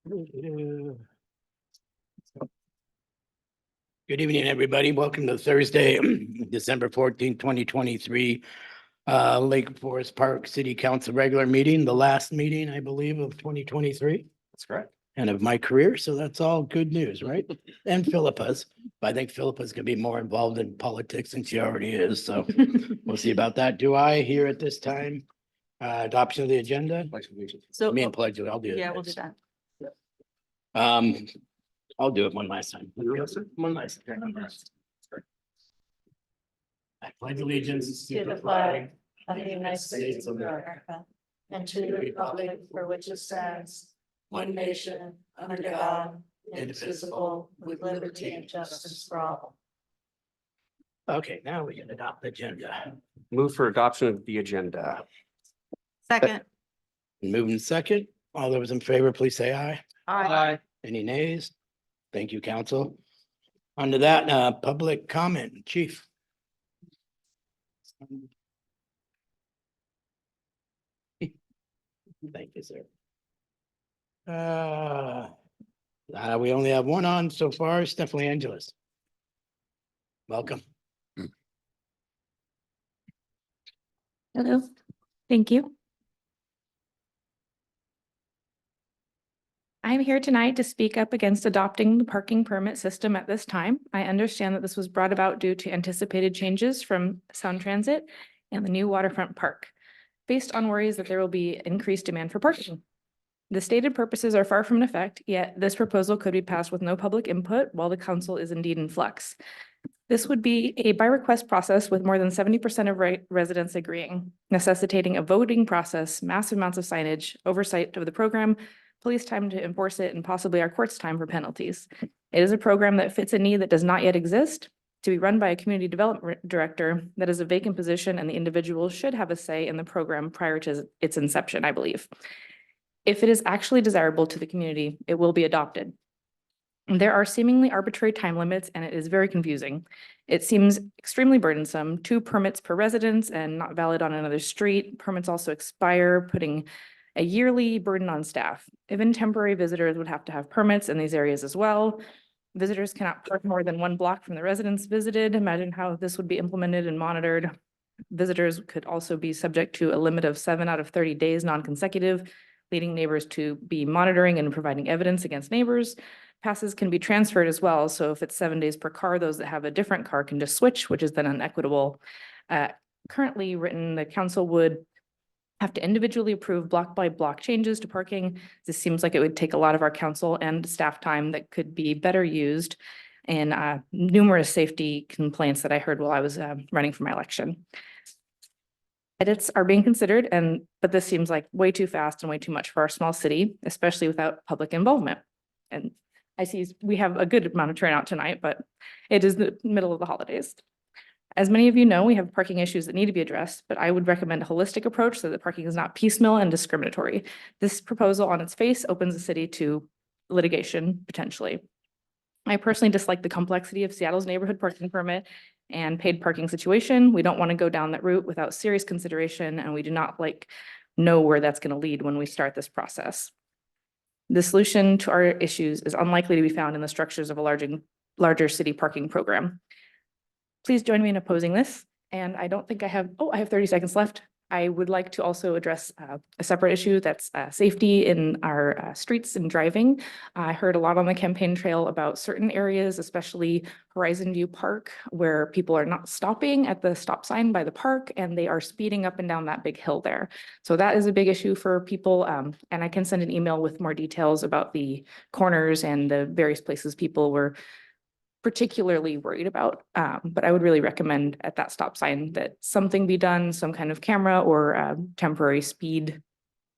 Good evening, everybody. Welcome to Thursday, December 14th, 2023, Lake Forest Park City Council regular meeting, the last meeting, I believe, of 2023. That's correct. And of my career, so that's all good news, right? And Phillipa's, but I think Phillipa's gonna be more involved in politics than she already is, so we'll see about that. Do I hear at this time adoption of the agenda? So, Me and pledge, I'll do it. yeah, we'll do that. I'll do it one last time. One last time. I pledge allegiance To the flag of the United States of America and to the republic for which it stands, one nation, under God, indivisible, with liberty and justice for all. Okay, now we can adopt the agenda. Move for adoption of the agenda. Second. Moving second, all those in favor, please say aye. Aye. Any nays? Thank you, council. Under that, public comment, chief. Thank you, sir. We only have one on so far, Stephanie Angeles. Welcome. Hello, thank you. I'm here tonight to speak up against adopting the parking permit system at this time. I understand that this was brought about due to anticipated changes from Sound Transit and the new waterfront park, based on worries that there will be increased demand for parking. The stated purposes are far from in effect, yet this proposal could be passed with no public input while the council is indeed in flux. This would be a by request process with more than 70% of residents agreeing, necessitating a voting process, massive amounts of signage, oversight of the program, police time to enforce it, and possibly our court's time for penalties. It is a program that fits a need that does not yet exist, to be run by a community development director that is a vacant position, and the individual should have a say in the program prior to its inception, I believe. If it is actually desirable to the community, it will be adopted. There are seemingly arbitrary time limits, and it is very confusing. It seems extremely burdensome, 2 permits per residence and not valid on another street. Permits also expire, putting a yearly burden on staff. Even temporary visitors would have to have permits in these areas as well. Visitors cannot park more than 1 block from the residence visited. Imagine how this would be implemented and monitored. Visitors could also be subject to a limit of 7 out of 30 days non-consecutive, leading neighbors to be monitoring and providing evidence against neighbors. Passes can be transferred as well. So if it's 7 days per car, those that have a different car can just switch, which is then unequitable. Currently written, the council would have to individually approve block by block changes to parking. This seems like it would take a lot of our council and staff time that could be better used in numerous safety complaints that I heard while I was running for my election. Edits are being considered, but this seems like way too fast and way too much for our small city, especially without public involvement. And I see we have a good amount of turnout tonight, but it is the middle of the holidays. As many of you know, we have parking issues that need to be addressed, but I would recommend a holistic approach so that parking is not piecemeal and discriminatory. This proposal on its face opens the city to litigation potentially. I personally dislike the complexity of Seattle's neighborhood parking permit and paid parking situation. We don't want to go down that route without serious consideration, and we do not know where that's going to lead when we start this process. The solution to our issues is unlikely to be found in the structures of a larger city parking program. Please join me in opposing this. And I don't think I have 30 seconds left. I would like to also address a separate issue that's safety in our streets and driving. I heard a lot on the campaign trail about certain areas, especially Horizon View Park, where people are not stopping at the stop sign by the park and they are speeding up and down that big hill there. So that is a big issue for people. And I can send an email with more details about the corners and the various places people were particularly worried about, but I would really recommend at that stop sign that something be done, some kind of camera or temporary speed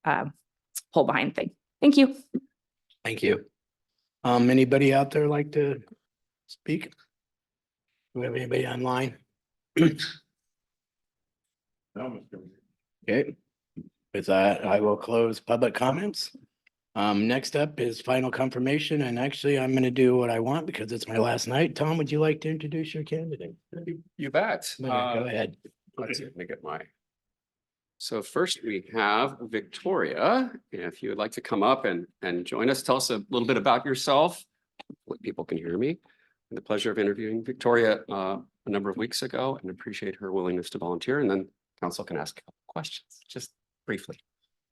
pull behind thing. Thank you. Thank you. Anybody out there like to speak? Do we have anybody online? Okay. With that, I will close public comments. Next up is final confirmation, and actually I'm gonna do what I want because it's my last night. Tom, would you like to introduce your candidate? You bet. Go ahead. Let's see, let me get my So first we have Victoria. If you would like to come up and join us, tell us a little bit about yourself. Hopefully people can hear me. I had the pleasure of interviewing Victoria a number of weeks ago and appreciate her willingness to volunteer. And then council can ask a couple questions, just briefly.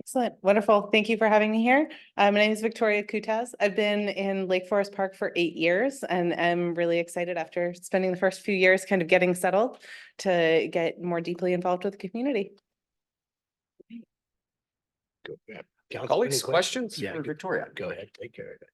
Excellent. Wonderful. Thank you for having me here. My name is Victoria Kutzsz. I've been in Lake Forest Park for 8 years and I'm really excited after spending the first few years kind of getting settled to get more deeply involved with the community. Colleagues, questions Yeah, for Victoria? go ahead, take care of it.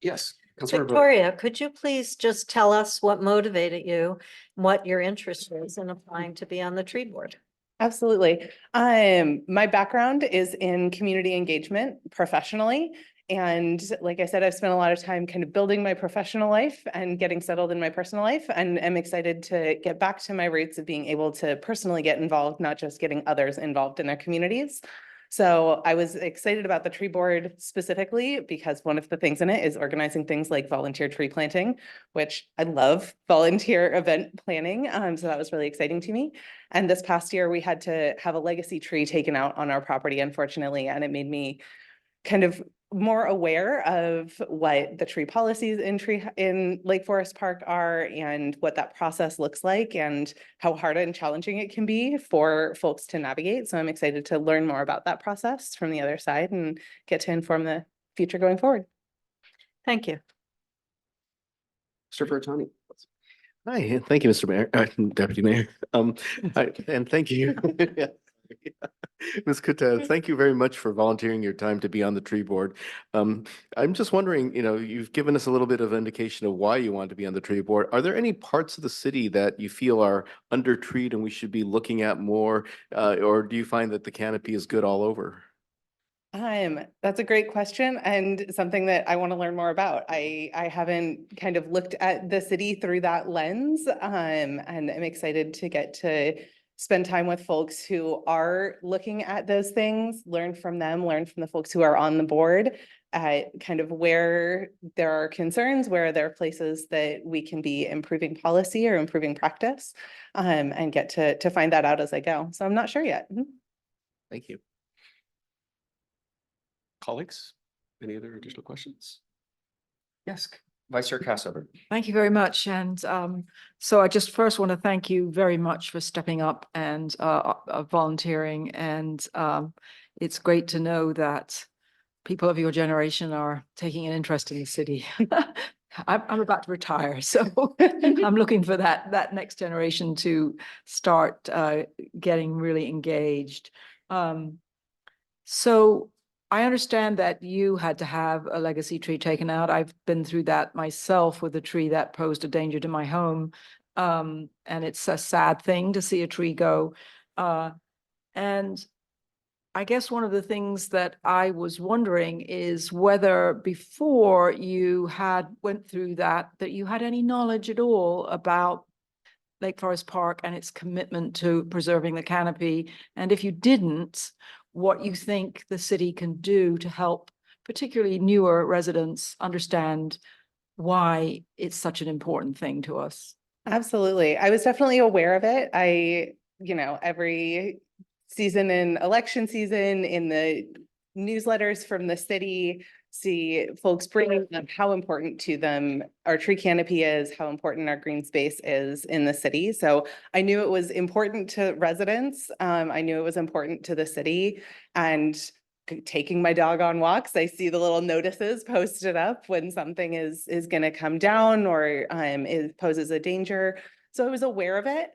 Yes. Councilmember Victoria, could you please just tell us what motivated you, what your interest is in applying to be on the tree board? Absolutely. My background is in community engagement professionally. And like I said, I've spent a lot of time kind of building my professional life and getting settled in my personal life. And I'm excited to get back to my roots of being able to personally get involved, not just getting others involved in their communities. So I was excited about the tree board specifically because one of the things in it is organizing things like volunteer tree planting, which I love volunteer event planning. So that was really exciting to me. And this past year, we had to have a legacy tree taken out on our property, unfortunately, and it made me kind of more aware of what the tree policies in Lake Forest Park are and what that process looks like and how hard and challenging it can be for folks to navigate. So I'm excited to learn more about that process from the other side and get to inform the future going forward. Thank you. Mr. Bertoni. Hi, thank you, Mr. Mayor, Deputy Mayor. And thank you. Ms. Kutzsz, thank you very much for volunteering your time to be on the tree board. I'm just wondering, you've given us a little bit of indication of why you want to be on the tree board. Are there any parts of the city that you feel are under treed and we should be looking at more? Or do you find that the canopy is good all over? That's a great question and something that I want to learn more about. I haven't kind of looked at the city through that lens, and I'm excited to get to spend time with folks who are looking at those things, learn from them, learn from the folks who are on the board, kind of where there are concerns, where there are places that we can be improving policy or improving practice, and get to find that out as I go. So I'm not sure yet. Thank you. Colleagues, any other additional questions? Yes, Vice Chair Kassover. Thank you very much. And so I just first want to thank you very much for stepping up and volunteering. And it's great to know that people of your generation are taking an interest in the city. I'm about to retire, so I'm looking for that next generation to start getting really engaged. So I understand that you had to have a legacy tree taken out. I've been through that myself with a tree that posed a danger to my home. And it's a sad thing to see a tree go. And I guess one of the things that I was wondering is whether before you went through that you had any knowledge at all about Lake Forest Park and its commitment to preserving the canopy. And if you didn't, what you think the city can do to help particularly newer residents understand why it's such an important thing to us. Absolutely. I was definitely aware of it. Every season in election season, in the newsletters from the city, see folks bringing up how important to them our tree canopy is, how important our green space is in the city. So I knew it was important to residents. I knew it was important to the city, and taking my dog on walks, I see the little notices posted up when something is going to come down or it poses a danger. So I was aware of it,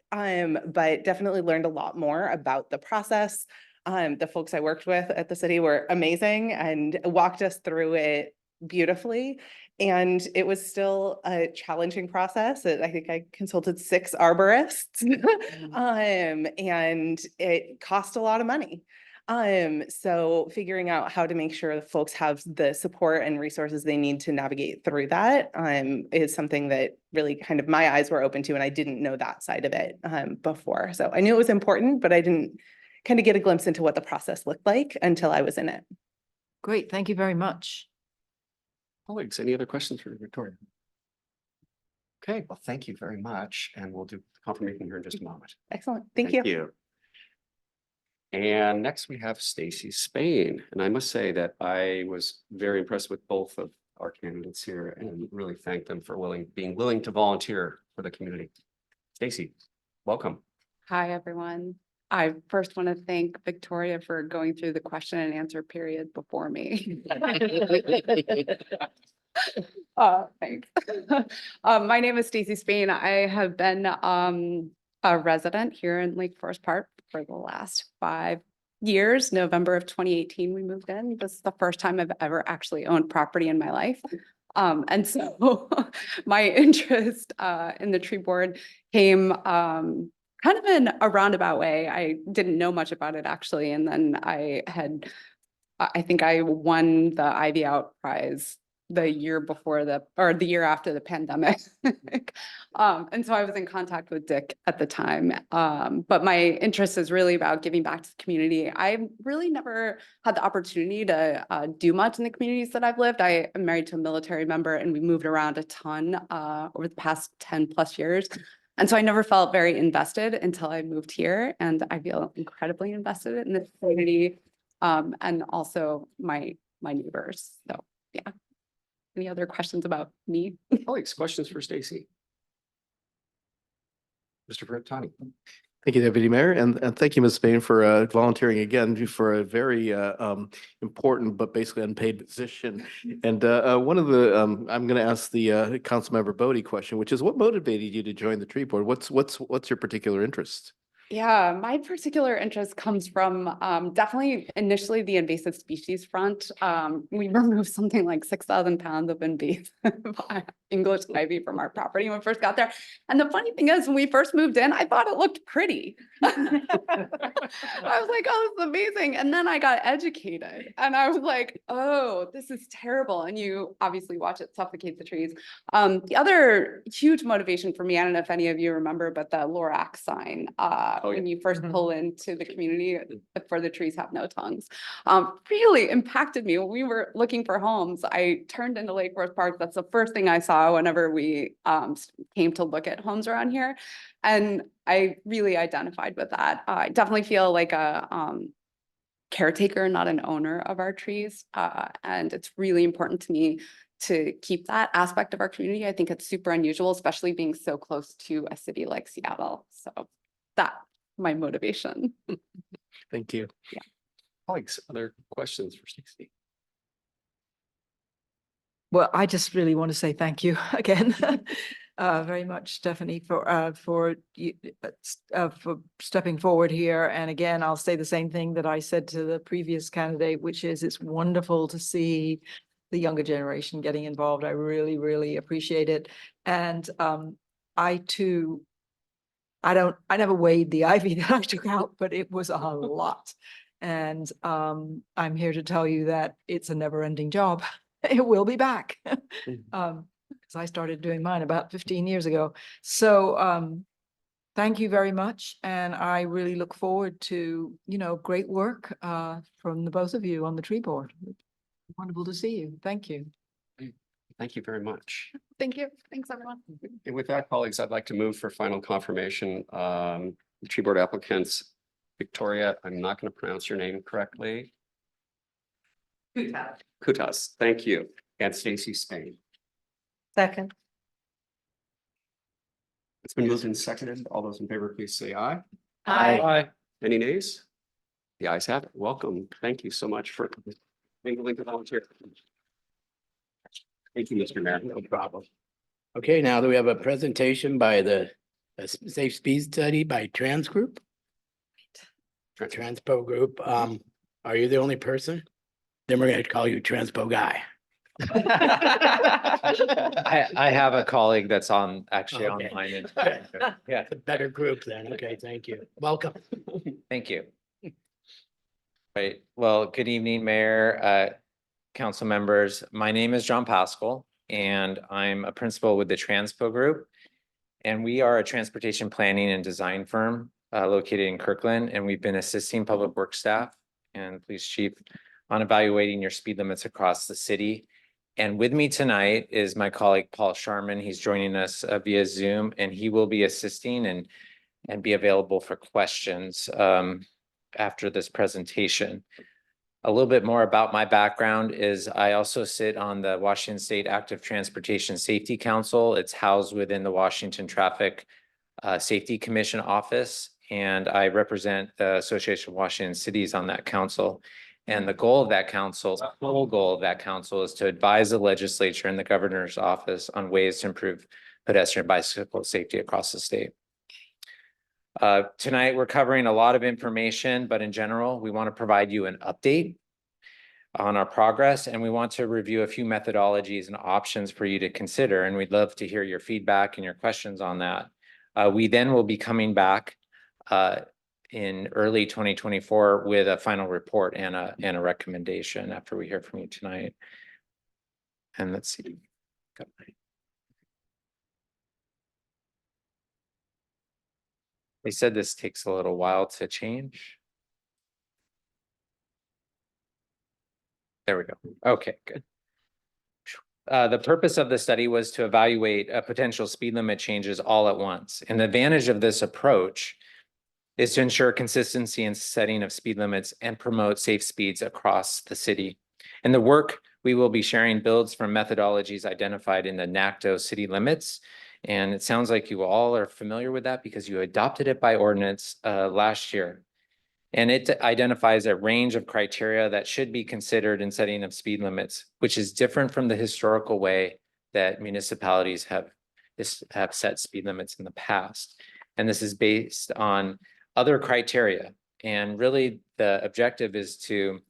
but definitely learned a lot more about the process. The folks I worked with at the city were amazing and walked us through it beautifully. And it was still a challenging process. I think I consulted 6 arborists, and it cost a lot of money. So figuring out how to make sure that folks have the support and resources they need to navigate through that is something that really kind of my eyes were open to, and I didn't know that side of it before. So I knew it was important, but I didn't kind of get a glimpse into what the process looked like until I was in it. Great, thank you very much. Colleagues, any other questions for Victoria? Okay, well, thank you very much. And we'll do the confirmation here in just a moment. Excellent. Thank you. And next we have Stacey Spain. And I must say that I was very impressed with both of our candidates here and really thank them for being willing to volunteer for the community. Stacey, welcome. Hi, everyone. I first want to thank Victoria for going through the question and answer period before me. Thanks. My name is Stacey Spain. I have been a resident here in Lake Forest Park for the last 5 years. November of 2018, we moved in. This is the first time I've ever actually owned property in my life. And so my interest in the tree board came kind of in a roundabout way. I didn't know much about it actually. And then I think I won the Ivy Out Prize the year after the pandemic. And so I was in contact with Dick at the time. But my interest is really about giving back to the community. I really never had the opportunity to do much in the communities that I've lived. I am married to a military member and we moved around a ton over the past 10 plus years. And so I never felt very invested until I moved here, and I feel incredibly invested in the community and also my neighbors. So yeah. Any other questions about me? Colleagues, questions for Stacey? Mr. Frittani. Thank you, Deputy Mayor, and thank you, Ms. Spain, for volunteering again for a very important but basically unpaid position. And one of the I'm going to ask the Councilmember Bodie question, which is what motivated you to join the tree board? What's your particular interest? Yeah, my particular interest comes from definitely initially the invasive species front. We removed something like 6,000 pounds of invasive English ivy from our property when we first got there. And the funny thing is, when we first moved in, I thought it looked pretty. I was like, oh, this is amazing. And then I got educated and I was like, oh, this is terrible. And you obviously watch it suffocate the trees. The other huge motivation for me, I don't know if any of you remember, but the Lorax sign. When you first pull into the community for the trees have no tongues, really impacted me. When we were looking for homes, I turned into Lake Forest Park. That's the first thing I saw whenever we came to look at homes around here. And I really identified with that. I definitely feel like a caretaker, not an owner of our trees. And it's really important to me to keep that aspect of our community. I think it's super unusual, especially being so close to a city like Seattle. So that's my motivation. Thank you. Yeah. Colleagues, other questions for Stacey? Well, I just really want to say thank you again, very much, Stephanie, for stepping forward here. And again, I'll say the same thing that I said to the previous candidate, which is it's wonderful to see the younger generation getting involved. I really, really appreciate it. And I too, I never weighed the ivy that I took out, but it was a lot. And I'm here to tell you that it's a never-ending job. It will be back. Because I started doing mine about 15 years ago. So thank you very much. And I really look forward to, great work from the both of you on the tree board. Wonderful to see you. Thank you. Thank you very much. Thank you. Thanks, everyone. And with that, colleagues, I'd like to move for final confirmation. The tree board applicants, Victoria, I'm not going to pronounce your name correctly. Kutzsz, thank you. And Stacey Spain. Second. It's been moved and seconded. All those in favor, please say aye. Aye. Any nays? The ayes have it. Welcome. Thank you so much for being willing to volunteer. Thank you, Mr. Mayor. No problem. Okay, now that we have a presentation by the Safe Speed Study by Transgroup. Transpo Group. Are you the only person? Then we're gonna call you Transpo Guy. I have a colleague that's actually Okay. online. Yeah, It's a better group then. Okay, thank you. Welcome. thank you. Right, well, good evening, Mayor, council members. My name is John Pascal, and I'm a principal with the Transpo Group. And we are a transportation planning and design firm located in Kirkland, and we've been assisting public works staff and police chief on evaluating your speed limits across the city. And with me tonight is my colleague, Paul Sharman. He's joining us via Zoom, and he will be assisting and be available for questions. after this presentation. A little bit more about my background is I also sit on the Washington State Active Transportation Safety Council. It's housed within the Washington Traffic Safety Commission office, and I represent the Association of Washington Cities on that council. And the goal of that council, the whole goal of that council is to advise the legislature and the governor's office on ways to improve pedestrian bicycle safety across the state. Tonight, we're covering a lot of information, but in general, we want to provide you an update on our progress, and we want to review a few methodologies and options for you to consider, and we'd love to hear your feedback and your questions on that. We then will be coming back in early 2024 with a final report and a recommendation after we hear from you tonight. And let's see. They said this takes a little while to change. There we go. Okay, good. The purpose of the study was to evaluate potential speed limit changes all at once. And the advantage of this approach is to ensure consistency in setting of speed limits and promote safe speeds across the city. And the work we will be sharing builds from methodologies identified in the NACTO city limits. And it sounds like you all are familiar with that because you adopted it by ordinance last year. And it identifies a range of criteria that should be considered in setting of speed limits, which is different from the historical way that municipalities have set speed limits in the past. And this is based on other criteria. And really the objective is to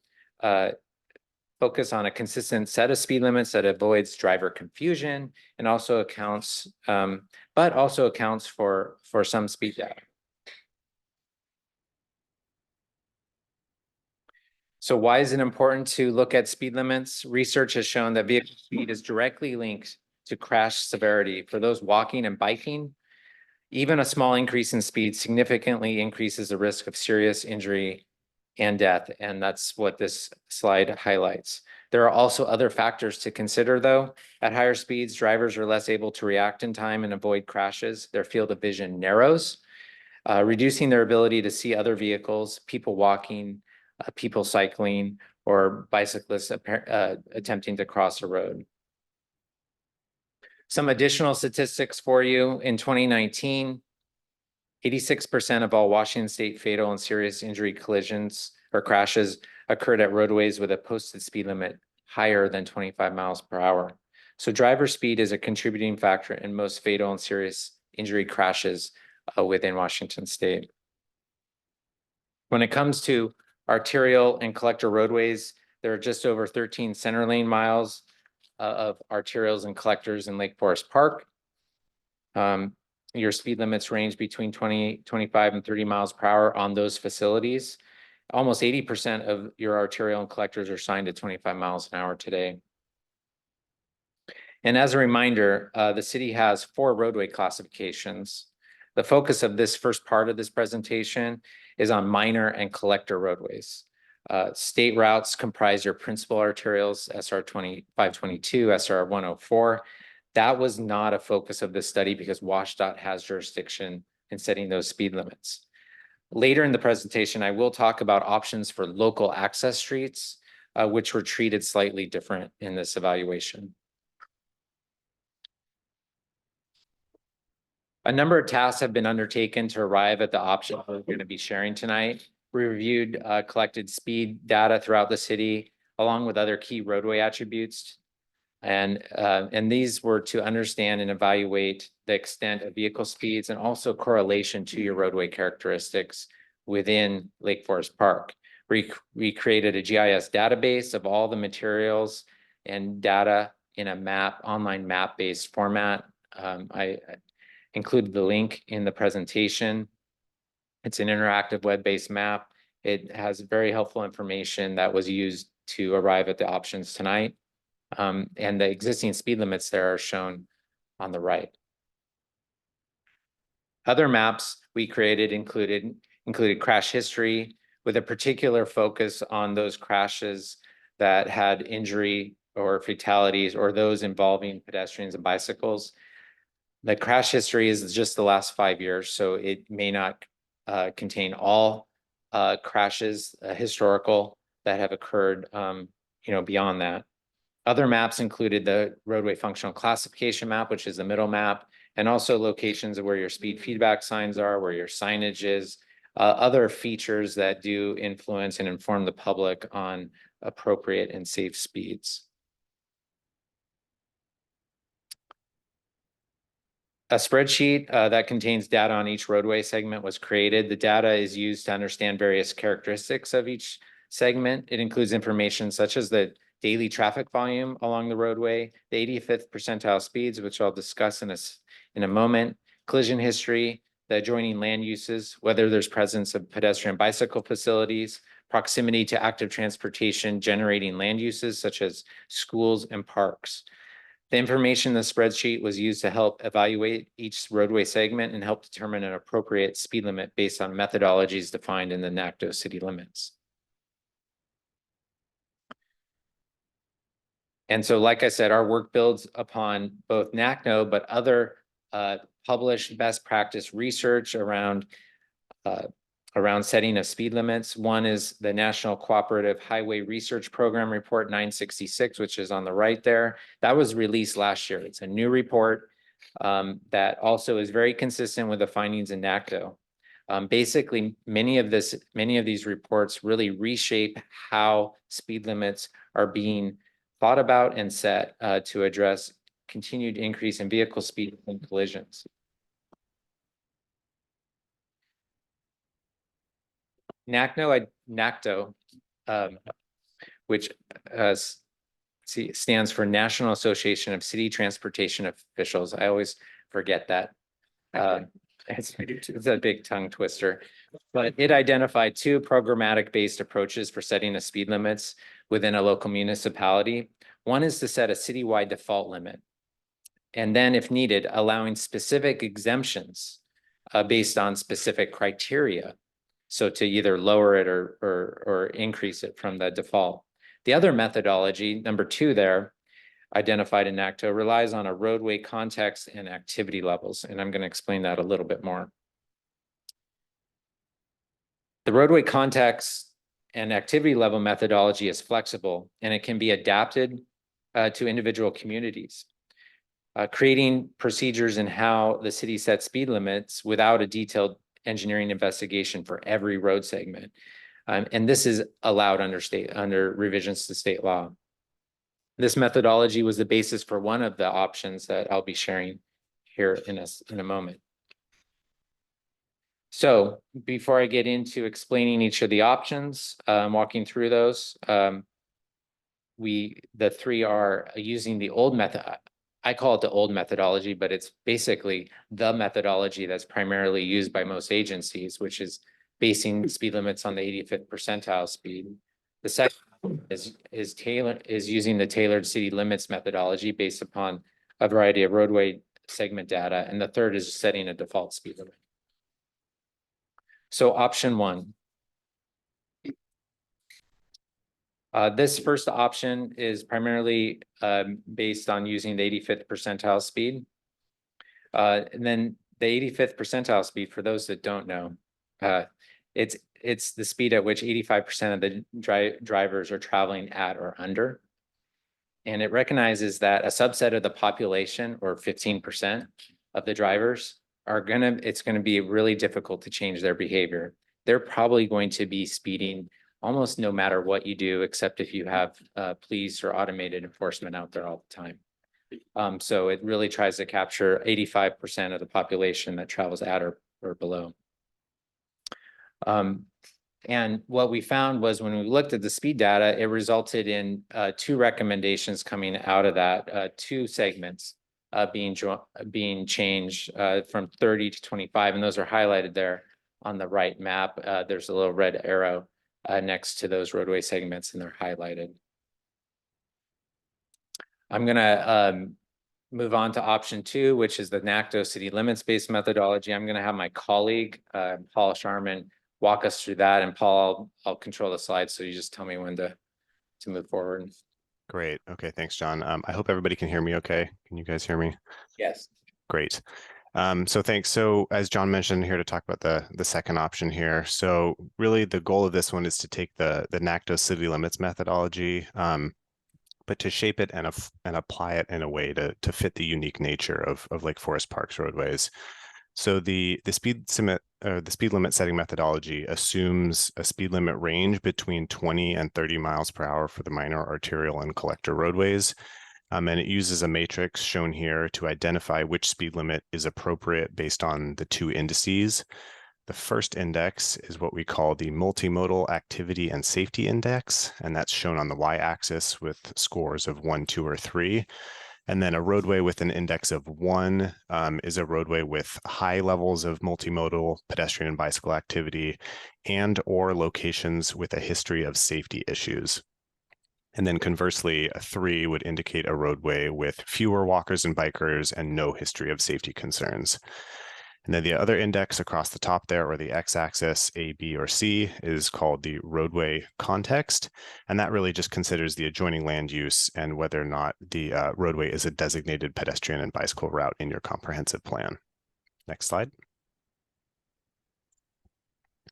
focus on a consistent set of speed limits that avoids driver confusion and also accounts, but also accounts for some speed data. So why is it important to look at speed limits? Research has shown that vehicle speed is directly linked to crash severity for those walking and biking. Even a small increase in speed significantly increases the risk of serious injury and death, and that's what this slide highlights. There are also other factors to consider, though. At higher speeds, drivers are less able to react in time and avoid crashes. Their field of vision narrows, reducing their ability to see other vehicles, people walking, people cycling, or bicyclists attempting to cross a road. Some additional statistics for you. In 2019, 86% of all Washington State fatal and serious injury collisions or crashes occurred at roadways with a posted speed limit higher than 25 miles per hour. So driver speed is a contributing factor in most fatal and serious injury crashes within Washington State. When it comes to arterial and collector roadways, there are just over 13 center lane miles of arterials and collectors in Lake Forest Park. Your speed limits range between 25 and 30 miles per hour on those facilities. Almost 80% of your arterial and collectors are signed at 25 miles an hour today. And as a reminder, the city has 4 roadway classifications. The focus of this first part of this presentation is on minor and collector roadways. State routes comprise your principal arterials, SR 522, SR 104. That was not a focus of this study because WashDOT has jurisdiction in setting those speed limits. Later in the presentation, I will talk about options for local access streets, which were treated slightly different in this evaluation. A number of tasks have been undertaken to arrive at the option we're going to be sharing tonight. We reviewed collected speed data throughout the city, along with other key roadway attributes. And these were to understand and evaluate the extent of vehicle speeds and also correlation to your roadway characteristics within Lake Forest Park. We created a GIS database of all the materials and data in a online map-based format. I included the link in the presentation. It's an interactive web-based map. It has very helpful information that was used to arrive at the options tonight. And the existing speed limits there are shown on the right. Other maps we created included crash history with a particular focus on those crashes that had injury or fatalities or those involving pedestrians and bicycles. The crash history is just the last 5 years, so it may not contain all crashes, historical, that have occurred, beyond that. Other maps included the roadway functional classification map, which is the middle map, and also locations of where your speed feedback signs are, where your signage is, other features that do influence and inform the public on appropriate and safe speeds. A spreadsheet that contains data on each roadway segment was created. The data is used to understand various characteristics of each segment. It includes information such as the daily traffic volume along the roadway, the 85th percentile speeds, which I'll discuss in a moment, collision history, the adjoining land uses, whether there's presence of pedestrian bicycle facilities, proximity to active transportation generating land uses such as schools and parks. The information in the spreadsheet was used to help evaluate each roadway segment and help determine an appropriate speed limit based on methodologies defined in the NACDO city limits. And so, like I said, our work builds upon both NACDO, but other published best practice research around setting of speed limits. One is the National Cooperative Highway Research Program Report 966, which is on the right there. That was released last year. It's a new report that also is very consistent with the findings in NACDO. Basically, many of these reports really reshape how speed limits are being thought about and set to address continued increase in vehicle speed and collisions. NACDO, which stands for National Association of City Transportation Officials. I always forget that. It's a big tongue twister, but it identified two programmatic-based approaches for setting the speed limits within a local municipality. One is to set a citywide default limit, and then, if needed, allowing specific exemptions based on specific criteria. So to either lower it or increase it from the default. The other methodology, number two there, identified in NACDO, relies on a roadway context and activity levels. And I'm going to explain that a little bit more. The roadway context and activity level methodology is flexible, and it can be adapted to individual communities. Creating procedures in how the city sets speed limits without a detailed engineering investigation for every road segment. And this is allowed under revisions to state law. This methodology was the basis for one of the options that I'll be sharing here in a moment. So before I get into explaining each of the options, walking through those, the three are using the old method. I call it the old methodology, but it's basically the methodology that's primarily used by most agencies, which is basing speed limits on the 85th percentile speed. The second is using the tailored city limits methodology based upon a variety of roadway segment data. And the third is setting a default speed limit. So option one. This first option is primarily based on using the 85th percentile speed. And then the 85th percentile speed, for those that don't know, it's the speed at which 85% of the drivers are traveling at or under. And it recognizes that a subset of the population, or 15% of the drivers, it's gonna be really difficult to change their behavior. They're probably going to be speeding almost no matter what you do, except if you have police or automated enforcement out there all the time. So it really tries to capture 85% of the population that travels at or below. And what we found was when we looked at the speed data, it resulted in two recommendations coming out of that, two segments being changed from 30 to 25, and those are highlighted there on the right map. There's a little red arrow next to those roadway segments, and they're highlighted. I'm gonna move on to option two, which is the NACDO city limits-based methodology. I'm gonna have my colleague, Paul Sharman, walk us through that. And Paul, I'll control the slides, so you just tell me when to move forward. Great. Okay, thanks, John. I hope everybody can hear me okay. Can you guys hear me? Yes. Great. So thanks. So as John mentioned, here to talk about the second option here. So really the goal of this one is to take the NACDOS city limits methodology, but to shape it and apply it in a way to fit the unique nature of Lake Forest Park's roadways. So the speed limit setting methodology assumes a speed limit range between 20 and 30 miles per hour for the minor arterial and collector roadways. And it uses a matrix shown here to identify which speed limit is appropriate based on the two indices. The first index is what we call the Multimodal Activity and Safety Index, and that's shown on the y-axis with scores of 1, 2, or 3. And then a roadway with an index of 1 is a roadway with high levels of multimodal pedestrian and bicycle activity and or locations with a history of safety issues. And then conversely, a 3 would indicate a roadway with fewer walkers and bikers and no history of safety concerns. And then the other index across the top there, or the x-axis, A, B, or C, is called the roadway context. And that really just considers the adjoining land use and whether or not the roadway is a designated pedestrian and bicycle route in your comprehensive plan. Next slide.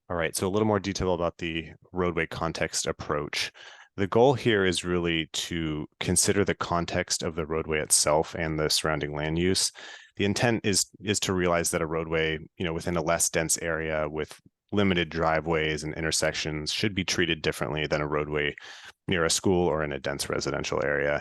All right, so a little more detail about the roadway context approach. The goal here is really to consider the context of the roadway itself and the surrounding land use. The intent is to realize that a roadway, within a less dense area with limited driveways and intersections should be treated differently than a roadway near a school or in a dense residential area.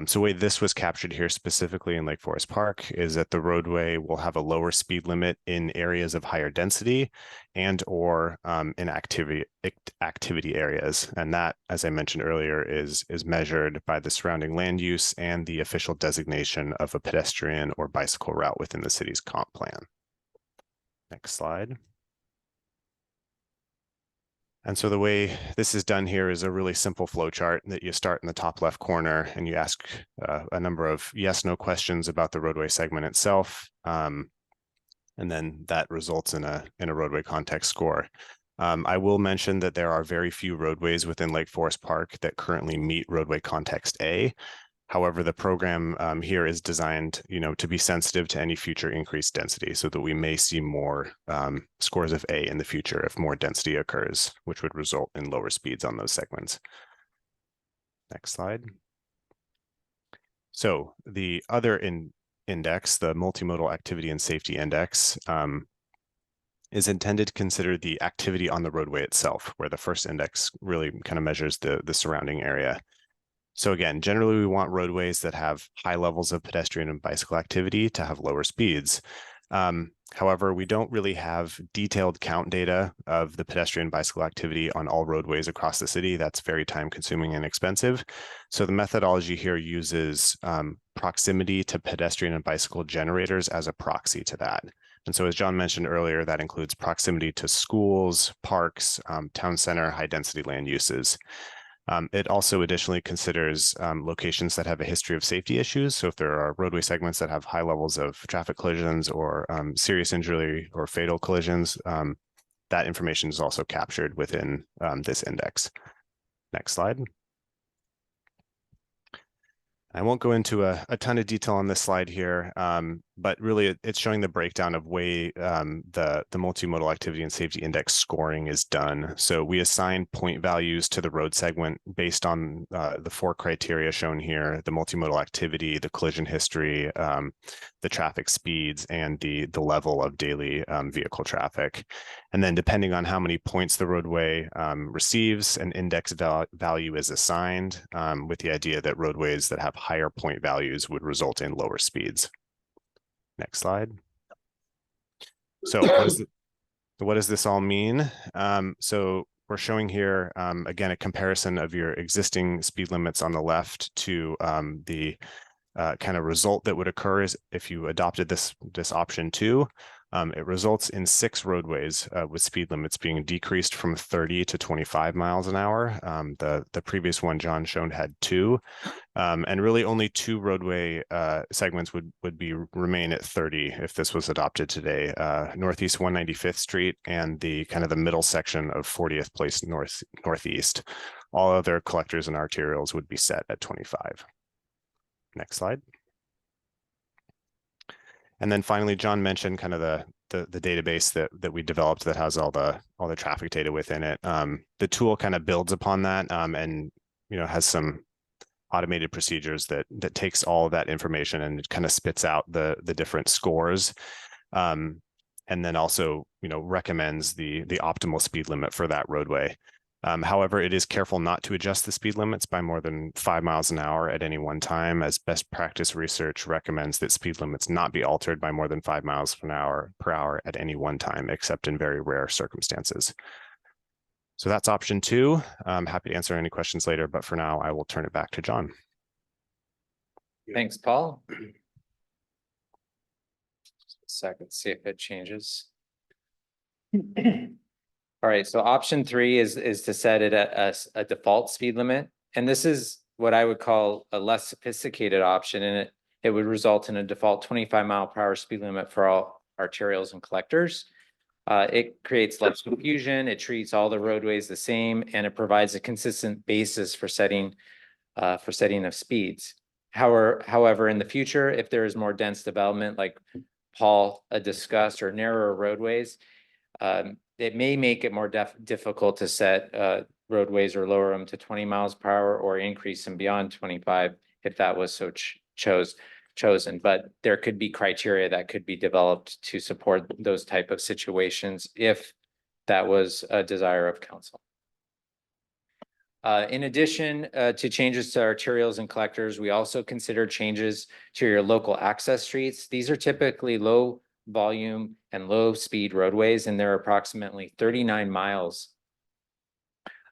So the way this was captured here specifically in Lake Forest Park is that the roadway will have a lower speed limit in areas of higher density and or in activity areas. And that, as I mentioned earlier, is measured by the surrounding land use and the official designation of a pedestrian or bicycle route within the city's comp plan. Next slide. And so the way this is done here is a really simple flow chart that you start in the top left corner and you ask a number of yes/no questions about the roadway segment itself. And then that results in a roadway context score. I will mention that there are very few roadways within Lake Forest Park that currently meet roadway context A. However, the program here is designed, to be sensitive to any future increased density so that we may see more scores of A in the future if more density occurs, which would result in lower speeds on those segments. Next slide. So the other index, the Multimodal Activity and Safety Index, is intended to consider the activity on the roadway itself, where the first index really kind of measures the surrounding area. So again, generally we want roadways that have high levels of pedestrian and bicycle activity to have lower speeds. However, we don't really have detailed count data of the pedestrian bicycle activity on all roadways across the city. That's very time consuming and expensive. So the methodology here uses proximity to pedestrian and bicycle generators as a proxy to that. And so as John mentioned earlier, that includes proximity to schools, parks, town center, high density land uses. It also additionally considers locations that have a history of safety issues. So if there are roadway segments that have high levels of traffic collisions or serious injury or fatal collisions, that information is also captured within this index. Next slide. I won't go into a ton of detail on this slide here, but really it's showing the breakdown of way the multimodal activity and safety index scoring is done. So we assign point values to the road segment based on the 4 criteria shown here: the multimodal activity, the collision history, the traffic speeds, and the level of daily vehicle traffic. And then depending on how many points the roadway receives, an index value is assigned, with the idea that roadways that have higher point values would result in lower speeds. Next slide. So what does this all mean? So we're showing here, again, a comparison of your existing speed limits on the left to the kind of result that would occur is if you adopted this option 2. It results in 6 roadways with speed limits being decreased from 30 to 25 miles an hour. The previous one John shown had 2, and really only 2 roadway segments would remain at 30 if this was adopted today. Northeast 195th Street and the kind of the middle section of 40th Place Northeast. All other collectors and arterials would be set at 25. Next slide. And then finally, John mentioned kind of the database that we developed that has all the traffic data within it. The tool kind of builds upon that and has some automated procedures that takes all of that information and it kind of spits out the different scores. And then also, recommends the optimal speed limit for that roadway. However, it is careful not to adjust the speed limits by more than 5 miles an hour at any one time, as best practice research recommends that speed limits not be altered by more than 5 miles per hour at any one time, except in very rare circumstances. So that's option 2. I'm happy to answer any questions later, but for now, I will turn it back to John. Thanks, Paul. Second, see if it changes. All right, so option 3 is to set it at a default speed limit. And this is what I would call a less sophisticated option, and it would result in a default 25 mile per hour speed limit for all arterials and collectors. It creates less confusion, it treats all the roadways the same, and it provides a consistent basis for setting of speeds. However, in the future, if there is more dense development like Paul discussed, or narrower roadways, it may make it more difficult to set roadways or lower them to 20 miles per hour or increase them beyond 25 if that was so chosen. But there could be criteria that could be developed to support those type of situations if that was a desire of council. In addition to changes to arterials and collectors, we also consider changes to your local access streets. These are typically low volume and low speed roadways, and there are approximately 39 miles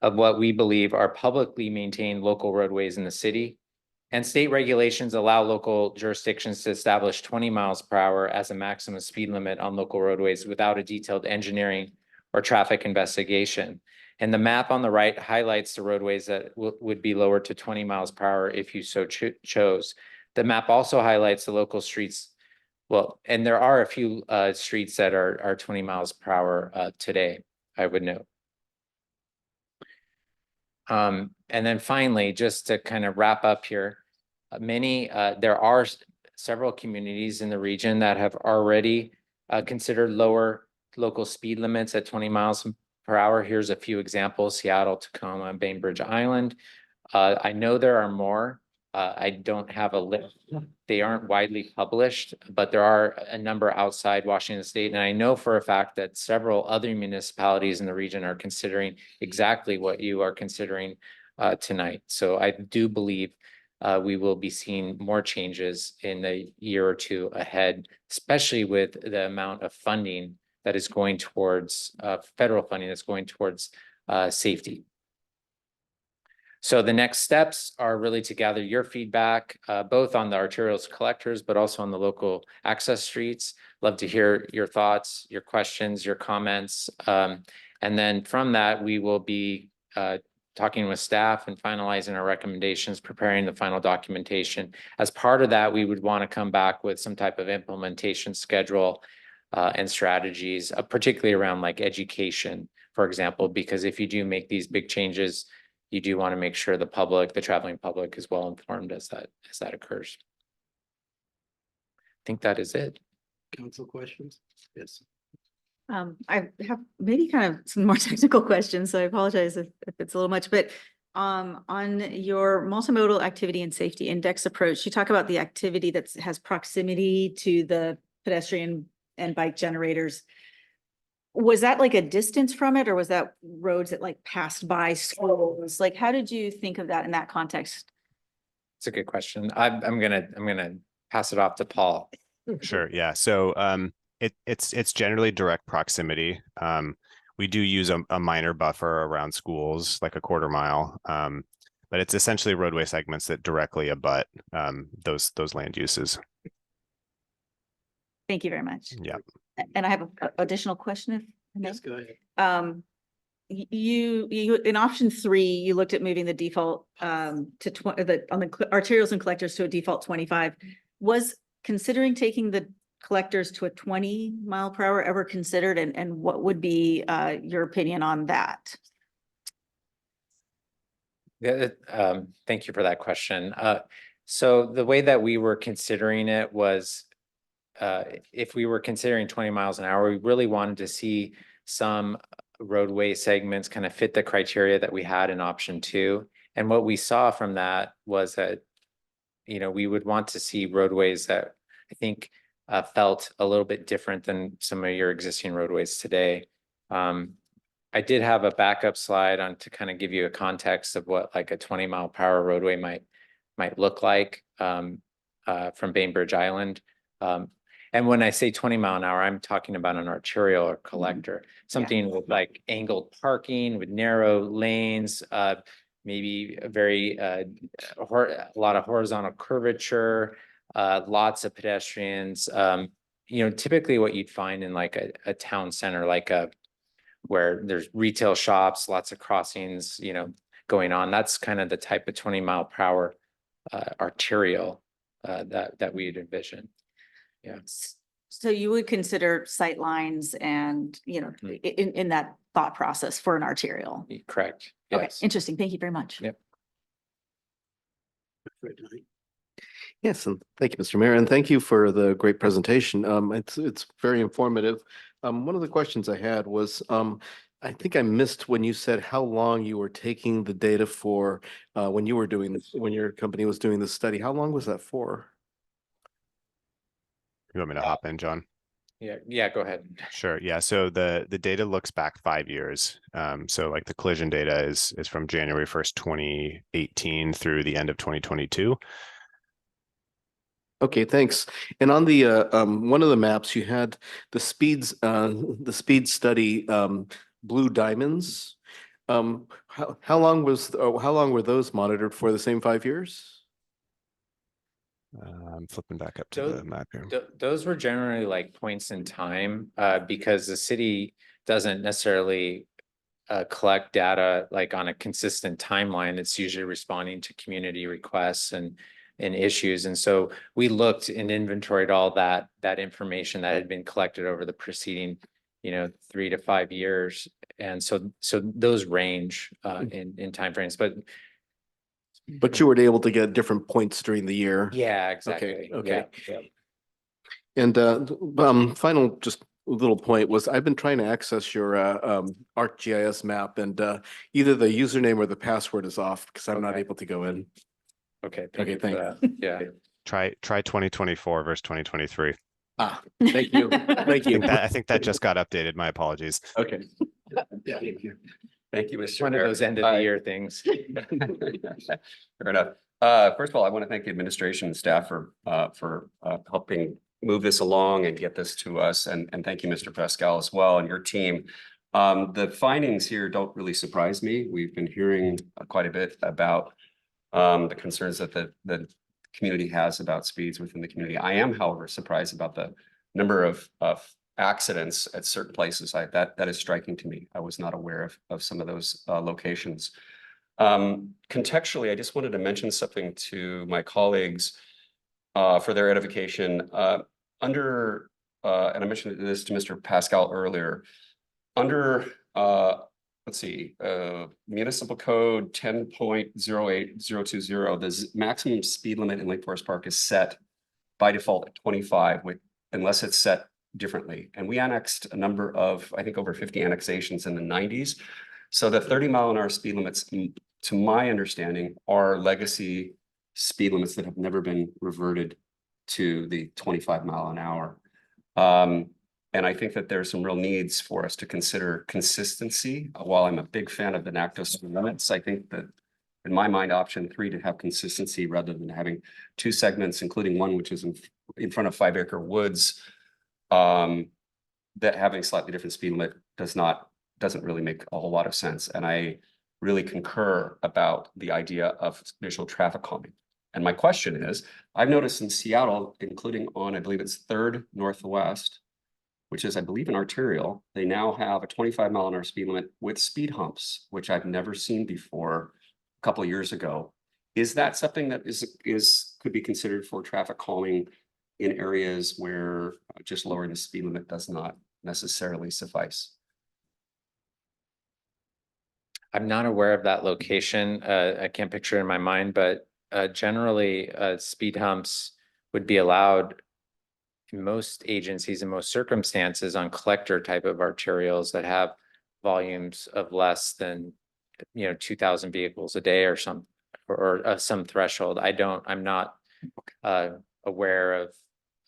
of what we believe are publicly maintained local roadways in the city. And state regulations allow local jurisdictions to establish 20 miles per hour as a maximum speed limit on local roadways without a detailed engineering or traffic investigation. And the map on the right highlights the roadways that would be lowered to 20 miles per hour if you so chose. The map also highlights the local streets. Well, and there are a few streets that are 20 miles per hour today, I would note. And then finally, just to kind of wrap up here, there are several communities in the region that have already considered lower local speed limits at 20 miles per hour. Here's a few examples: Seattle, Tacoma, and Bainbridge Island. I know there are more. I don't have a list. They aren't widely published, but there are a number outside Washington State. And I know for a fact that several other municipalities in the region are considering exactly what you are considering tonight. So I do believe we will be seeing more changes in the year or two ahead, especially with the amount of funding that is going towards federal funding that's going towards safety. So the next steps are really to gather your feedback, both on the arterials collectors, but also on the local access streets. Love to hear your thoughts, your questions, your comments. And then from that, we will be talking with staff and finalizing our recommendations, preparing the final documentation. As part of that, we would want to come back with some type of implementation schedule and strategies, particularly around like education, for example, because if you do make these big changes, you do want to make sure the public, the traveling public, is well informed as that occurs. I think that is it. Council questions? Yes. I have maybe kind of some more technical questions, so I apologize if it's a little much, but on your multimodal activity and safety index approach, you talk about the activity that has proximity to the pedestrian and bike generators. Was that like a distance from it, or was that roads that like passed by schools? Like, how did you think of that in that context? It's a good question. I'm gonna pass it off to Paul. Sure. Yeah. So it's generally direct proximity. We do use a minor buffer around schools, like a quarter mile, but it's essentially roadway segments that directly abut those land uses. Thank you very much. Yeah. And I have an additional question if I may. Yes, go ahead. You in option 3, you looked at moving the default to on the arterials and collectors to a default 25. Was considering taking the collectors to a 20 mile per hour ever considered, and what would be your opinion on that? Yeah, thank you for that question. So the way that we were considering it was if we were considering 20 miles an hour, we really wanted to see some roadway segments kind of fit the criteria that we had in option 2. And what we saw from that was that, you know, we would want to see roadways that I think felt a little bit different than some of your existing roadways today. I did have a backup slide on to kind of give you a context of what like a 20-mile-per-hour roadway might look like from Bainbridge Island. And when I say 20 mile an hour, I'm talking about an arterial or collector, something with like angled parking with narrow lanes, maybe a very a lot of horizontal curvature, lots of pedestrians. You know, typically what you'd find in like a town center, like where there's retail shops, lots of crossings, you know, going on. That's kind of the type of 20-mile-per-hour arterial that we'd envision. Yeah. So you would consider sight lines and, you know, in that thought process for an arterial? Correct. Okay, Yes. interesting. Thank you very much. Yep. Yes, and thank you, Mr. Mayor, and thank you for the great presentation. It's very informative. One of the questions I had was, I think I missed when you said how long you were taking the data for, when you were doing this, when your company was doing this study. How long was that for? You want me to hop in, John? Yeah, go ahead. Sure. Yeah. So the data looks back 5 years. So like the collision data is from January 1st, 2018 through the end of 2022. Okay, thanks. And on the one of the maps, you had the speed study, blue diamonds. How long were those monitored for? The same 5 years? I'm flipping back up to the map here. Those were generally like points in time, because the city doesn't necessarily collect data like on a consistent timeline. It's usually responding to community requests and issues. And so we looked and inventoried all that information that had been collected over the preceding, 3 to 5 years. And so those range in timeframes, But you were able to get different points during the year. yeah, exactly. Okay. Yeah. And final just little point was I've been trying to access your ArcGIS map, and either the username or the password is off because I'm not Okay. able to go in. Okay. Okay, you for thanks. that. Yeah. Try 2024 versus 2023. Ah, thank you. Thank you. I think that just got updated. My apologies. Okay. Thank you, Mr. One of Mayor. those end of the year things. Fair enough. First of all, I want to thank the administration and staff for helping move this along and get this to us. And thank you, Mr. Pascal, as well, and your team. The findings here don't really surprise me. We've been hearing quite a bit about the concerns that the community has about speeds within the community. I am, however, surprised about the number of accidents at certain places. That is striking to me. I was not aware of some of those locations. Contextually, I just wanted to mention something to my colleagues for their edification. And I mentioned this to Mr. Pascal earlier, under let's see, Municipal Code 10.08020, the maximum speed limit in Lake Forest Park is set by default at 25 unless it's set differently. And we annexed a number of, I think, over 50 annexations in the 90s. So the 30-mile-an-hour speed limits, to my understanding, are legacy speed limits that have never been reverted to the 25-mile-an-hour. And I think that there's some real needs for us to consider consistency. While I'm a big fan of the NACTO speed limits, I think that in my mind, option 3 to have consistency rather than having 2 segments, including one which is in front of 5 Acre Woods, that having slightly different speed limit doesn't really make a whole lot of sense. And I really concur about the idea of visual traffic calming. And my question is, I've noticed in Seattle, including on, I believe it's 3rd Northwest, which is, I believe, an arterial, they now have a 25-mile-an-hour speed limit with speed humps, which I've never seen before a couple of years ago. Is that something that could be considered for traffic calming in areas where just lowering the speed limit does not necessarily suffice? I'm not aware of that location. I can't picture it in my mind, but generally speed humps would be allowed in most agencies, in most circumstances, on collector type of arterials that have volumes of less than, 2,000 vehicles a day or some threshold. I'm not aware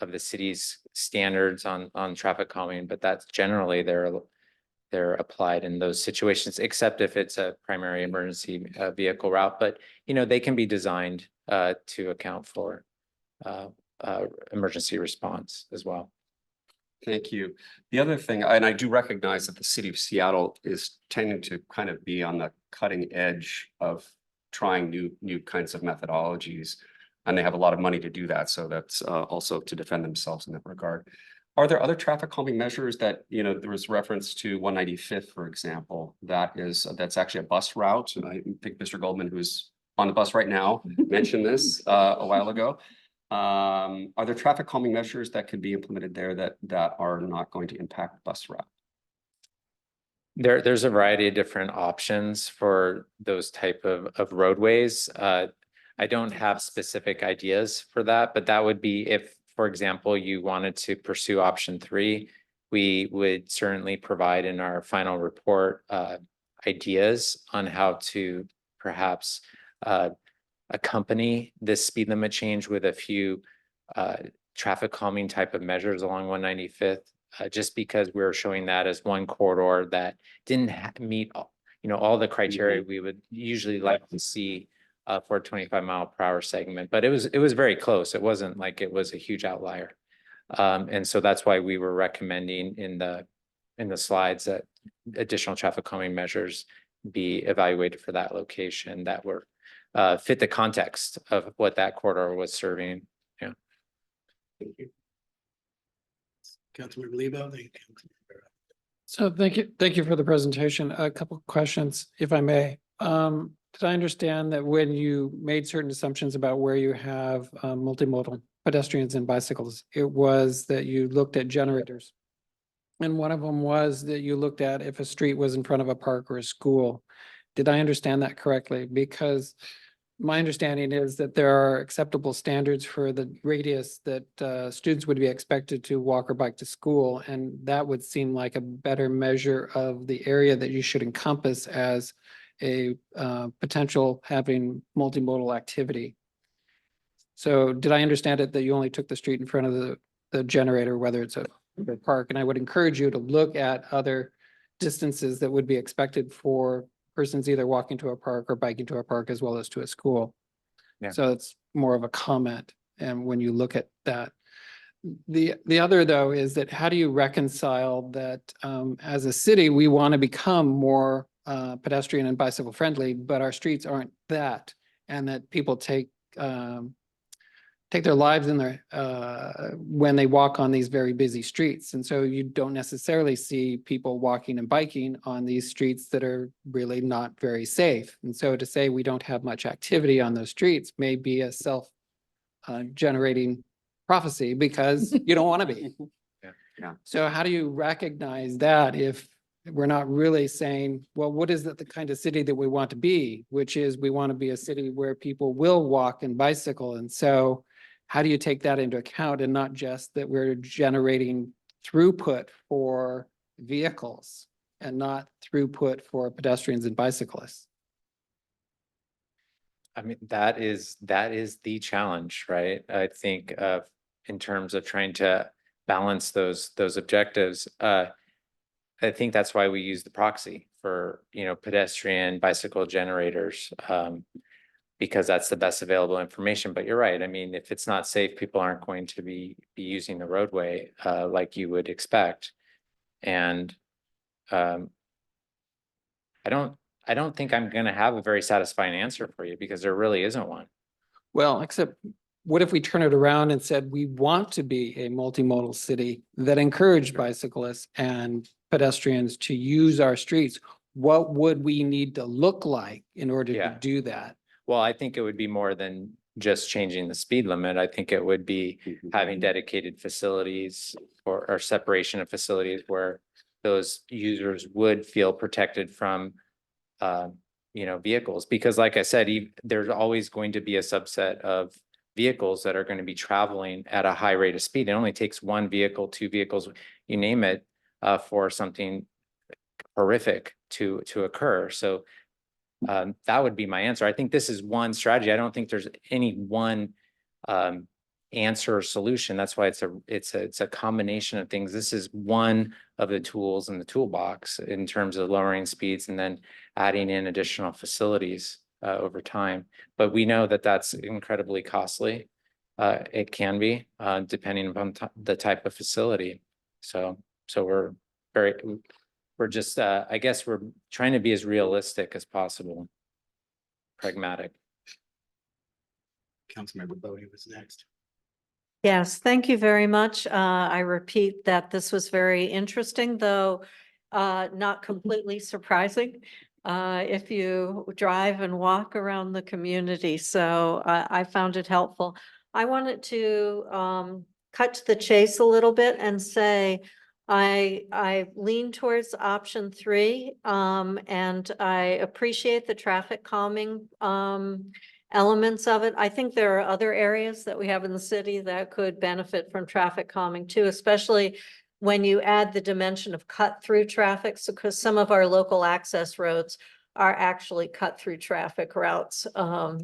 of the city's standards on traffic calming, but that's generally they're applied in those situations, except if it's a primary emergency vehicle route. But they can be designed to account for emergency response as well. Thank you. The other thing, and I do recognize that the city of Seattle is tending to kind of be on the cutting edge of trying new kinds of methodologies, and they have a lot of money to do that. So that's also to defend themselves in that regard. Are there other traffic calming measures that, there was reference to 195th, for example, that's actually a bus route? And I think Mr. Goldman, who's on the bus right now, mentioned this a while ago. Are there traffic calming measures that could be implemented there that are not going to impact the bus route? There's a variety of different options for those type of roadways. I don't have specific ideas for that, but that would be if, for example, you wanted to pursue option 3, we would certainly provide in our final report ideas on how to perhaps accompany this speed limit change with a few traffic calming type of measures along 195th, just because we're showing that as one corridor that didn't meet all the criteria we would usually like to see for a 25-mile-per-hour segment. But it was very close. It wasn't like it was a huge outlier. And so that's why we were recommending in the slides that additional traffic calming measures be evaluated for that location that were fit the context of what that corridor was serving. Yeah. Thank you. Councilmember Lebo, then Councilmember. So thank you for the presentation. A couple of questions, if I may. Did I understand that when you made certain assumptions about where you have multimodal pedestrians and bicycles, it was that you looked at generators? And one of them was that you looked at if a street was in front of a park or a school. Did I understand that correctly? Because my understanding is that there are acceptable standards for the radius that students would be expected to walk or bike to school. And that would seem like a better measure of the area that you should encompass as a potential having multimodal activity. So did I understand it that you only took the street in front of the generator, whether it's a park? And I would encourage you to look at other distances that would be expected for persons either walking to a park or biking to a park as well as to a school. Yeah. So it's more of a comment. And when you look at that, the other though is that how do you reconcile that as a city, we want to become more pedestrian and bicycle friendly, but our streets aren't that, and that people take their lives in their when they walk on these very busy streets. And so you don't necessarily see people walking and biking on these streets that are really not very safe. And so to say we don't have much activity on those streets may be a self-generating prophecy because you don't want to be. Yeah. So how do you recognize that if we're not really saying, well, what is the kind of city that we want to be, which is we want to be a city where people will walk and bicycle. And so how do you take that into account and not just that we're generating throughput for vehicles and not throughput for pedestrians and bicyclists? I mean, that is the challenge, right? I think in terms of trying to balance those objectives. I think that's why we use the proxy for, pedestrian bicycle generators, because that's the best available information. But you're right. I mean, if it's not safe, people aren't going to be using the roadway like you would expect. And I don't think I'm going to have a very satisfying answer for you because there really isn't one. Well, except what if we turn it around and said, we want to be a multimodal city that encouraged bicyclists and pedestrians to use our streets? What would we need to look like in order to do that? Well, I think it would be more than just changing the speed limit. I think it would be having dedicated facilities or separation of facilities where those users would feel protected from vehicles. Because like I said, there's always going to be a subset of vehicles that are going to be traveling at a high rate of speed. It only takes one vehicle, two vehicles, you name it, for something horrific to occur. So that would be my answer. I think this is one strategy. I don't think there's any one answer or solution. That's why it's a combination of things. This is one of the tools in the toolbox in terms of lowering speeds and then adding in additional facilities over time. But we know that that's incredibly costly. It can be, depending upon the type of facility. So we're just, I guess we're trying to be as realistic as possible. Pragmatic. Councilmember Bodie was next. Yes, thank you very much. I repeat that this was very interesting, though not completely surprising if you drive and walk around the community. So I found it helpful. I wanted to cut to the chase a little bit and say I lean towards option 3, and I appreciate the traffic calming elements of it. I think there are other areas that we have in the city that could benefit from traffic calming too, especially when you add the dimension of cut through traffic. So because some of our local access roads are actually cut through traffic routes of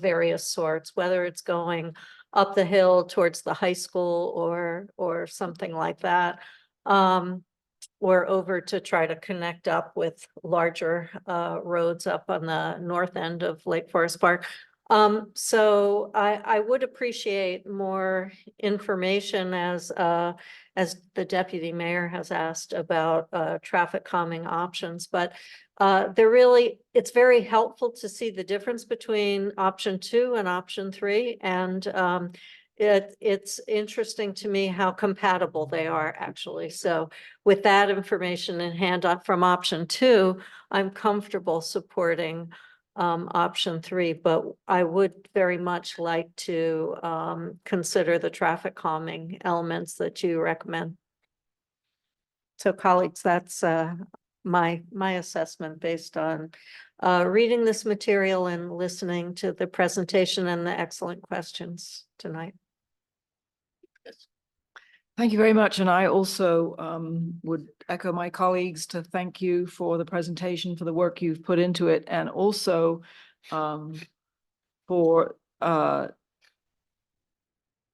various sorts, whether it's going up the hill towards the high school or something like that. Or over to try to connect up with larger roads up on the north end of Lake Forest Park. So I would appreciate more information as the deputy mayor has asked about traffic calming options. But it's very helpful to see the difference between option 2 and option 3. And it's interesting to me how compatible they are actually. So with that information in hand from option 2, I'm comfortable supporting option 3, but I would very much like to consider the traffic calming elements that you recommend. So colleagues, that's my assessment based on reading this material and listening to the presentation and the excellent questions tonight. Thank you very much. And I also would echo my colleagues to thank you for the presentation, for the work you've put into it, and also for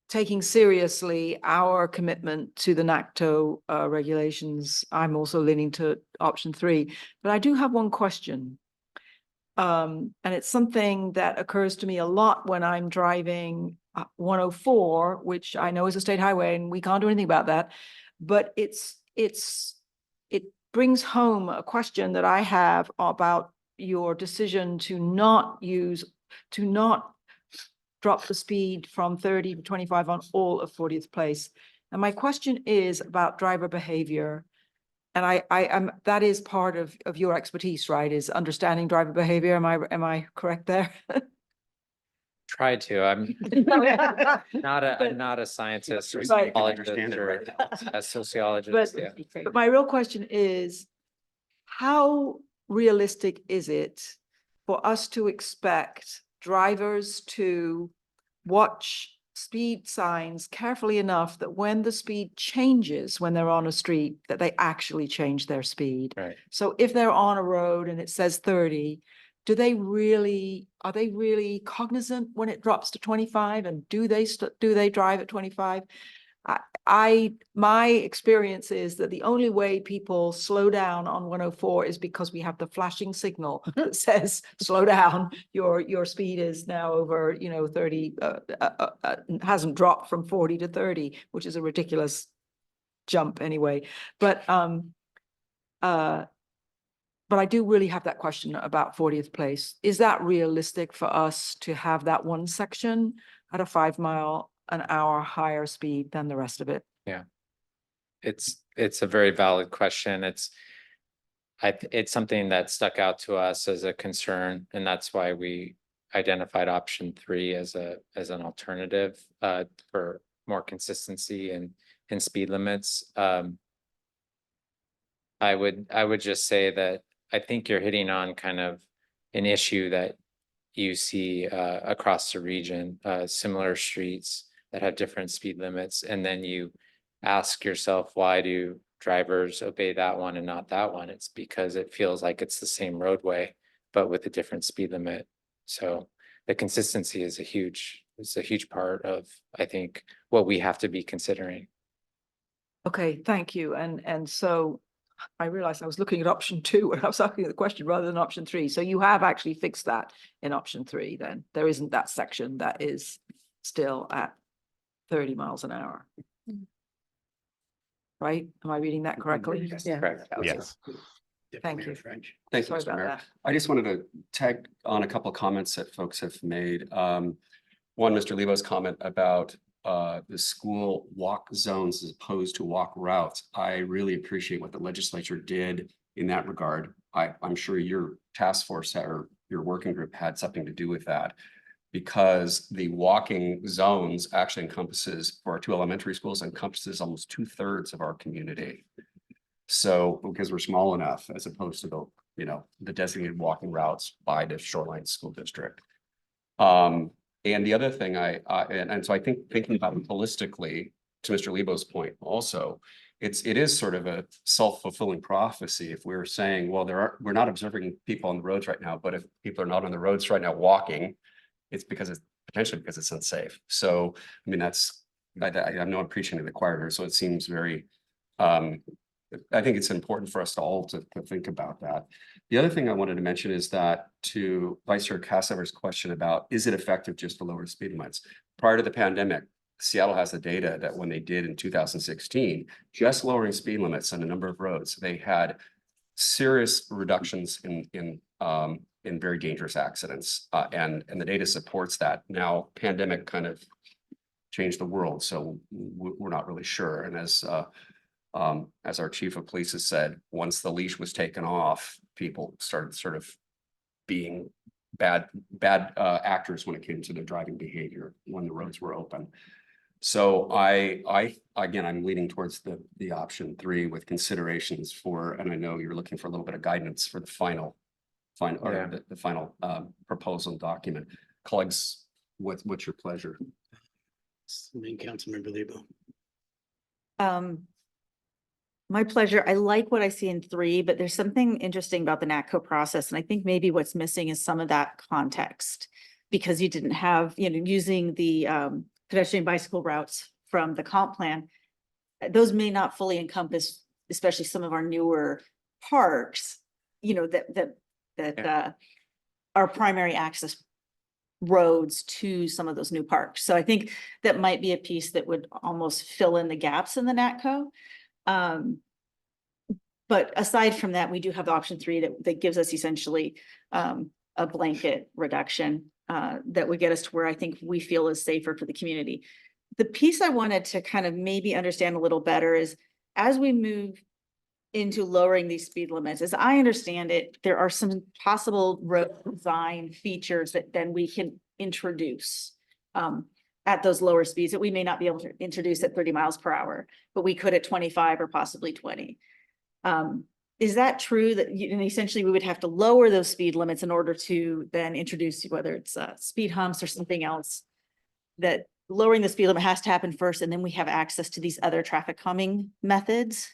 taking seriously our commitment to the NACTO regulations. I'm also leaning to option 3, but I do have one question. And it's something that occurs to me a lot when I'm driving 104, which I know is a state highway and we can't do anything about that. But it brings home a question that I have about your decision to not drop the speed from 30 to 25 on all of 40th Place. And my question is about driver behavior. And that is part of your expertise, right? Is understanding driver behavior. Am I correct there? Try to. I'm not a scientist or Right. psychologist or a sociologist. But my real question is, how realistic is it for us to expect drivers to watch speed signs carefully enough that when the speed changes, when they're on a street, that they actually change their speed? Right. So if they're on a road and it says 30, are they really cognizant when it drops to 25? And do they drive at 25? My experience is that the only way people slow down on 104 is because we have the flashing signal that says, slow down, your speed is now over, 30, hasn't dropped from 40 to 30, which is a ridiculous jump anyway. But I do really have that question about 40th Place. Is that realistic for us to have that one section at a 5-mile-an-hour higher speed than the rest of it? Yeah, it's a very valid question. It's something that stuck out to us as a concern, and that's why we identified option 3 as an alternative for more consistency in speed limits. I would just say that I think you're hitting on kind of an issue that you see across the region, similar streets that have different speed limits, and then you ask yourself, why do drivers obey that one and not that one? It's because it feels like it's the same roadway, but with a different speed limit. So the consistency is a huge part of, I think, what we have to be considering. Okay, thank you. And so I realized I was looking at option 2 when I was asking the question rather than option 3. So you have actually fixed that in option 3 then. There isn't that section that is still at 30 miles an hour. Right? Am I reading that correctly? Yeah. Correct. Yes. Thank you. French. Thank you, Sorry Mr. about Mayor. that. I just wanted to tag on a couple of comments that folks have made. One, Mr. Lebo's comment about the school walk zones as opposed to walk routes. I really appreciate what the legislature did in that regard. I'm sure your task force or your working group had something to do with that, because the walking zones actually encompasses, for our 2 elementary schools, encompasses almost 2/3 of our community. So, because we're small enough, as opposed to the, you know, the designated walking routes by the Shoreline School District. And the other thing and so I think thinking about it holistically, to Mr. Lebo's point also, it is sort of a self-fulfilling prophecy if we're saying, well, we're not observing people on the roads right now, but if people are not on the roads right now walking, it's potentially because it's unsafe. So, I mean, I know I'm preaching to the choir here, so it seems very, I think it's important for us to all to think about that. The other thing I wanted to mention is that to Vice Chair Kassover's question about, is it effective just to lower speed limits? Prior to the pandemic, Seattle has the data that when they did in 2016, just lowering speed limits on a number of roads, they had serious reductions in very dangerous accidents. And the data supports that. Now, pandemic kind of changed the world, so we're not really sure. And as our chief of police has said, once the leash was taken off, people started sort of being bad actors when it came to their driving behavior when the roads were open. So again, I'm leaning towards the option 3 with considerations for, and I know you're looking for a little bit of guidance for the final proposal document. Colleagues, what's your pleasure? Councilmember Lebo. My pleasure. I like what I see in 3, but there's something interesting about the NATCO process. And I think maybe what's missing is some of that context, because you didn't have, using the pedestrian bicycle routes from the comp plan. Those may not fully encompass, especially some of our newer parks, that are primary access roads to some of those new parks. So I think that might be a piece that would almost fill in the gaps in the NATCO. But aside from that, we do have the option 3 that gives us essentially a blanket reduction that would get us to where I think we feel is safer for the community. The piece I wanted to kind of maybe understand a little better is, as we move into lowering these speed limits, as I understand it, there are some possible road design features that then we can introduce at those lower speeds that we may not be able to introduce at 30 miles per hour, but we could at 25 or possibly 20. Is that true that essentially we would have to lower those speed limits in order to then introduce, whether it's speed humps or something else, that lowering the speed limit has to happen first, and then we have access to these other traffic calming methods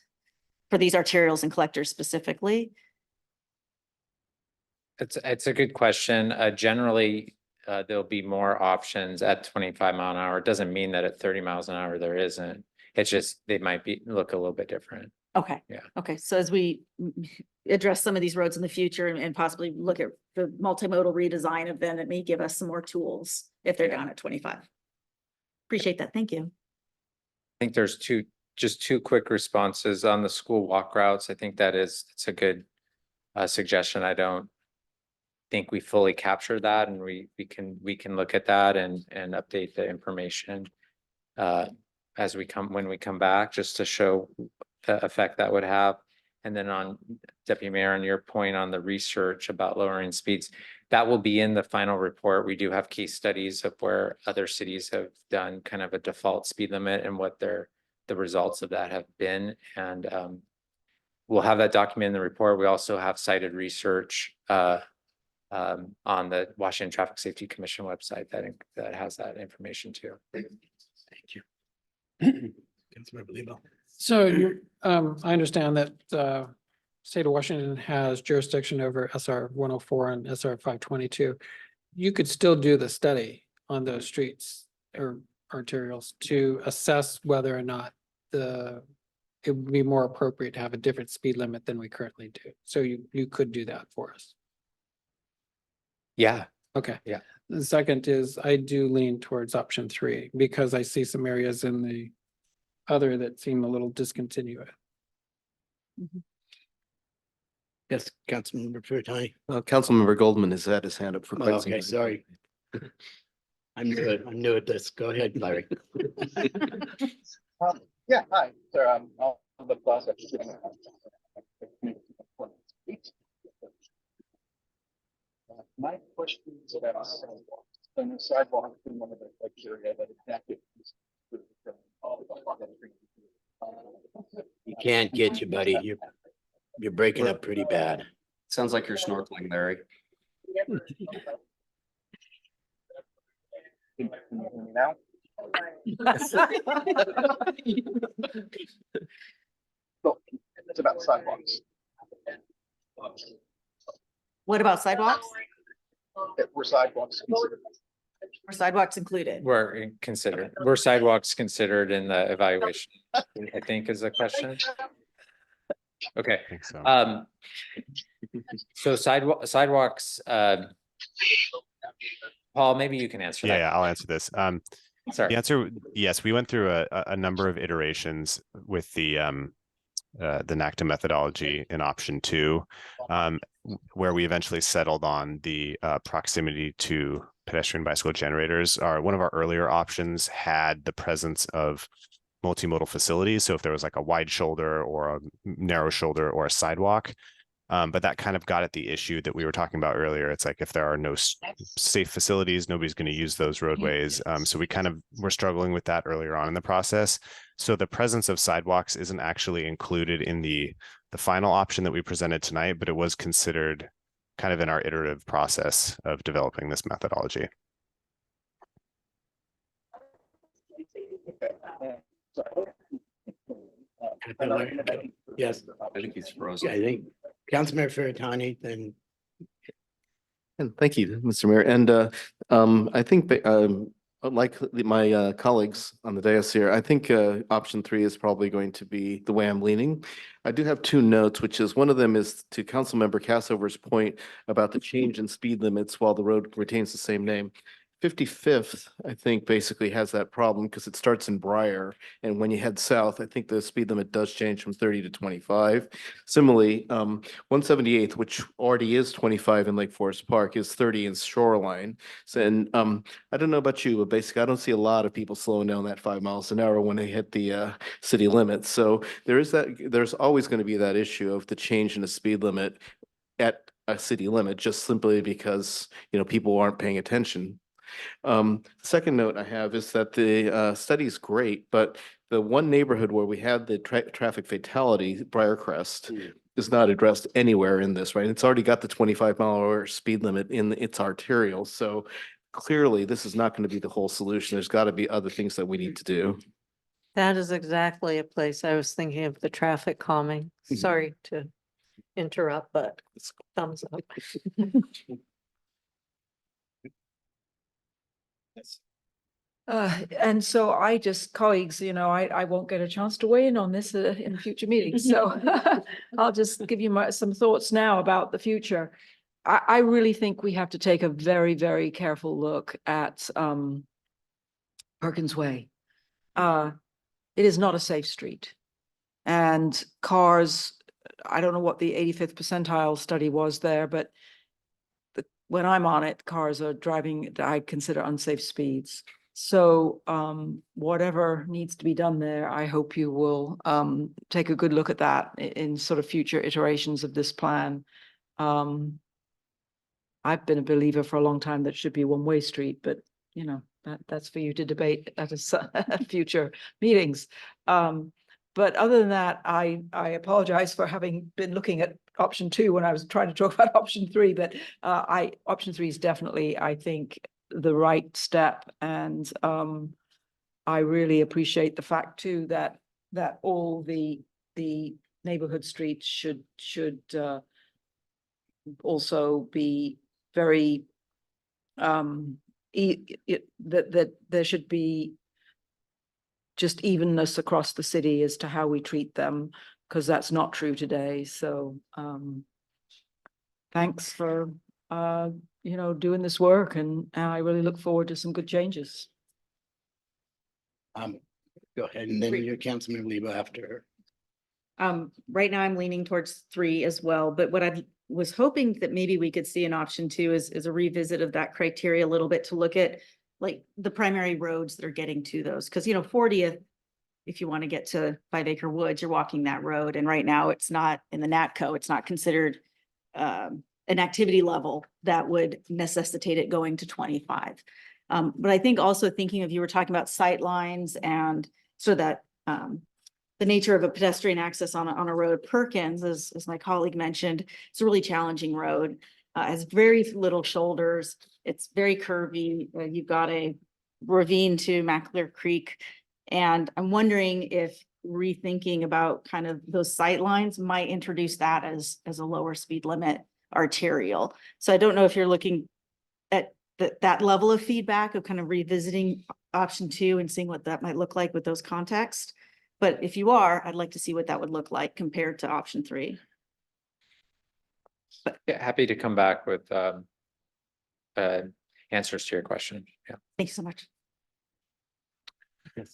for these arterials and collectors specifically? It's a good question. Generally, there'll be more options at 25 mile an hour. It doesn't mean that at 30 miles an hour there isn't. It's just they might look a little bit different. Okay. Yeah. Okay. So as we address some of these roads in the future and possibly look at the multimodal redesign of them, it may give us some more tools if they're down at 25. Appreciate that. Thank you. I think there's just two quick responses on the school walk routes. I think it's a good suggestion. I don't think we fully capture that, and we can look at that and update the information when we come back, just to show the effect that would have. And then on Deputy Mayor, on your point on the research about lowering speeds, that will be in the final report. We do have case studies of where other cities have done kind of a default speed limit and what the results of that have been. And we'll have that document in the report. We also have cited research on the Washington Traffic Safety Commission website that has that information too. Thank you. Councilmember Lebo. So I understand that state of Washington has jurisdiction over SR 104 and SR 522. You could still do the study on those streets or arterials to assess whether or not it would be more appropriate to have a different speed limit than we currently do. So you could do that for us. Yeah, Okay. Yeah. The second is I do lean towards option 3 because I see some areas in the other that seem a little discontinuous. Yes, Councilmember Furtani. Councilmember Goldman has had his hand up for quite some Okay, time. sorry. I'm new at this. Go ahead, Larry. Yeah, hi, sir, I'm on the process. My question is about sidewalks. And the sidewalk has been one of the criteria that exactly. You can't get you, buddy. You're breaking up pretty bad. Sounds like you're snorkeling, Larry. Can you hear me now? So, it's about sidewalks. What about sidewalks? Were sidewalks considered? Are sidewalks included? Were sidewalks considered in the evaluation, I think is the question. Okay, I think so. so sidewalks, Paul, maybe you can answer that. Yeah, I'll answer this. Sorry. The answer, yes, we went through a number of iterations with the NACTA methodology in option 2, where we eventually settled on the proximity to pedestrian bicycle generators. One of our earlier options had the presence of multimodal facilities. So if there was like a wide shoulder or a narrow shoulder or a sidewalk, but that kind of got at the issue that we were talking about earlier. It's like if there are no safe facilities, nobody's going to use those roadways. So we kind of were struggling with that earlier on in the process. So the presence of sidewalks isn't actually included in the final option that we presented tonight, but it was considered kind of in our iterative process of developing this methodology. Yes, I think he's frozen. I think Councilmember Furtani, then And thank you, Mr. Mayor. And I think like my colleagues on the dais here, I think option 3 is probably going to be the way I'm leaning. I do have 2 notes, which is one of them is to Councilmember Kassover's point about the change in speed limits while the road retains the same name. 55th, I think, basically has that problem because it starts in Briar. And when you head south, I think the speed limit does change from 30 to 25. Similarly, 178th, which already is 25 in Lake Forest Park, is 30 in Shoreline. So, and I don't know about you, but basically, I don't see a lot of people slowing down that 5 miles an hour when they hit the city limits. So there's always going to be that issue of the change in the speed limit at a city limit, just simply because, people aren't paying attention. Second note I have is that the study is great, but the one neighborhood where we had the traffic fatality, Briarcrest, is not addressed anywhere in this, right? It's already got the 25-mile-an-hour speed limit in its arterial. So clearly this is not going to be the whole solution. There's got to be other things that we need to do. That is exactly a place I was thinking of, the traffic calming. Sorry to interrupt, but thumbs up. And so colleagues, I won't get a chance to weigh in on this in future meetings. So I'll just give you some thoughts now about the future. I really think we have to take a very, very careful look at Perkins Way. It is not a safe street. And cars, I don't know what the 85th percentile study was there, but when I'm on it, cars are driving, I consider unsafe speeds. So whatever needs to be done there, I hope you will take a good look at that in sort of future iterations of this plan. I've been a believer for a long time that should be a one-way street, but that's for you to debate at future meetings. But other than that, I apologize for having been looking at option two when I was trying to talk about option three, but option three is definitely, I think, the right step. And I really appreciate the fact too that all the neighborhood streets should also be very that there should be just evenness across the city as to how we treat them, because that's not true today. So thanks for doing this work, and I really look forward to some good changes. Go ahead, and then your Councilmember Lebo after her. Right now I'm leaning towards 3 as well, but what I was hoping that maybe we could see in option 2 is a revisit of that criteria a little bit to look at like the primary roads that are getting to those. Cause 40th, if you want to get to 5 Acre Woods, you're walking that road. And right now it's not in the NATCO, it's not considered an activity level that would necessitate it going to 25. But I think also thinking of, you were talking about sight lines and so that the nature of a pedestrian access on a road, Perkins, as my colleague mentioned, it's a really challenging road. Has very little shoulders. It's very curvy. You've got a ravine to Mackler Creek. And I'm wondering if rethinking about kind of those sight lines might introduce that as a lower speed limit arterial. So I don't know if you're looking at that level of feedback of kind of revisiting option 2 and seeing what that might look like with those contexts. But if you are, I'd like to see what that would look like compared to option 3. Yeah, happy to come back with answers to your question. Yeah. Thanks so much.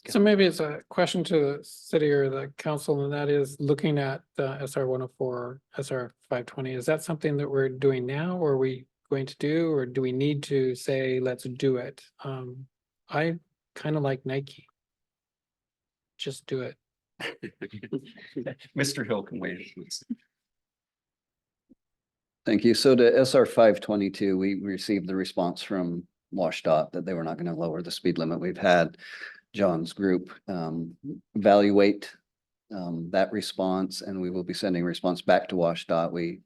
So maybe it's a question to the city or the council, and that is looking at the SR 104, SR 520. Is that something that we're doing now, or are we going to do, or do we need to say, let's do it? I kind of like Nike. Just do it. Mr. Hill can wait. Thank you. So to SR 522, we received the response from WashDOT that they were not going to lower the speed limit. We've had John's group evaluate that response, and we will be sending a response back to WashDOT.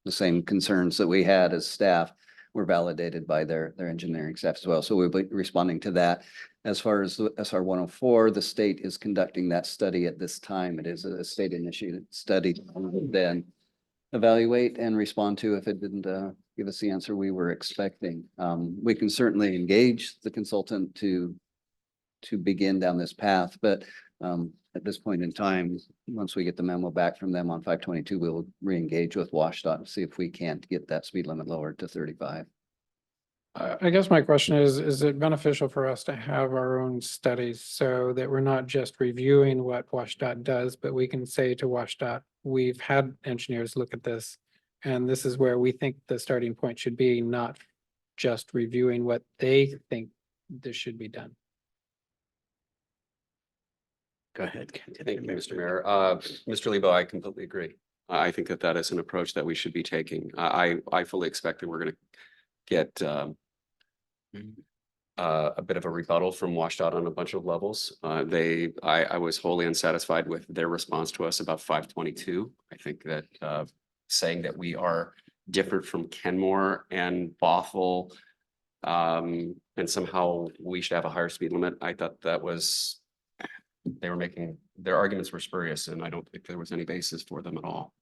The same concerns that we had as staff were validated by their engineering staff as well. So we'll be responding to that. As far as the SR 104, the state is conducting that study at this time. It is a state initiated study. Then evaluate and respond to if it didn't give us the answer we were expecting. We can certainly engage the consultant to begin down this path, but at this point in time, once we get the memo back from them on 522, we'll re-engage with WashDOT and see if we can't get that speed limit lowered to 35. I guess my question is it beneficial for us to have our own studies so that we're not just reviewing what WashDOT does, but we can say to WashDOT, we've had engineers look at this, and this is where we think the starting point should be, not just reviewing what they think this should be done. Go ahead. Thank you, Mr. Mayor. Mr. Lebo, I completely agree. I think that is an approach that we should be taking. I fully expect that we're going to get a bit of a rebuttal from WashDOT on a bunch of levels. I was wholly unsatisfied with their response to us about 522. I think that saying that we are different from Kenmore and Bothell, and somehow we should have a higher speed limit. I thought that was, they were making, their arguments were spurious, and I don't think there was any basis for them at all.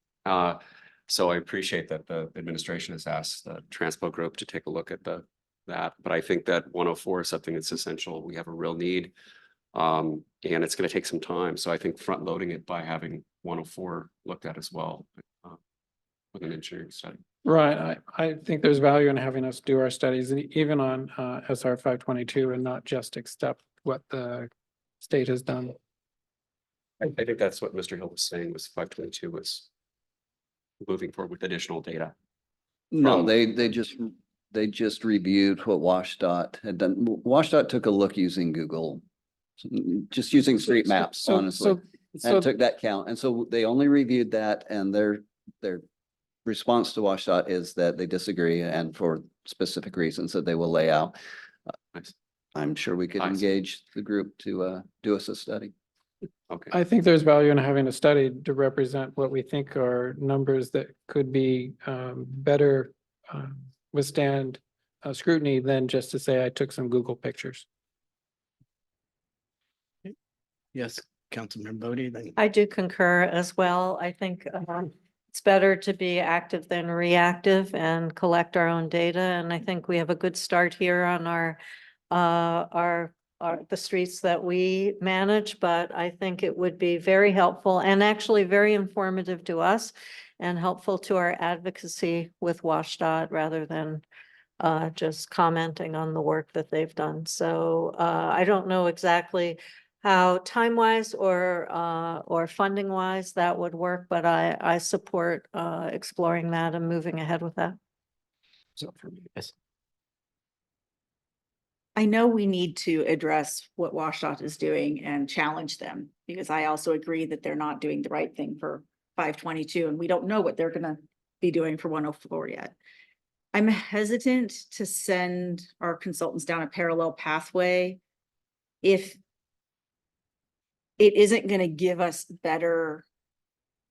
So I appreciate that the administration has asked the Transpo Group to take a look at that, but I think that 104 is something that's essential. We have a real need, and it's going to take some time. So I think front loading it by having 104 looked at as well with an engineering study. Right. I think there's value in having us do our studies, even on SR 522, and not just accept what the state has done. I think that's what Mr. Hill was saying, was 522 was moving forward with additional data. No, they just reviewed what WashDOT had done. WashDOT took a look using Google, just using street maps, honestly, and took that count. And so they only reviewed that, and their response to WashDOT is that they disagree, and for specific reasons that they will lay out. I'm sure we could engage the group to do us a study. Okay, I think there's value in having a study to represent what we think are numbers that could be better withstand scrutiny than just to say I took some Google pictures. Yes, Councilmember Bodie, then. I do concur as well. I think it's better to be active than reactive and collect our own data. And I think we have a good start here on the streets that we manage, but I think it would be very helpful and actually very informative to us and helpful to our advocacy with WashDOT rather than just commenting on the work that they've done. So I don't know exactly how time-wise or funding-wise that would work, but I support exploring that and moving ahead with that. So for me, yes. I know we need to address what WashDOT is doing and challenge them, because I also agree that they're not doing the right thing for 522, and we don't know what they're gonna be doing for 104 yet. I'm hesitant to send our consultants down a parallel pathway if it isn't gonna give us better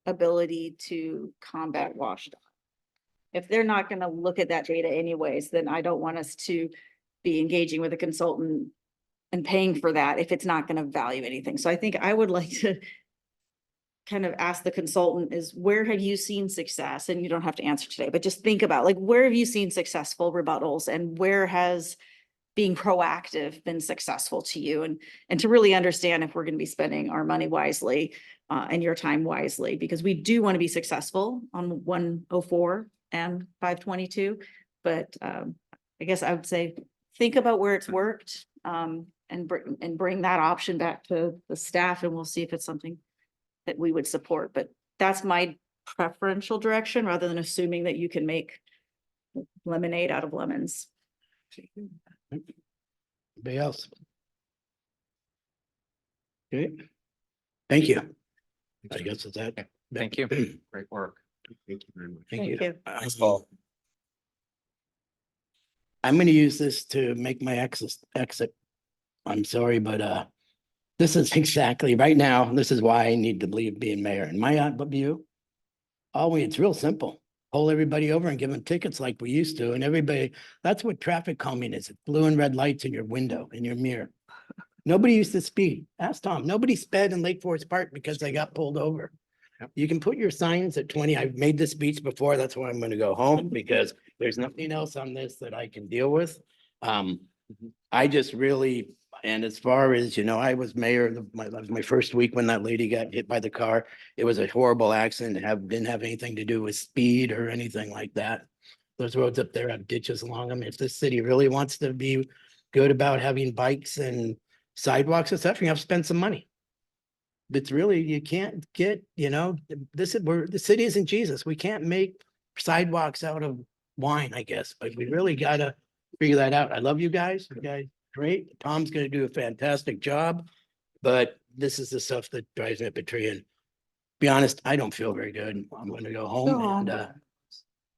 ability to combat WashDOT. If they're not gonna look at that data anyways, then I don't want us to be engaging with a consultant and paying for that if it's not going to value anything. So I think I would like to kind of ask the consultant is, where have you seen success? And you don't have to answer today, but just think about, like, where have you seen successful rebuttals and where has being proactive been successful to you? And to really understand if we're going to be spending our money wisely and your time wisely, because we do want to be successful on 104 and 522. But I guess I would say, think about where it's worked and bring that option back to the staff, and we'll see if it's something that we would support. But that's my preferential direction, rather than assuming that you can make lemonade out of lemons. Anybody else? Okay. Thank you. I guess it's that. Thank you. great work. Thank you very much. Thank you. Thanks, Paul. I'm going to use this to make my exit. I'm sorry, but this is exactly right now. This is why I need to leave being mayor. In my view, it's real simple. Pull everybody over and give them tickets like we used to. And everybody, that's what traffic calming is. It's blue and red lights in your window, in your mirror. Nobody used to speed. Ask Tom. Nobody sped in Lake Forest Park because they got pulled over. Yep. You can put your signs at 20. I've made this speech before. That's why I'm going to go home, because there's nothing else on this that I can deal with. I just really, and as far as, I was mayor, that was my first week when that lady got hit by the car. It was a horrible accident. Didn't have anything to do with speed or anything like that. Those roads up there have ditches along them. If this city really wants to be good about having bikes and sidewalks and stuff, you have to spend some money. It's really, you can't get, the city isn't Jesus. We can't make sidewalks out of wine, I guess, but we really gotta figure that out. I love you guys. You guys, great. Tom's gonna do a fantastic job, but this is the stuff that drives me up a tree. And be honest, I don't feel very good. I'm gonna go home and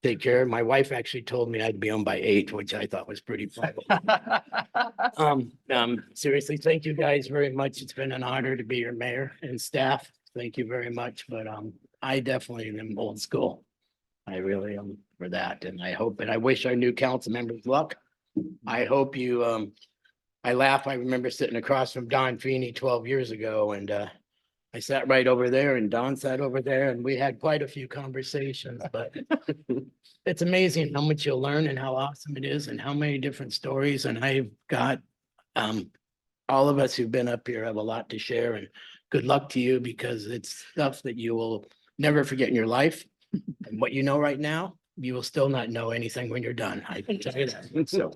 take care. My wife actually told me I'd be home by 8, which I thought was pretty fun. Seriously, thank you guys very much. It's been an honor to be your mayor and staff. Thank you very much. But I definitely am old school. I really am for that. And I hope, and I wish our new council members luck. I hope you, I laugh. I remember sitting across from Don Feeney 12 years ago, and I sat right over there and Don sat over there, and we had quite a few conversations, but it's amazing how much you'll learn and how awesome it is and how many different stories. And I've got, all of us who've been up here have a lot to share, and good luck to you, because it's stuff that you will never forget in your life. And what you know right now, you will still not know anything when you're done. I can tell you that. So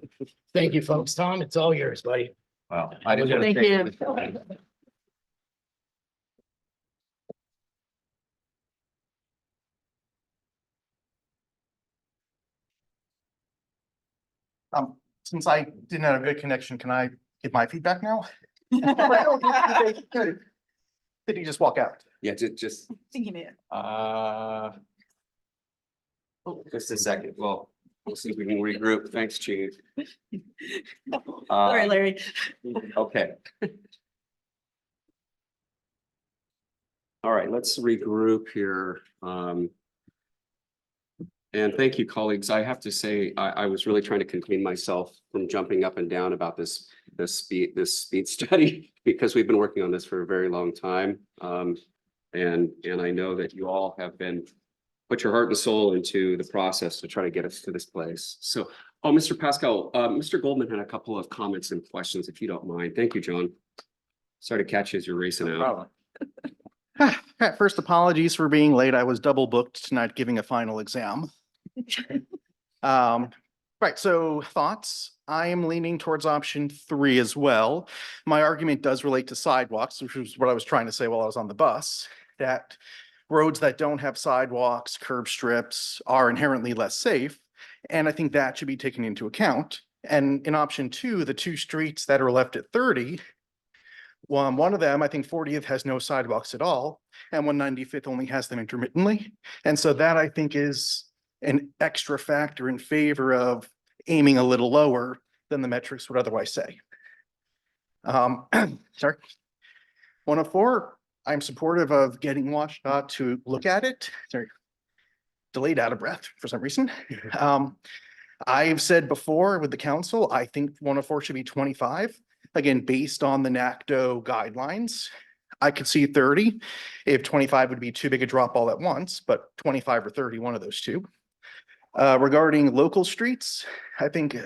thank you, folks. Tom, it's all yours, buddy. Wow. Thank you. Since I didn't have a good connection, can I get my feedback now? Did he just walk out? Yeah, just, Thinking it. just a second. Well, we'll see if we can regroup. Thanks, Chief. All right, Larry. Okay. All right, let's regroup here. And thank you, colleagues. I have to say, I was really trying to contain myself from jumping up and down about this speed study because we've been working on this for a very long time. And I know that you all have put your heart and soul into the process to try to get us to this place. So, Mr. Pascal, Mr. Goldman had a couple of comments and questions, if you don't mind. Thank you, John. Sorry to catch you as you're racing out. First, apologies for being late. I was double booked tonight giving a final exam. Right, so thoughts. I am leaning towards option 3 as well. My argument does relate to sidewalks, which was what I was trying to say while I was on the bus, that roads that don't have sidewalks, curb strips are inherently less safe. And I think that should be taken into account. And in option 2, the 2 streets that are left at 30, one of them, I think 40th has no sidewalks at all, and 195th only has them intermittently. And so that I think is an extra factor in favor of aiming a little lower than the metrics would otherwise say. Sorry. 104, I'm supportive of getting WashDOT to look at it. Sorry, delayed out of breath for some reason. I've said before with the council, I think 104 should be 25. Again, based on the NACDO guidelines, I could see 30 if 25 would be too big a drop all at once, but 25 or 30, one of those two. Regarding local streets, I think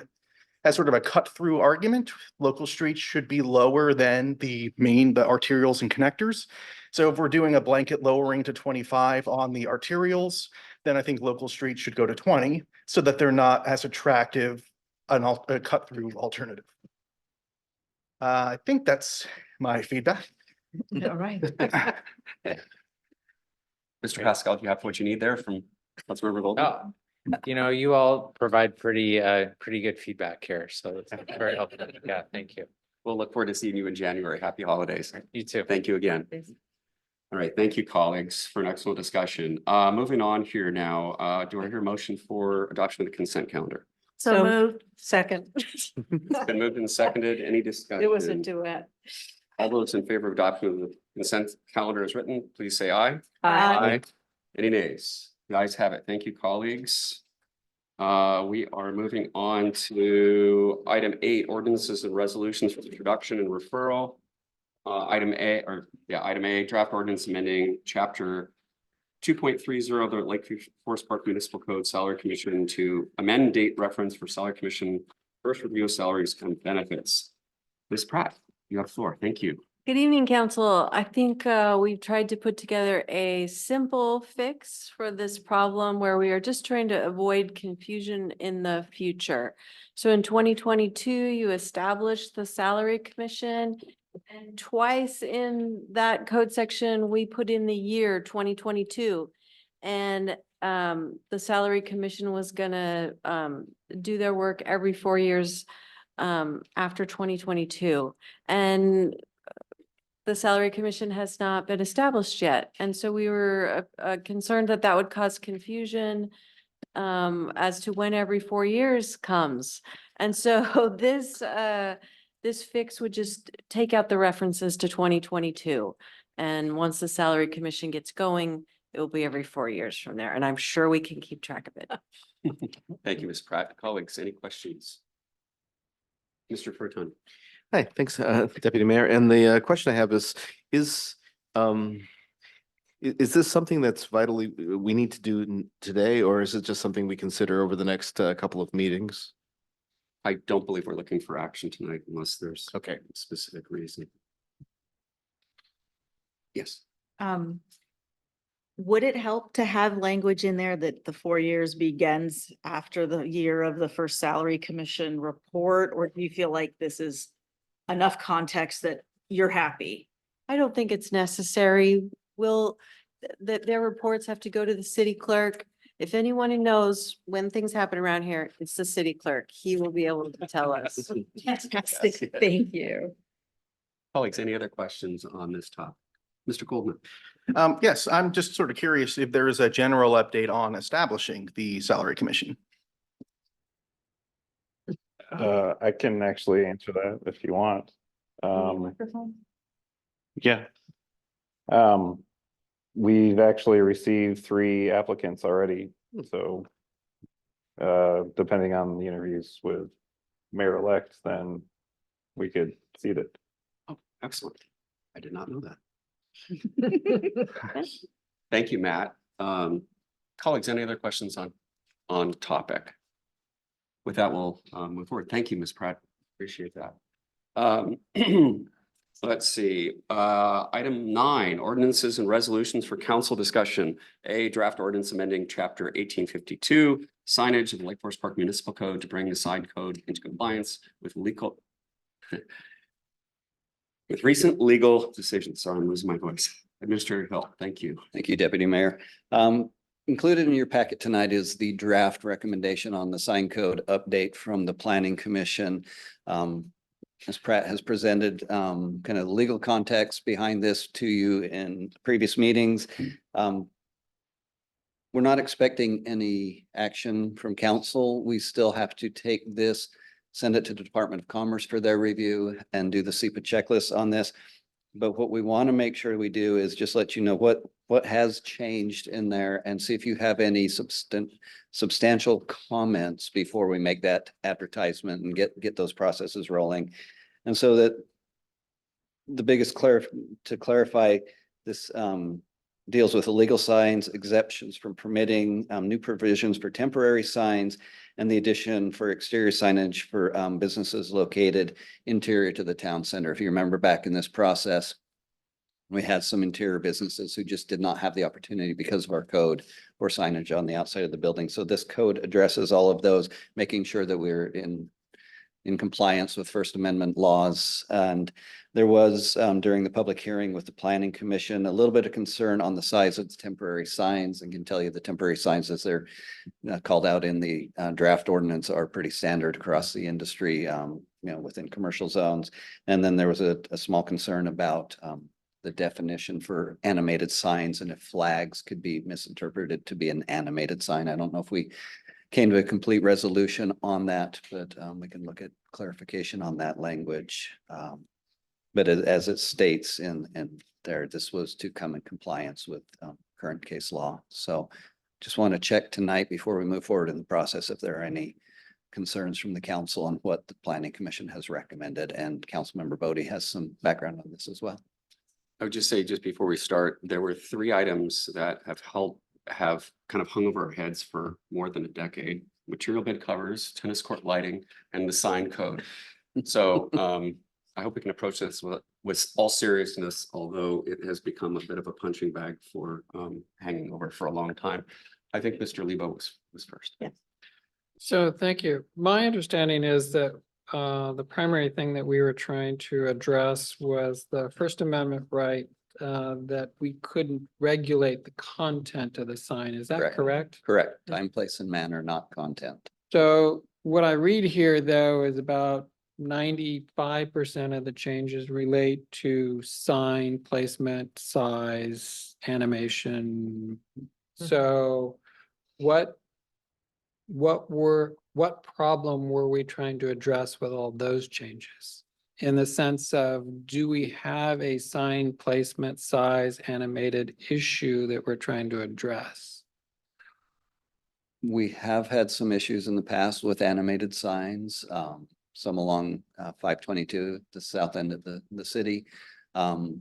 as sort of a cut through argument, local streets should be lower than the arterials and connectors. So if we're doing a blanket lowering to 25 on the arterials, then I think local streets should go to 20 so that they're not as attractive a cut through alternative. I think that's my feedback. All right. Mr. Pascal, do you have what you need there from Councilmember Goldman? Oh, you all provide pretty good feedback here, so it's very helpful. Yeah, thank you. We'll look forward to seeing you in January. Happy holidays. You too. Thank you again. All right, thank you, colleagues, for an excellent discussion. Moving on here now, do I hear a motion for adoption of the consent calendar? So moved. Second. It's been moved and seconded. Any discussion? It was a duet. All those in favor of adoption of the consent calendar as written, please say aye. Aye. Any nays? The ayes have it. Thank you, colleagues. We are moving on to item 8, ordinances and resolutions for introduction and referral. Item A, draft ordinance amending chapter 2.30 of the Lakeview Forest Park Municipal Code Salary Commission to amend date reference for Salary Commission first review of salaries and benefits. Ms. Pratt, you have the floor. Thank you. Good evening, council. I think we've tried to put together a simple fix for this problem where we are just trying to avoid confusion in the future. So in 2022, you established the Salary Commission, and twice in that code section, we put in the year 2022. And the Salary Commission was gonna do their work every 4 years after 2022. And the Salary Commission has not been established yet. And so we were concerned that that would cause confusion as to when every 4 years comes. And so this fix would just take out the references to 2022. And once the Salary Commission gets going, it will be every 4 years from there. And I'm sure we can keep track of it. Thank you, Ms. Pratt. Colleagues, any questions? Mr. Furton. Hi, thanks, Deputy Mayor. And the question I have is this something that's vitally we need to do today, or is it just something we consider over the next couple of meetings? I don't believe we're looking for action tonight unless there's Okay. a specific reason. Yes. Would it help to have language in there that the 4 years begins after the year of the first Salary Commission report? Or do you feel like this is enough context that you're happy? I don't think it's necessary. Their reports have to go to the city clerk. If anyone who knows when things happen around here, it's the city clerk. He will be able to tell us. Fantastic. Thank you. Colleagues, any other questions on this topic? Mr. Goldman. Yes, I'm just sort of curious if there is a general update on establishing the Salary Commission. I can actually answer that if you want. Yeah. we've actually received 3 applicants already, so. Depending on the interviews with mayor-elect, then we could seat it. Oh, excellent. I did not know that. Thank you, Matt. Colleagues, any other questions on topic? With that, we'll move forward. Thank you, Ms. Pratt. Appreciate that. Let's see, item 9, ordinances and resolutions for council discussion. A draft ordinance amending chapter 1852, signage of the Lake Forest Park Municipal Code to bring the sign code into compliance with legal with recent legal decisions. Sorry, I'm losing my voice. Administrator Hill, thank you. Thank you, Deputy Mayor. Included in your packet tonight is the draft recommendation on the sign code update from the Planning Commission. Ms. Pratt has presented kind of the legal context behind this to you in previous meetings. We're not expecting any action from council. We still have to take this, send it to the Department of Commerce for their review and do the SEPA checklist on this. But what we want to make sure we do is just let you know what has changed in there and see if you have any substantial comments before we make that advertisement and get those processes rolling. And so that the biggest to clarify this deals with illegal signs, exceptions from permitting, new provisions for temporary signs, and the addition for exterior signage for businesses located interior to the town center. If you remember back in this process, we had some interior businesses who just did not have the opportunity because of our code for signage on the outside of the building. So this code addresses all of those, making sure that we're in compliance with First Amendment laws. And there was during the public hearing with the Planning Commission, a little bit of concern on the size of the temporary signs, and can tell you the temporary signs as they're called out in the draft ordinance are pretty standard across the industry, within commercial zones. And then there was a small concern about the definition for animated signs and if flags could be misinterpreted to be an animated sign. I don't know if we came to a complete resolution on that, but we can look at clarification on that language. But as it states in there, this was to come in compliance with current case law. So just want to check tonight before we move forward in the process if there are any concerns from the council on what the Planning Commission has recommended, and Councilmember Bodie has some background on this as well. I would just say, just before we start, there were 3 items that have kind of hung over our heads for more than a decade: material bed covers, tennis court lighting, and the sign code. So I hope we can approach this with all seriousness, although it has become a bit of a punching bag for hanging over for a long time. I think Mr. Lebo was first. Yes. So thank you. My understanding is that the primary thing that we were trying to address was the First Amendment right that we couldn't regulate the content of the sign. Is that correct? Correct. Time, place, and manner, not content. So what I read here, though, is about 95% of the changes relate to sign placement, size, animation. So what problem were we trying to address with all those changes? In the sense of, do we have a sign placement, size, animated issue that we're trying to address? We have had some issues in the past with animated signs, some along 522, the south end of the city, that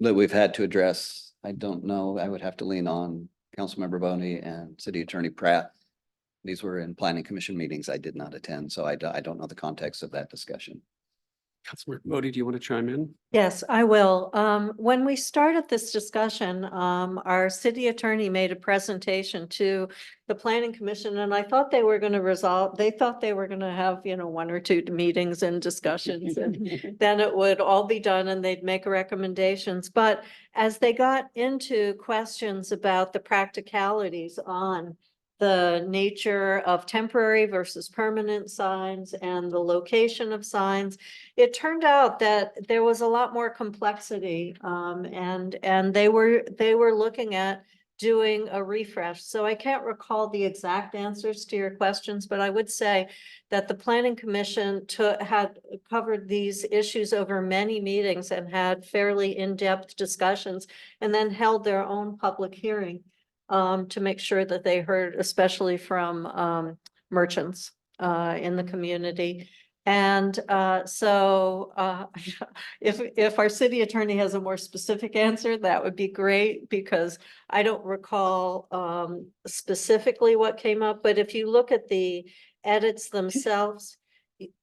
we've had to address. I don't know. I would have to lean on Councilmember Boney and City Attorney Pratt. These were in Planning Commission meetings I did not attend, so I don't know the context of that discussion. Councilmember Bodie, do you want to chime in? Yes, I will. When we started this discussion, our city attorney made a presentation to the Planning Commission, and I thought they were going to they thought they were going to have, 1 or 2 meetings and discussions, and then it would all be done and they'd make recommendations. But as they got into questions about the practicalities on the nature of temporary versus permanent signs and the location of signs, it turned out that there was a lot more complexity. And they were looking at doing a refresh. So I can't recall the exact answers to your questions, but I would say that the planning commission had covered these issues over many meetings and had fairly in-depth discussions, and then held their own public hearing to make sure that they heard, especially from merchants in the community. And if our city attorney has a more specific answer, that would be great, because I don't recall specifically what came up, but if you look at the edits themselves,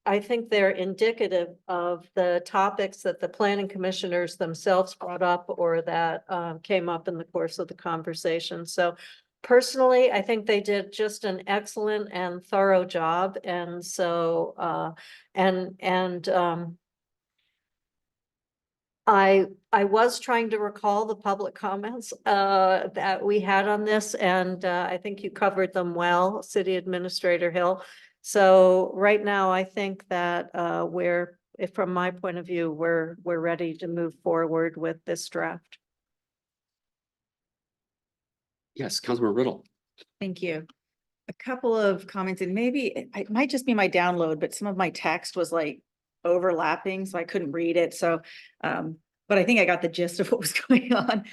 I think they're indicative of the topics that the planning commissioners themselves brought up, or that came up in the course of the conversation. So personally, I think they did just an excellent and thorough job. And so, I was trying to recall the public comments that we had on this, and I think you covered them well, City Administrator Hill. So right now, I think that from my point of view, we're ready to move forward with this draft. Yes, Councilmember Riddle. Thank you. A couple of comments, and maybe it might just be my download, but some of my text was like overlapping, so I couldn't read it. So, but I think I got the gist of what was going on.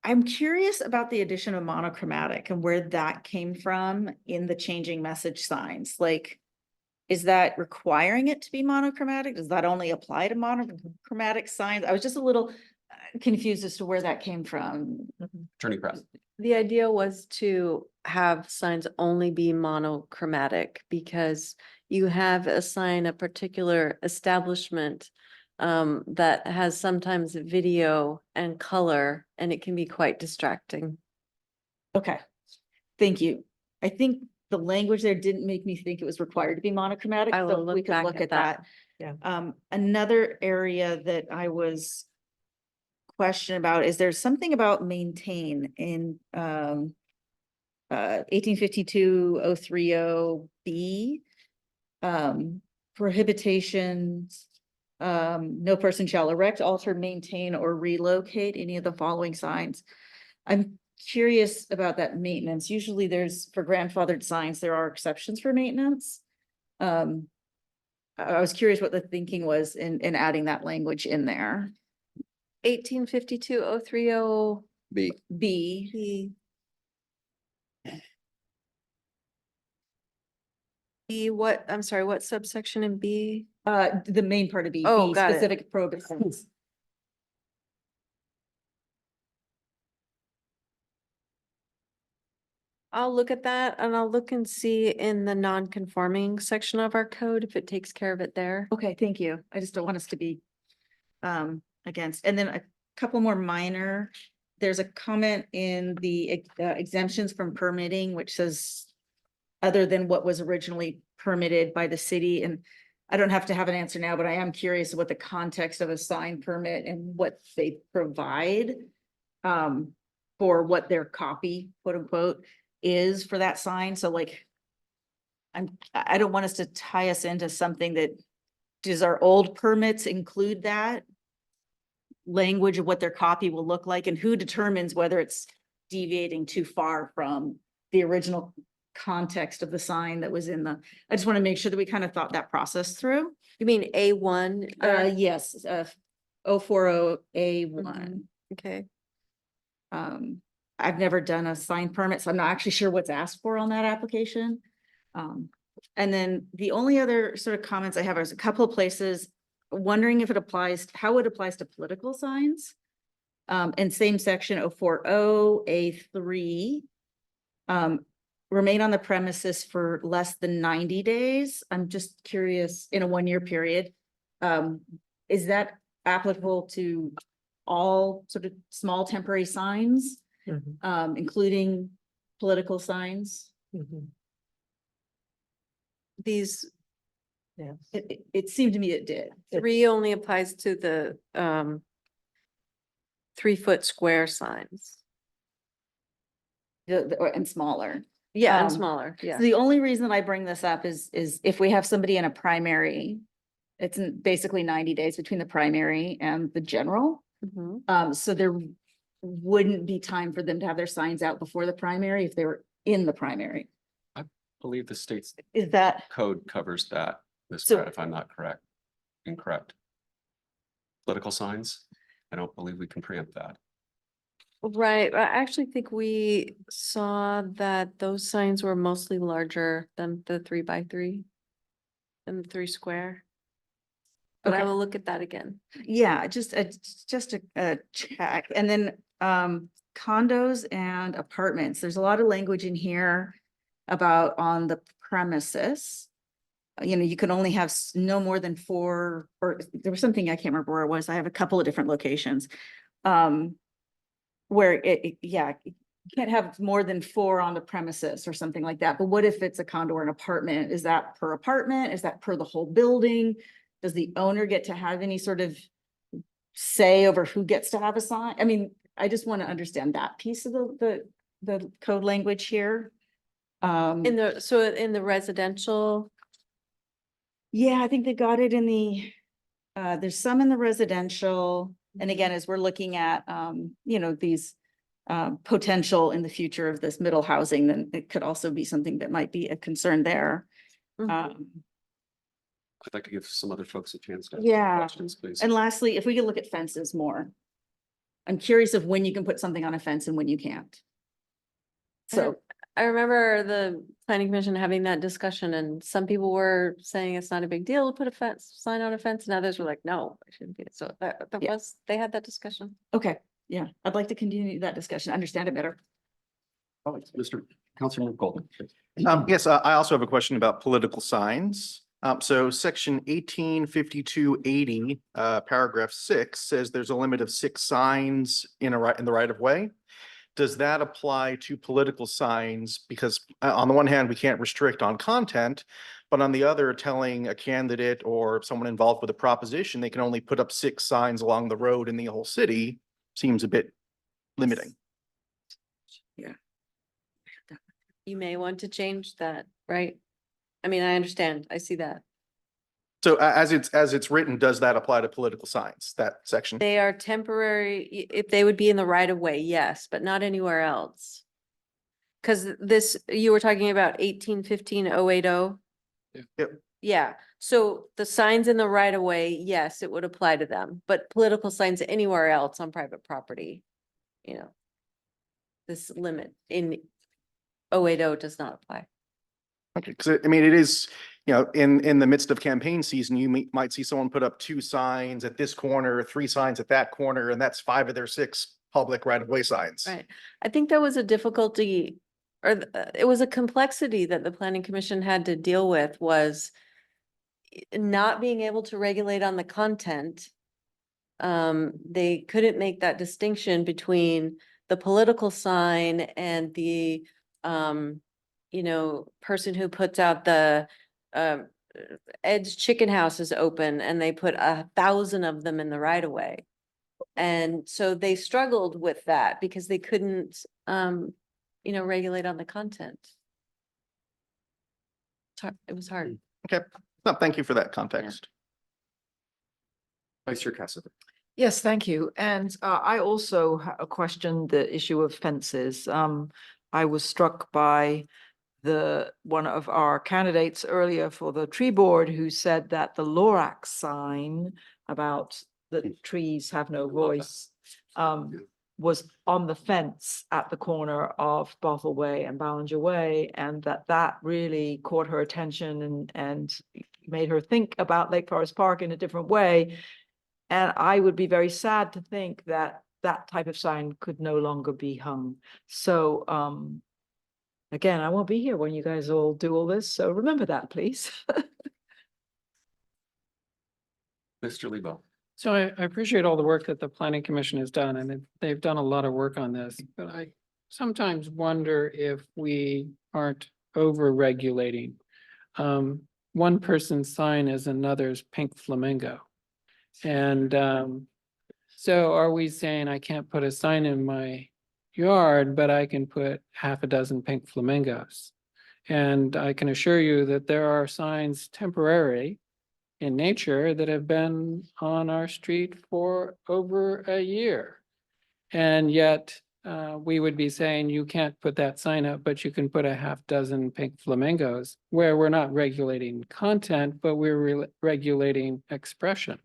I'm curious about the addition of monochromatic and where that came from in the changing message signs. Like, is that requiring it to be monochromatic? Does that only apply to monochromatic signs? I was just a little confused as to where that came from. Attorney Press. The idea was to have signs only be monochromatic, because you have a particular establishment that has sometimes video and color, and it can be quite distracting. Okay, thank you. I think the language there didn't make me think it was required to be monochromatic. I will So look we could back look at at that. that. Yeah. Another area that I was question about, is there something about maintain in 1852-030B, prohibitations, no person shall erect, alter, maintain, or relocate any of the following signs. I'm curious about that maintenance. Usually there's, for grandfathered signs, there are exceptions for maintenance. I was curious what the thinking was in adding that language in there. 1852-030 B. B. B, what, I'm sorry, what subsection in B? The main part of B, Oh, B, got it. specific prohibitions. I'll look at that, and I'll look and see in the non-conforming section of our code if it takes care of it there. Okay, thank you. I just don't want us to be against. And then a couple more minor. There's a comment in the exemptions from permitting, which says other than what was originally permitted by the city. And I don't have to have an answer now, but I am curious what the context of a sign permit and what they provide for what their copy, quote unquote, is for that sign. So like, I don't want us to tie us into something that, does our old permits include that language of what their copy will look like, and who determines whether it's deviating too far from the original context of the sign that was in the, I just want to make sure that we kind of thought that process through. You mean A1? Yes, 040A1. Okay. I've never done a sign permit, so I'm not actually sure what's asked for on that application. And then the only other sort of comments I have is a couple of places, wondering if it applies, how it applies to political signs. And same section 040A3. Remain on the premises for less than 90 days. I'm just curious, in a 1-year period, is that applicable to all sort of small temporary signs, including political signs? These It seemed to me it did. 3 only applies to the 3-foot square signs. And smaller. Yeah, and Um, smaller, So yeah. the only reason I bring this up is if we have somebody in a primary, it's basically 90 days between the primary and the general. Mhm. So there wouldn't be time for them to have their signs out before the primary if they were in the primary. I believe the state's Is that, code covers that, Ms. So- Pratt, if I'm not incorrect. Political signs, I don't believe we can preempt that. Right, I actually think we saw that those signs were mostly larger than the 3x3 and the 3 square. But I Okay. will look at that again. yeah, just a check. And then condos and apartments, there's a lot of language in here about on the premises. You know, you can only have no more than 4, or there was something, I can't remember where it was. I have a couple of different locations. Where yeah, you can't have more than 4 on the premises or something like that. But what if it's a condo or an apartment? Is that per apartment? Is that per the whole building? Does the owner get to have any sort of say over who gets to have a sign? I mean, I just want to understand that piece of the code language here. In the residential, Yeah, I think they got it in the, there's some in the residential. And again, as we're looking at, you know, these potential in the future of this middle housing, then it could also be something that might be a concern there. Mhm. I'd like to give some other folks a chance to ask Yeah. questions, please. And lastly, if we could look at fences more. I'm curious of when you can put something on a fence and when you can't. So, I remember the planning commission having that discussion and some people were saying it's not a big deal to put a sign on a fence, and others were like, no, it shouldn't be. So that Yeah. was, they had that discussion. okay, yeah, I'd like to continue that discussion, understand it better. Mr. Councilmember Golden. Yes, I also have a question about political signs. So section 185280, paragraph 6 says there's a limit of 6 signs in the right of way. Does that apply to political signs? Because on the one hand, we can't restrict on content, but on the other, telling a candidate or someone involved with a proposition, they can only put up 6 signs along the road in the whole city seems a bit limiting. You may want to change that, right? I mean, I understand. I see that. So as it's written, does that apply to political signs, that section? They are temporary, if they would be in the right of way, yes, but not anywhere else. Cause this, you were talking about 1815-080. Yep. Yeah, so the signs in the right of way, yes, it would apply to them, but political signs anywhere else on private property, you know. This limit in 080 does not apply. Okay, because I mean, it is, you know, in the midst of campaign season, you might see someone put up 2 signs at this corner, 3 signs at that corner, and that's 5 of their 6 public right-of-way signs. Right. I think that was a difficulty, or it was a complexity that the planning commission had to deal with, was not being able to regulate on the content. They couldn't make that distinction between the political sign and the, you know, person who puts out the, Ed's Chicken House is open and they put 1,000 of them in the right of way. And so they struggled with that because they couldn't, you know, regulate on the content. It was hard. Okay, no, thank you for that context. Vice Chair Kassover. Yes, thank you. And I also questioned the issue of fences. I was struck by one of our candidates earlier for the tree board who said that the Lorax sign about the trees have no voice was on the fence at the corner of Bothell Way and Ballinger Way, and that really caught her attention and made her think about Lake Forest Park in a different way. And I would be very sad to think that that type of sign could no longer be hung. So again, I won't be here when you guys all do all this, so remember that, please. Mr. Lebo. So I appreciate all the work that the planning commission has done, and they've done a lot of work on this, but I sometimes wonder if we aren't over-regulating. One person's sign is another's pink flamingo. And so are we saying I can't put a sign in my yard, but I can put 6 pink flamingos? And I can assure you that there are signs temporary in nature that have been on our street for over a year. And yet, we would be saying you can't put that sign up, but you can put a half dozen pink flamingos, where we're not regulating content, but we're regulating expression.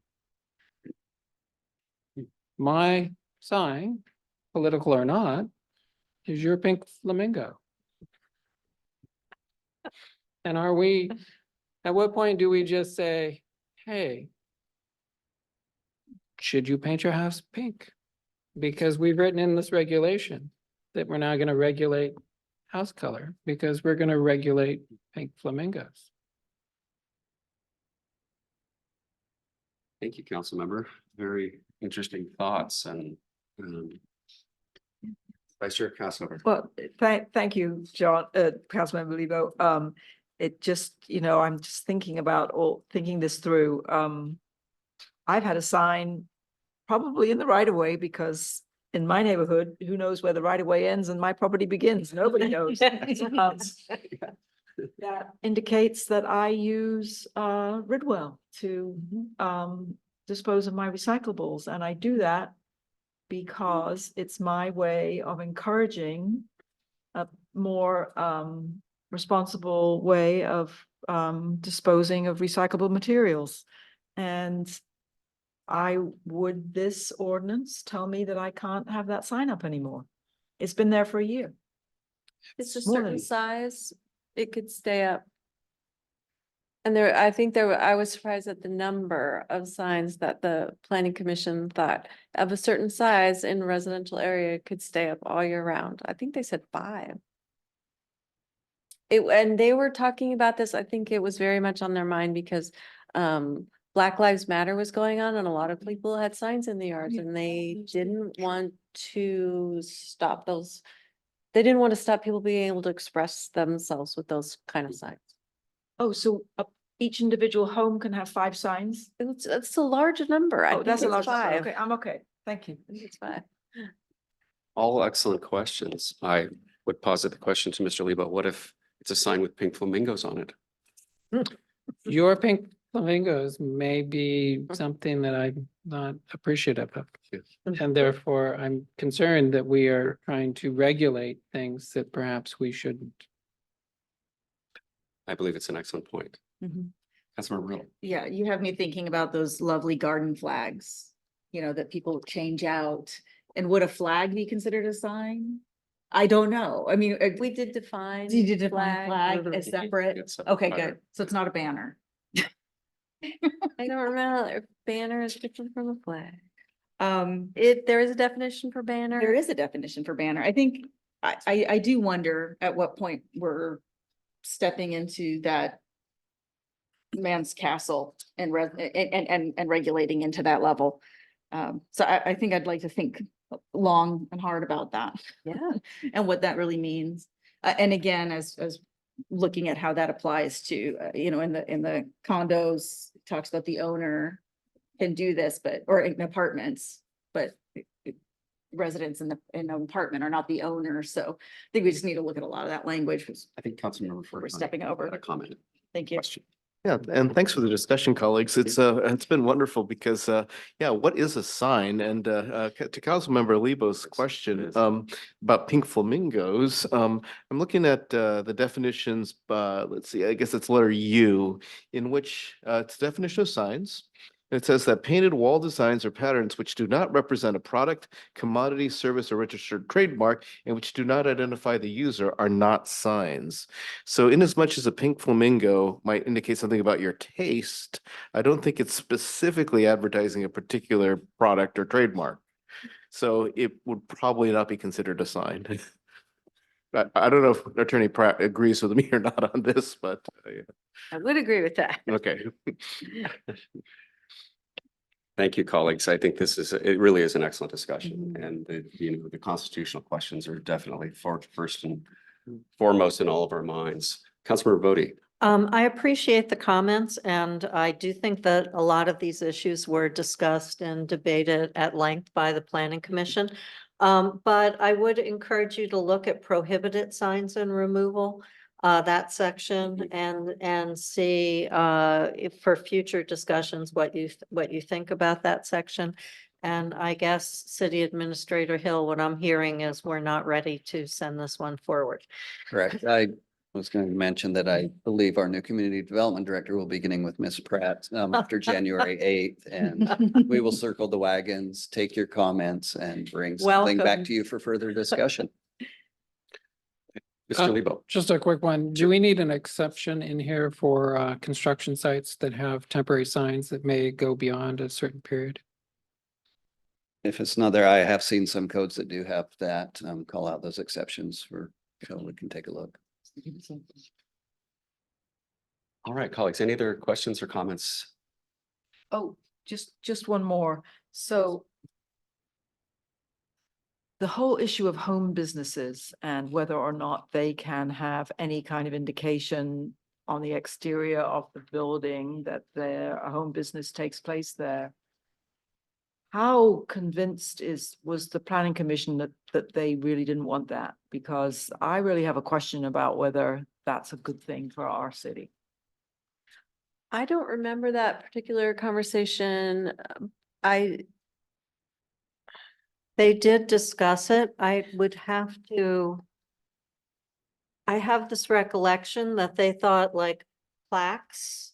My sign, political or not, is your pink flamingo. And are we, at what point do we just say, hey, should you paint your house pink? Because we've written in this regulation that we're now going to regulate house color because we're going to regulate pink flamingos. Thank you, Councilmember. Very interesting thoughts and Vice Chair Kassover. Well, thank you, John, Councilmember Lebo. It just, I'm just thinking thinking this through. I've had a sign probably in the right of way because in my neighborhood, who knows where the right of way ends and my property begins? Nobody knows. That indicates that I use Ridwell to dispose of my recyclables, and I do that because it's my way of encouraging a more responsible way of disposing of recyclable materials. And would this ordinance tell me that I can't have that sign up anymore? It's been there for a year. It's a More certain than- size, it could stay up. And I was surprised at the number of signs that the planning commission thought of a certain size in residential area could stay up all year round. I think they said 5. And they were talking about this, I think it was very much on their mind because Black Lives Matter was going on and a lot of people had signs in the yards and they didn't want to stop those. They didn't want to stop people being able to express themselves with those kind of signs. Oh, so each individual home can have 5 signs? It's a large number. I Oh, think that's a it's large, 5. okay, I'm okay. Thank you. I think it's 5. All excellent questions. I would posit the question to Mr. Lebo, what if it's a sign with pink flamingos on it? Your pink flamingos may be something that I'm not appreciative of. And therefore, I'm concerned that we are trying to regulate things that perhaps we shouldn't. I believe it's an excellent point. Councilmember Riddle. Yeah, you have me thinking about those lovely garden flags, that people change out. And would a flag be considered a sign? I don't know. I mean, We did define. did you define flag as separate? It's a Okay, fire. good. So it's not a banner. I don't remember, if banner is different from a flag. There There is a definition for banner. is a definition for banner. I think, I do wonder at what point we're stepping into that man's castle and regulating into that level. So I think I'd like to think long and hard about that. Yeah. And what that really means. And again, as looking at how that applies to, in the condos, it talks about the owner can do this, or in apartments, but residents in an apartment are not the owner. So I think we just need to look at a lot of that language. I think Councilmember We're stepping over. had a comment, Thank you. question. Yeah, and thanks for the discussion, colleagues. It's been wonderful because what is a sign? And to Councilmember Lebo's question about pink flamingos, I'm looking at the definitions, let's see, I guess it's letter U, in which it's the definition of signs. It says that painted wall designs or patterns which do not represent a product, commodity, service, or registered trademark, and which do not identify the user are not signs. So inasmuch as a pink flamingo might indicate something about your taste, I don't think it's specifically advertising a particular product or trademark. So it would probably not be considered a sign. I don't know if Attorney Pratt agrees with me or not on this, but yeah. I would agree with that. Okay. Thank you, colleagues. I think it really is an excellent discussion and the constitutional questions are definitely first and foremost in all of our minds. Councilmember Bodie. I appreciate the comments and I do think that a lot of these issues were discussed and debated at length by the Planning Commission. But I would encourage you to look at prohibited signs and removal, that section and see if for future discussions what you think about that section. And I guess City Administrator Hill, what I'm hearing is we're not ready to send this one forward. Correct. I was going to mention that I believe our new community development director will be beginning with Miss Pratt after January 8th. And we will circle the wagons, take your comments and bring something back Welcome. to you for further discussion. Mr. Lebo. Just a quick one. Do we need an exception in here for construction sites that have temporary signs that may go beyond a certain period? If it's not there, I have seen some codes that do have that, call out those exceptions for, so we can take a look. All right, colleagues, any other questions or comments? Oh, just one more. So the whole issue of home businesses and whether or not they can have any kind of indication on the exterior of the building that a home business takes place there. How convinced was the planning commission that they really didn't want that? Because I really have a question about whether that's a good thing for our city. I don't remember that particular conversation. They did discuss it. I have this recollection that they thought like plaques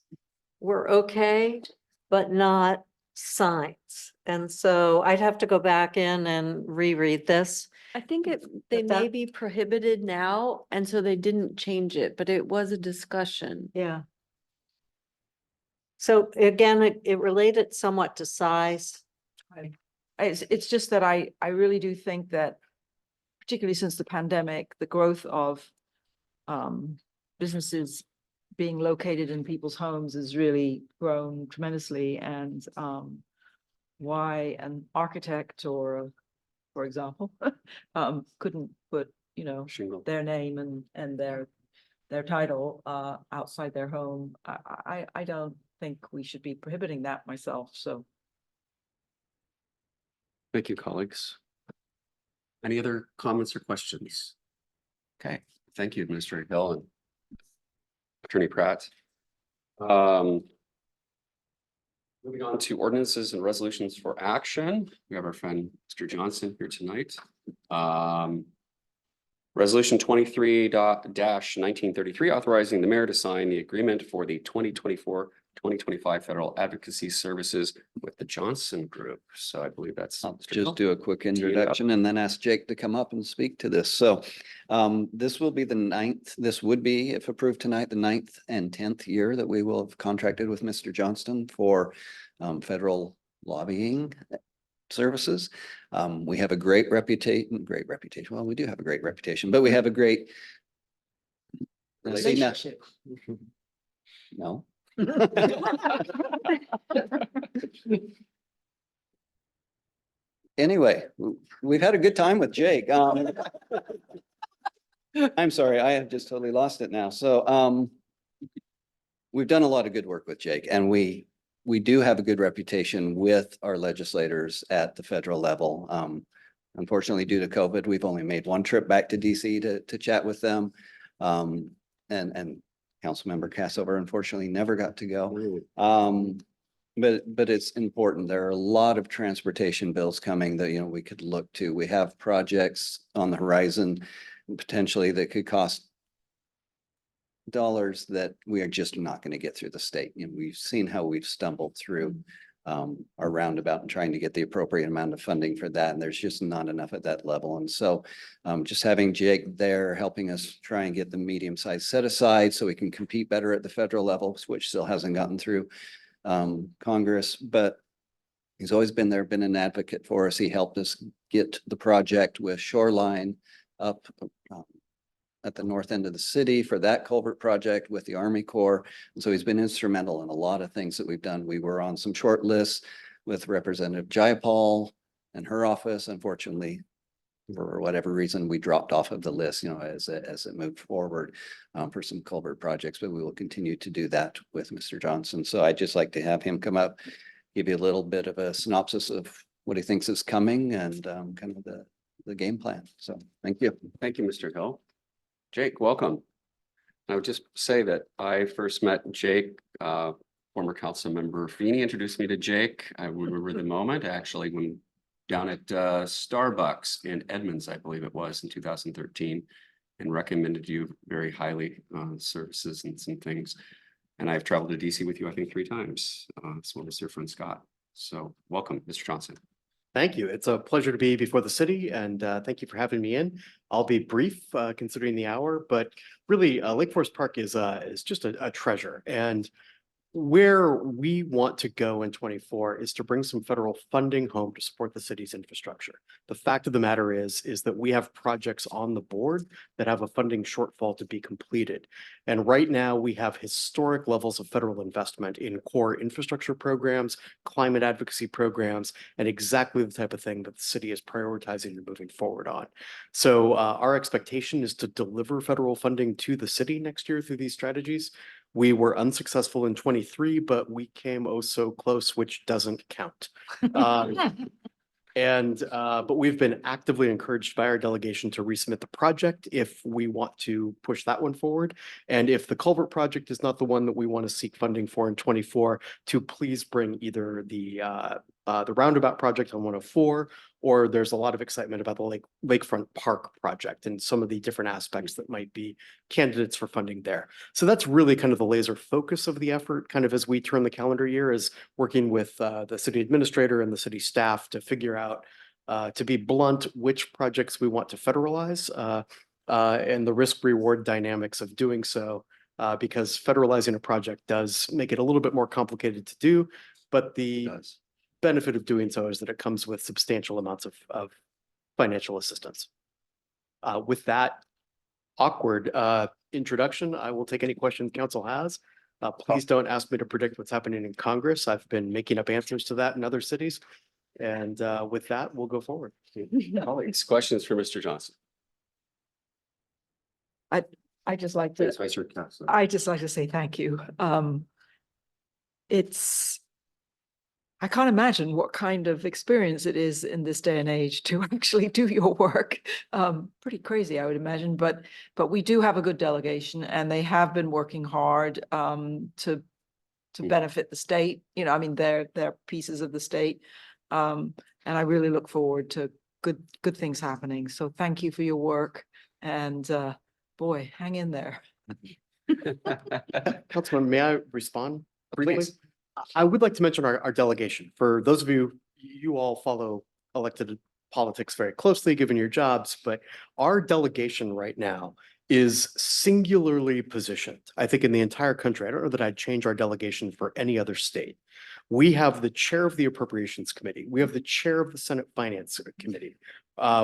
were okay, but not signs. And so I'd have to go back in and reread this. I think they But that- may be prohibited now, and so they didn't change it, but it was a discussion. Yeah. So again, it related somewhat to size. It's just that I really do think that, particularly since the pandemic, the growth of businesses being located in people's homes has really grown tremendously, and why an architect or, for example, couldn't put, Shingle. their name and their title outside their home. I don't think we should be prohibiting that myself, so. Thank you, colleagues. Any other comments or questions? Okay, thank you, Administrator Hill and Attorney Pratt. Moving on to ordinances and resolutions for action. We have our friend Mr. Johnston here tonight. Resolution 23-1933, authorizing the mayor to sign the agreement for the 2024-2025 federal advocacy services with the Johnston Group. So I believe that's. I'll Mr. Hill. just do a quick Tee it up. introduction and then ask Jake to come up and speak to this. So this will be the 9th, this would be, if approved tonight, the 9th and 10th year that we will have contracted with Mr. Johnston for federal lobbying services. We have a great reputation. Well, we do have a great reputation, but we have a great Relationship. No. Anyway, we've had a good time with Jake. I'm sorry, I have just totally lost it now. So we've done a lot of good work with Jake, and we do have a good reputation with our legislators at the federal level. Unfortunately, due to COVID, we've only made one trip back to DC to chat with them. And Councilmember Kassover unfortunately never got to go. But it's important. There are a lot of transportation bills coming that, we could look to. We have projects on the horizon potentially that could cost dollars that we are just not going to get through the state. We've seen how we've stumbled through our roundabout and trying to get the appropriate amount of funding for that. And there's just not enough at that level. And so just having Jake there helping us try and get the medium size set aside so we can compete better at the federal level, which still hasn't gotten through Congress, but he's always been there, been an advocate for us. He helped us get the project with Shoreline up at the north end of the city for that culvert project with the Army Corps. And so he's been instrumental in a lot of things that we've done. We were on some short lists with Representative Jayapal and her office. Unfortunately, for whatever reason, we dropped off of the list, as it moved forward for some culvert projects, but we will continue to do that with Mr. Johnston. So I'd just like to have him come up, give you a little bit of a synopsis of what he thinks is coming and kind of the game plan. So thank you. Thank you, Mr. Hill. Jake, welcome. I would just say that I first met Jake 4 former Councilmember Feeney introduced me to Jake. I remember the moment, actually, when down at Starbucks in Edmonds, I believe it was, in 2013, and recommended you very highly on services and some things. And I've traveled to DC with you, I think, 3 times. So was your friend Scott. So welcome, Mr. Johnson. Thank you. It's a pleasure to be before the city, and thank you for having me in. I'll be brief considering the hour, but really Lake Forest Park is just a treasure. And where we want to go in 24 is to bring some federal funding home to support the city's infrastructure. The fact of the matter is that we have projects on the board that have a funding shortfall to be completed. And right now we have historic levels of federal investment in core infrastructure programs, climate advocacy programs, and exactly the type of thing that the city is prioritizing and moving forward on. So our expectation is to deliver federal funding to the city next year through these strategies. We were unsuccessful in 23, but we came oh so close, which doesn't count. But we've been actively encouraged by our delegation to resubmit the project if we want to push that one forward. And if the culvert project is not the one that we want to seek funding for in 24, to please bring either the Roundabout project on 104, or there's a lot of excitement about the Lakefront Park project and some of the different aspects that might be candidates for funding there. So that's really kind of the laser focus of the effort, kind of as we turn the calendar year, is working with the city administrator and the city staff to figure out, to be blunt, which projects we want to federalize and the risk reward dynamics of doing so, because federalizing a project does make it a little bit more complicated to do, but the benefit of doing so is that it comes with substantial amounts of financial assistance. With that awkward introduction, I will take any questions council has. Please don't ask me to predict what's happening in Congress. I've been making up answers to that in other cities. And with that, we'll go forward. Colleagues, questions for Mr. Johnson? I just like to, Vice Chancellor. I just like to say thank you. I can't imagine what kind of experience it is in this day and age to actually do your work. Pretty crazy, I would imagine, but we do have a good delegation and they have been working hard to benefit the state. You know, I mean, they're pieces of the state. And I really look forward to good things happening. So thank you for your work and boy, hang in there. Councilman, may I respond briefly? Please. I would like to mention our delegation. For those of you all follow elected politics very closely, given your jobs, but our delegation right now is singularly positioned, I think, in the entire country. I don't know that I'd change our delegation for any other state. We have the chair of the Appropriations Committee. We have the chair of the Senate Finance Committee.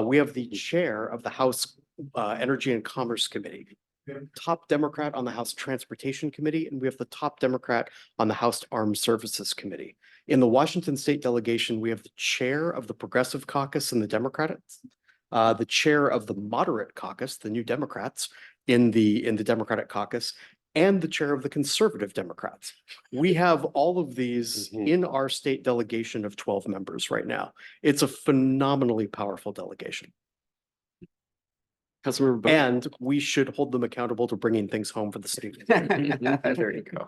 We have the chair of the House Energy and Commerce Committee. We have top Democrat on the House Transportation Committee, and we have the top Democrat on the House Armed Services Committee. In the Washington State delegation, we have the chair of the Progressive Caucus and the Democrats, the chair of the Moderate Caucus, the New Democrats in the Democratic Caucus, and the chair of the Conservative Democrats. We have all of these in our state delegation of 12 members right now. It's a phenomenally powerful delegation. And we should hold them accountable to bringing things home for the city. There you go.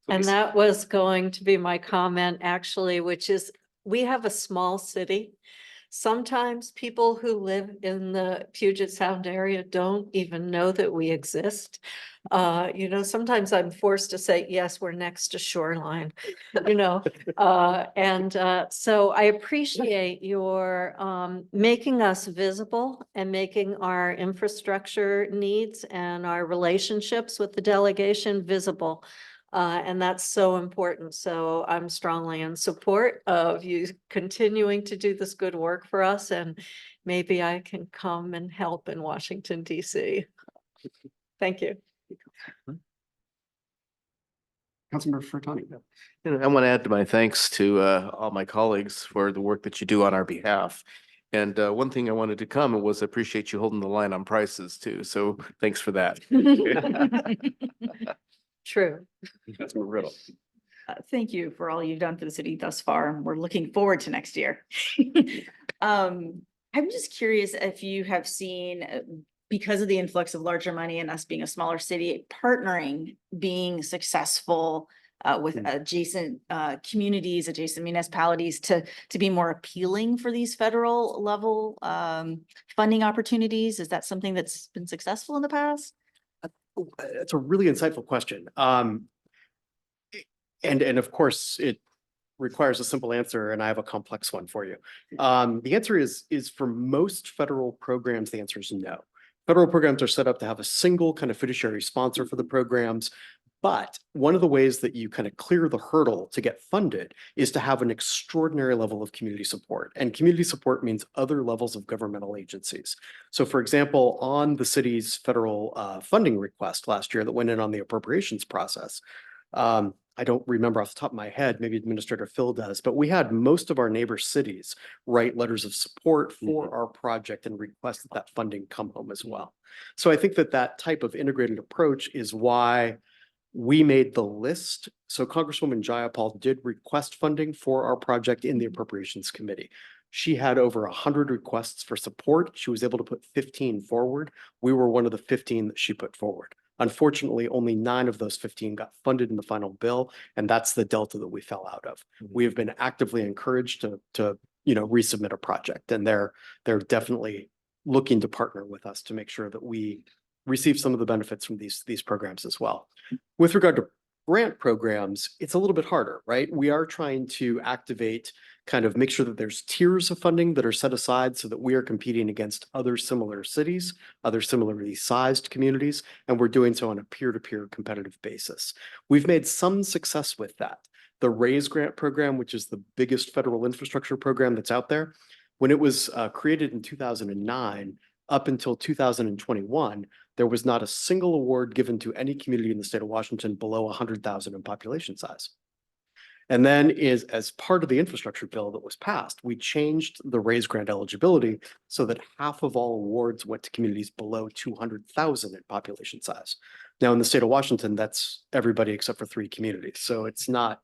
And that was going to be my comment, actually, which is we have a small city. Sometimes people who live in the Puget Sound area don't even know that we exist. You know, sometimes I'm forced to say, yes, we're next to Shoreline, you know. So I appreciate your making us visible and making our infrastructure needs and our relationships with the delegation visible. And that's so important. So I'm strongly in support of you continuing to do this good work for us. And maybe I can come and help in Washington, DC. Thank you. Councilmember Furtani. I want to add to my thanks to all my colleagues for the work that you do on our behalf. And one thing I wanted to comment was appreciate you holding the line on prices too. So thanks for that. True. Councilmember Riddle. Thank you for all you've done for the city thus far. And we're looking forward to next year. I'm just curious if you have seen, because of the influx of larger money and us being a smaller city, partnering being successful with adjacent communities, adjacent municipalities to be more appealing for these federal level funding opportunities? Is that something that's been successful in the past? It's a really insightful question. And of course, it requires a simple answer, and I have a complex one for you. The answer is for most federal programs, the answer is no. Federal programs are set up to have a single kind of fiduciary sponsor for the programs. But one of the ways that you kind of clear the hurdle to get funded is to have an extraordinary level of community support. And community support means other levels of governmental agencies. So for example, on the city's federal funding request last year that went in on the appropriations process, I don't remember off the top of my head, maybe Administrator Phil does, but we had most of our neighbor cities write letters of support for our project and request that that funding come home as well. So I think that that type of integrated approach is why we made the list. So Congresswoman Jayapal did request funding for our project in the Appropriations Committee. She had over 100 requests for support. She was able to put 15 forward. We were one of the 15 that she put forward. Unfortunately, only 9 of those 15 got funded in the final bill, and that's the delta that we fell out of. We have been actively encouraged to resubmit a project, and they're definitely looking to partner with us to make sure that we receive some of the benefits from these programs as well. With regard to grant programs, it's a little bit harder, right? We are trying to activate, kind of make sure that there's tiers of funding that are set aside so that we are competing against other similar cities, other similarly sized communities, and we're doing so on a peer-to-peer competitive basis. We've made some success with that. The RAISE grant program, which is the biggest federal infrastructure program that's out there, when it was created in 2009, up until 2021, there was not a single award given to any community in the state of Washington below 100,000 in population size. And then as part of the infrastructure bill that was passed, we changed the RAISE grant eligibility so that half of all awards went to communities below 200,000 in population size. Now in the state of Washington, that's everybody except for 3 communities. So it's a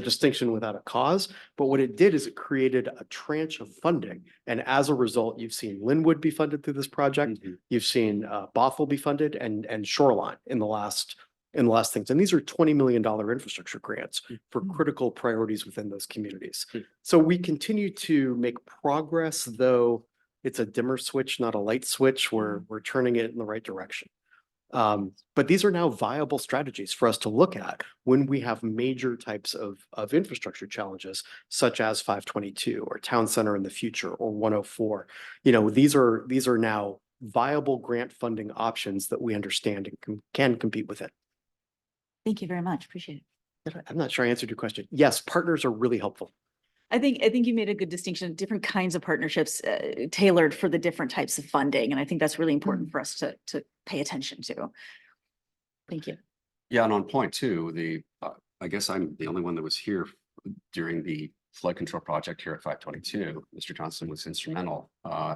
distinction without a cause, but what it did is it created a tranche of funding. And as a result, you've seen Linwood be funded through this project. You've seen Bothell be funded and Shoreline in the last things. And these are $20 million infrastructure grants for critical priorities within those communities. So we continue to make progress, though it's a dimmer switch, not a light switch. We're turning it in the right direction. But these are now viable strategies for us to look at when we have major types of infrastructure challenges, such as 522 or Town Center in the future or 104. These are now viable grant funding options that we understand and can compete with it. Thank you very much. Appreciate it. I'm not sure I answered your question. Yes, partners are really helpful. I think you made a good distinction, different kinds of partnerships tailored for the different types of funding. And I think that's really important for us to pay attention to. Thank you. Yeah, and on point too, I guess I'm the only one that was here during the flood control project here at 522. Mr. Johnston was instrumental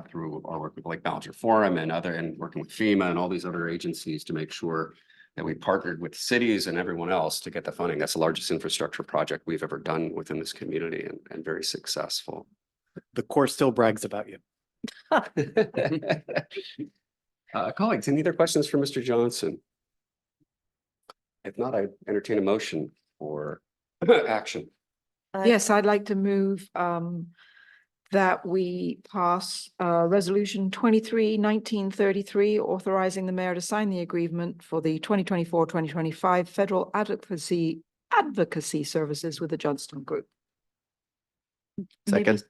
through our work with Lake Ballinger Forum and working with FEMA and all these other agencies to make sure that we partnered with cities and everyone else to get the funding. That's the largest infrastructure project we've ever done within this community and very successful. The Corps still brags about you. Colleagues, any other questions for Mr. Johnson? If not, I entertain a motion for action. Yes, I'd like to move that we pass Resolution 23-1933, authorizing the mayor to sign the agreement for the 2024-2025 federal advocacy services with the Johnston Group. Second.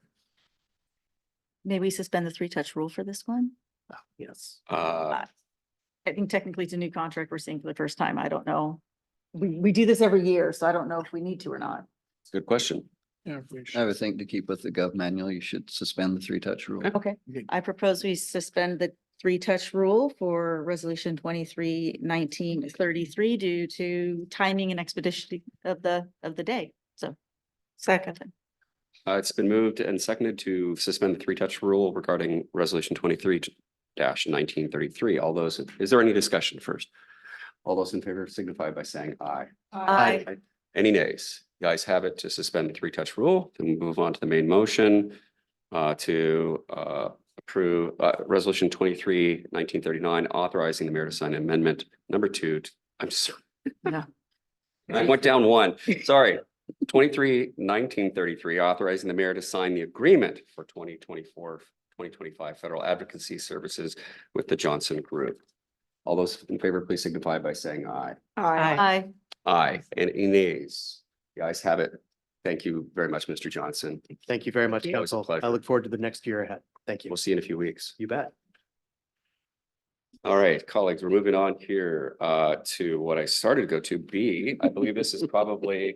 May we suspend the 3-touch rule for this one? Yes. I think technically it's a new contract we're seeing for the first time. I don't know. We do this every year, so I don't know if we need to or not. It's a good question. Yeah, I would think to keep with the gov manual, you should suspend the 3-touch rule. Okay, I propose we suspend the 3-touch rule for resolution 23-1933 due to timing and expedition of the day. So second. It's been moved and seconded to suspend the 3-touch rule regarding resolution 23-1933. Is there any discussion first? All those in favor signify by saying aye. Aye. Any nays? You guys have it to suspend the 3-touch rule. Then we move on to the main motion to approve resolution 23-1939, authorizing the mayor to sign amendment number 2. I'm sorry. No. I went down one, sorry. 23-1933, authorizing the mayor to sign the agreement for 2024-2025 federal advocacy services with the Johnston Group. All those in favor, please signify by saying aye. Aye. Aye, and any nays? The ayes have it. Thank you very much, Mr. Johnson. Thank you very much, It was a council. pleasure. I look forward to the next year ahead. Thank you. We'll see you in a few weeks. You bet. All right, colleagues, we're moving on here to what I started to go to B. I believe this is probably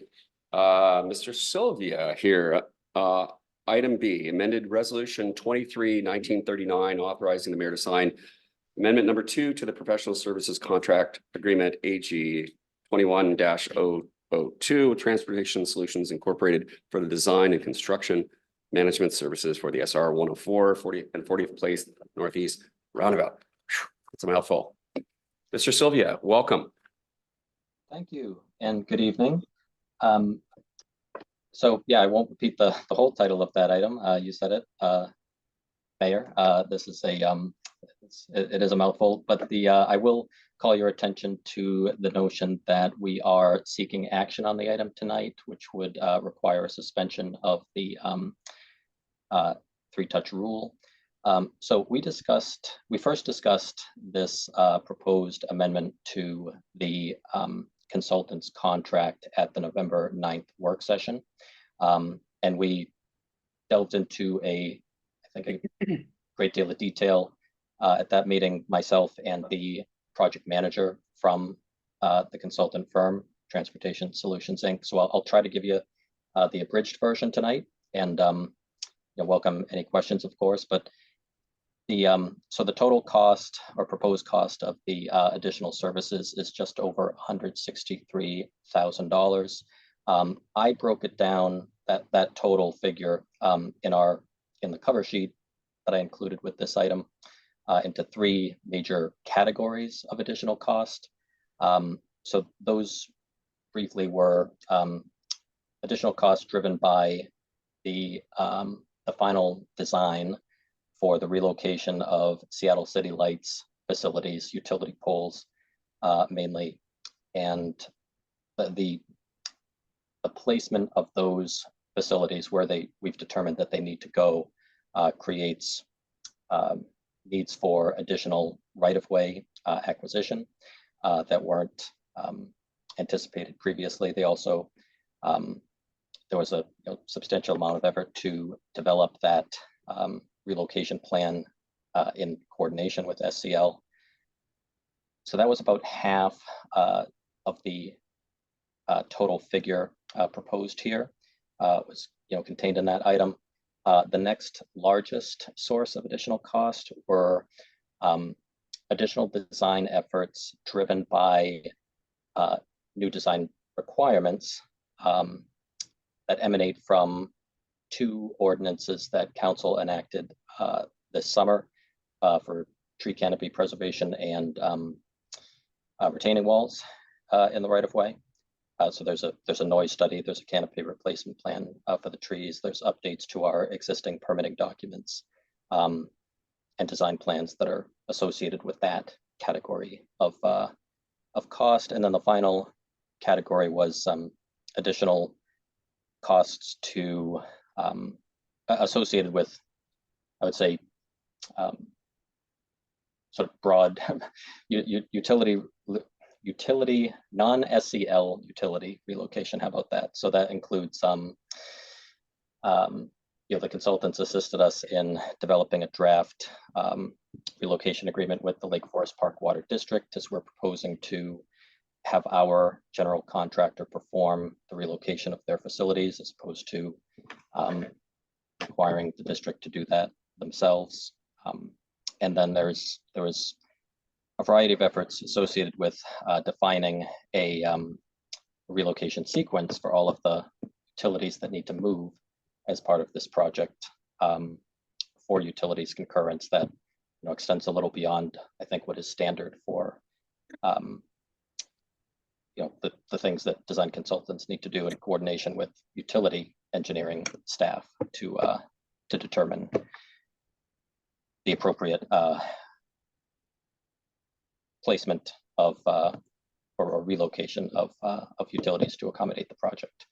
Mr. Sylvia here. Item B, amended resolution 23-1939, authorizing the mayor to sign amendment number 2 to the professional services contract agreement AG 21-002 Transportation Solutions Incorporated for the design and construction management services for the SR 104 40 and 40th Place Northeast Roundabout. It's a mouthful. Mr. Sylvia, welcome. Thank you and good evening. So yeah, I won't repeat the whole title of that item. You said it, Mayor. This is it is a mouthful, but I will call your attention to the notion that we are seeking action on the item tonight, which would require a suspension of the three-touch rule. So we first discussed this proposed amendment to the consultant's contract at the November 9th work session. And we delved into I think a great deal of detail at that meeting, myself and the project manager from the consultant firm, Transportation Solutions, Inc. So I'll try to give you the abridged version tonight, and welcome any questions, of course. But so the total cost or proposed cost of the additional services is just over $163,000. I broke it down, that total figure in the cover sheet that I included with this item into 3 major categories of additional cost. So those briefly were additional costs driven by the final design for the relocation of Seattle City Lights facilities, utility poles mainly, and the placement of those facilities where we've determined that they need to go creates needs for additional right-of-way acquisition that weren't anticipated previously. They also, there was a substantial amount of effort to develop that relocation plan in coordination with SCL. So that was about half of the total figure proposed here was contained in that item. The next largest source of additional cost were additional design efforts driven by new design requirements that emanate from 2 ordinances that council enacted this summer for tree canopy preservation and retaining walls in the right of way. So there's a noise study, there's a canopy replacement plan for the trees, there's updates to our existing permitting documents and design plans that are associated with that category of cost. And then the final category was some additional costs associated with, I would say, sort of broad utility, non-SCL utility relocation. How about that? So that includes the consultants assisted us in developing a draft relocation agreement with the Lake Forest Park Water District, as we're proposing to have our general contractor perform the relocation of their facilities as opposed to requiring the district to do that themselves. And then there was a variety of efforts associated with defining a relocation sequence for all of the utilities that need to move as part of this project for utilities concurrence that extends a little beyond, I think, what is standard for the things that design consultants need to do in coordination with utility engineering staff to determine the appropriate placement of or relocation of utilities to accommodate the project.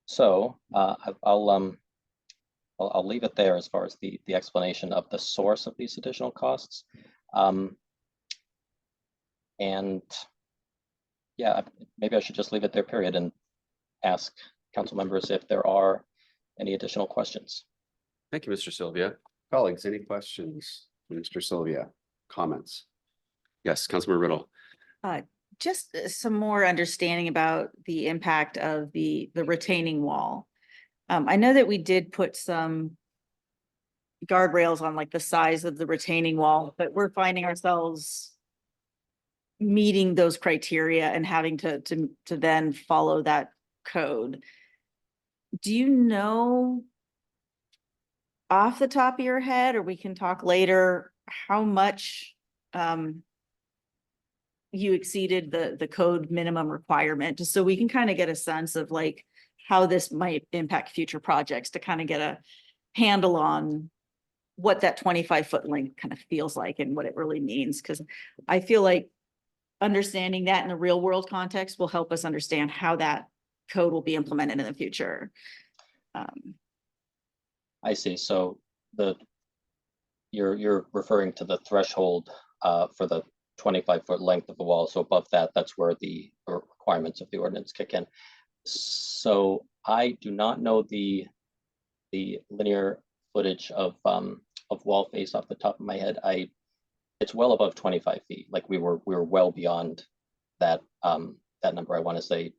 So I'll leave it there as far as the explanation of the source of these additional costs. And yeah, maybe I should just leave it there, period, and ask council members if there are any additional questions. Thank you, Mr. Sylvia. Colleagues, any questions? Mr. Sylvia, comments? Yes, Councilmember Riddle. Just some more understanding about the impact of the retaining wall. I know that we did put some guardrails on like the size of the retaining wall, but we're finding ourselves meeting those criteria and having to then follow that code. Do you know off the top of your head, or we can talk later, how much you exceeded the code minimum requirement, just so we can kind of get a sense of like how this might impact future projects, to kind of get a handle on what that 25-foot length kind of feels like and what it really means. Because I feel like understanding that in the real world context will help us understand how that code will be implemented in the future. I see. So you're referring to the threshold for the 25-foot length of the wall. So above that, that's where the requirements of the ordinance kick in. So I do not know the linear footage of wall face off the top of my head. It's well above 25 feet. Like we were well beyond that that number. I want to say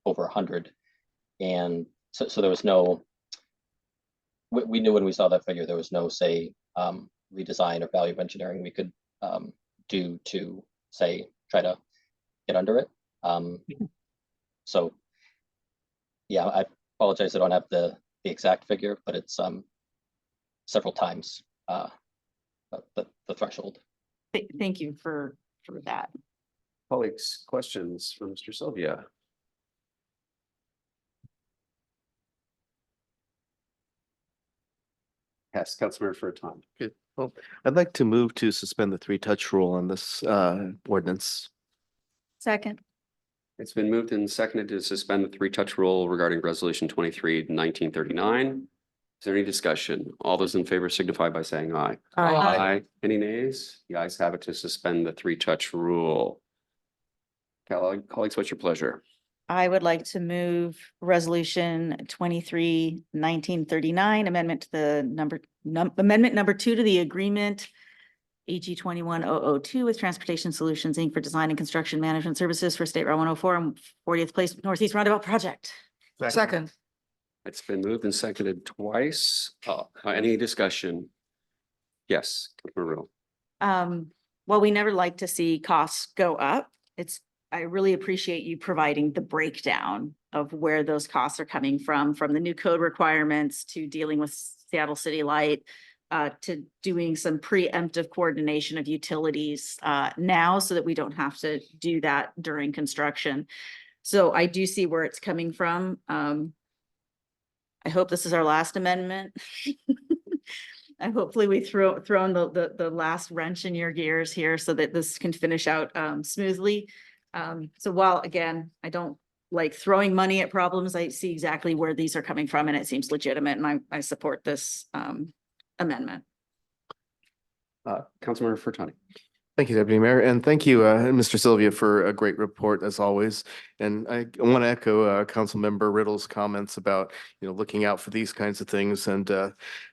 over 100. And so there was no, we knew when we saw that figure, there was no, say, redesign or value engineering we could do to, say, try to get under it. So yeah, I apologize, I don't have the exact figure, but it's several times the threshold. Thank you for that. Colleagues, questions for Mr. Sylvia? Yes, Councilmember for a time. Good. Well, I'd like to move to suspend the three-touch rule on this ordinance. Second. It's been moved and seconded to suspend the three-touch rule regarding Resolution 23-1939. Is there any discussion? All those in favor signify by saying aye. Aye. Any nays? The ayes have it to suspend the three-touch rule. Colleagues, what's your pleasure? I would like to move resolution 23-1939, amendment to the amendment number 2 to the agreement AG 21002 with Transportation Solutions Inc. for design and construction management services for State Route 104 and 40th Place Northeast Roundabout project. Second. It's been moved and seconded twice. Any discussion? Yes, Councilmember Riddle. Well, we never like to see costs go up. I really appreciate you providing the breakdown of where those costs are coming from the new code requirements to dealing with Seattle City Light, to doing some preemptive coordination of utilities now, so that we don't have to do that during construction. So I do see where it's coming from. I hope this is our last amendment. Hopefully we thrown the last wrench in your gears here so that this can finish out smoothly. So while, again, I don't like throwing money at problems, I see exactly where these are coming from and it seems legitimate, and I support this amendment. Councilmember Furtani. Thank you, Deputy Mayor, and thank you, Mr. Sylvia, for a great report as always. And I want to echo Councilmember Riddle's comments about, looking out for these kinds of things. And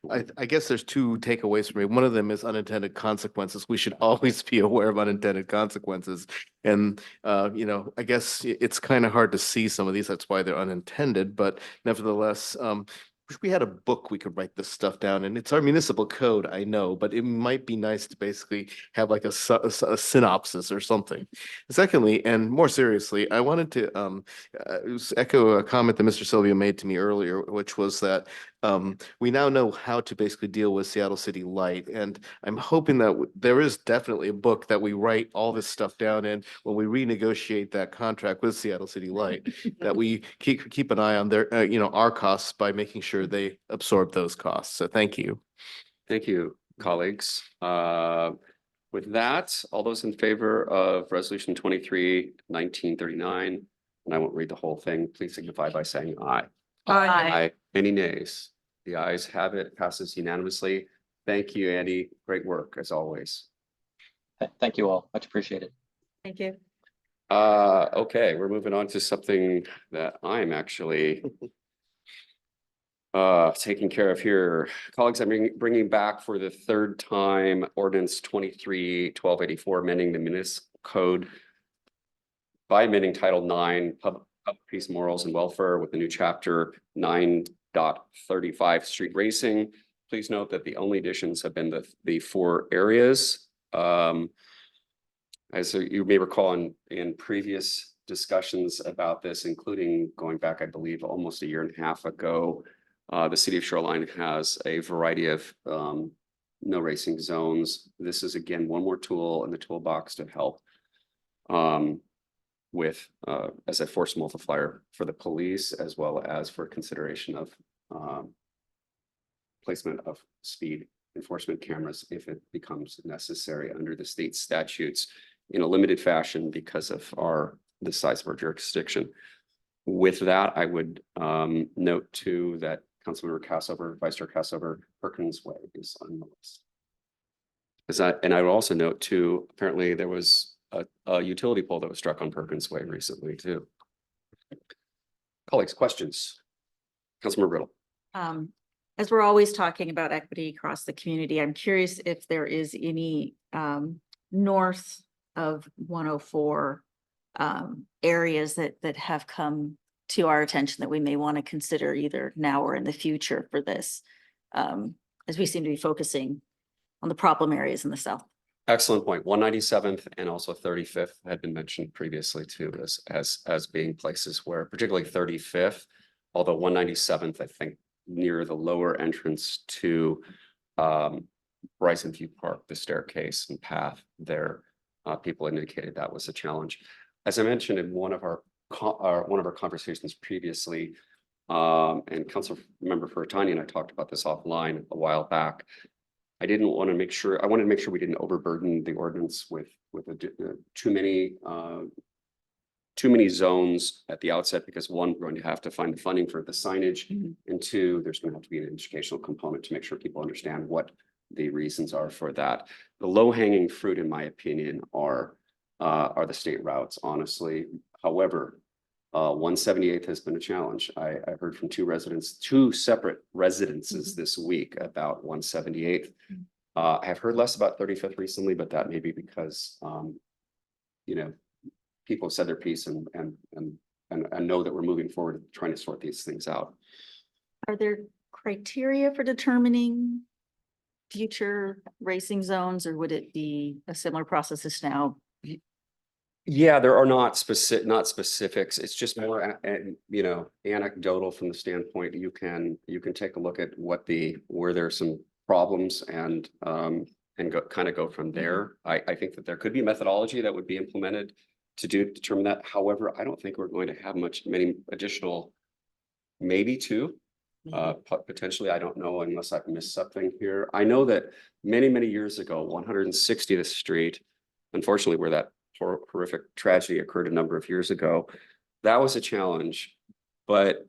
I guess there's two takeaways for me. One of them is unintended consequences. We should always be aware of unintended consequences. And, I guess it's kind of hard to see some of these. That's why they're unintended. But nevertheless, wish we had a book we could write this stuff down, and it's our municipal code, I know, but it might be nice to basically have like a synopsis or something. Secondly, and more seriously, I wanted to echo a comment that Mr. Sylvia made to me earlier, which was that we now know how to basically deal with Seattle City Light, and I'm hoping that there is definitely a book that we write all this stuff down in when we renegotiate that contract with Seattle City Light, that we keep an eye on their, our costs by making sure they absorb those costs. So thank you. Thank you, colleagues. Would With that, all those in favor of resolution 23-1939, and I won't read the whole thing, please signify by saying aye. Aye. Any nays? The ayes have it, passes unanimously. Thank you, Andy. Great work as always. Thank you all. Much appreciated. Thank you. Okay, we're moving on to something that I'm actually taking care of here. Colleagues, I'm bringing back for the third time Ordinance 23-1284, amending the municipal code by amending Title 9, Public Peace, Morals, and Welfare with the new chapter 9.35 street racing. Please note that the only additions have been the 4 areas. As you may recall in previous discussions about this, including going back, I believe, almost a year and a half ago, the city of Shoreline has a variety of no racing zones. This is again one more tool in the toolbox to help with as a force multiplier for the police, as well as for consideration of placement of speed enforcement cameras if it becomes necessary under the state statutes in a limited fashion because of the size of our jurisdiction. With that, I would note too that Councilmember Kassover, Vice Chair Kassover, Perkins Way is on the list. And I would also note too, apparently there was a utility pole that was struck on Perkins Way recently too. Colleagues, questions? Councilmember Riddle. As we're always talking about equity across the community, I'm curious if there is any north of 104 areas that have come to our attention that we may want to consider either now or in the future for this, as we seem to be focusing on the problem areas in the south. Excellent point. 197th and also 35th had been mentioned previously too as being places where, particularly 35th, although 197th, I think near the lower entrance to Bryson View Park, the staircase and path there, people indicated that was a challenge. As I mentioned in one of our conversations previously, and Councilmember Furtani and I talked about this offline a while back. I wanted to make sure we didn't overburden the ordinance with too many zones at the outset, because one, we're going to have to find the funding for the signage, and two, there's going to have to be an educational component to make sure people understand what the reasons are for that. The low-hanging fruit, in my opinion, are the state routes, honestly. However, 178th has been a challenge. I heard from two separate residences this week about 178th. I have heard less about 35th recently, but that may be because people have said their piece and know that we're moving forward trying to sort these things out. Are there criteria for determining future racing zones, or would it be a similar process as now? Yeah, there are not specifics. It's just more, anecdotal from the standpoint you can take a look at where there's some problems and go from there. I think that there could be methodology that would be implemented to determine that. However, I don't think we're going to have many additional, maybe two, potentially. I don't know unless I've missed something here. I know that many years ago, 160th Street, unfortunately, where that horrific tragedy occurred a number of years ago, that was a challenge. But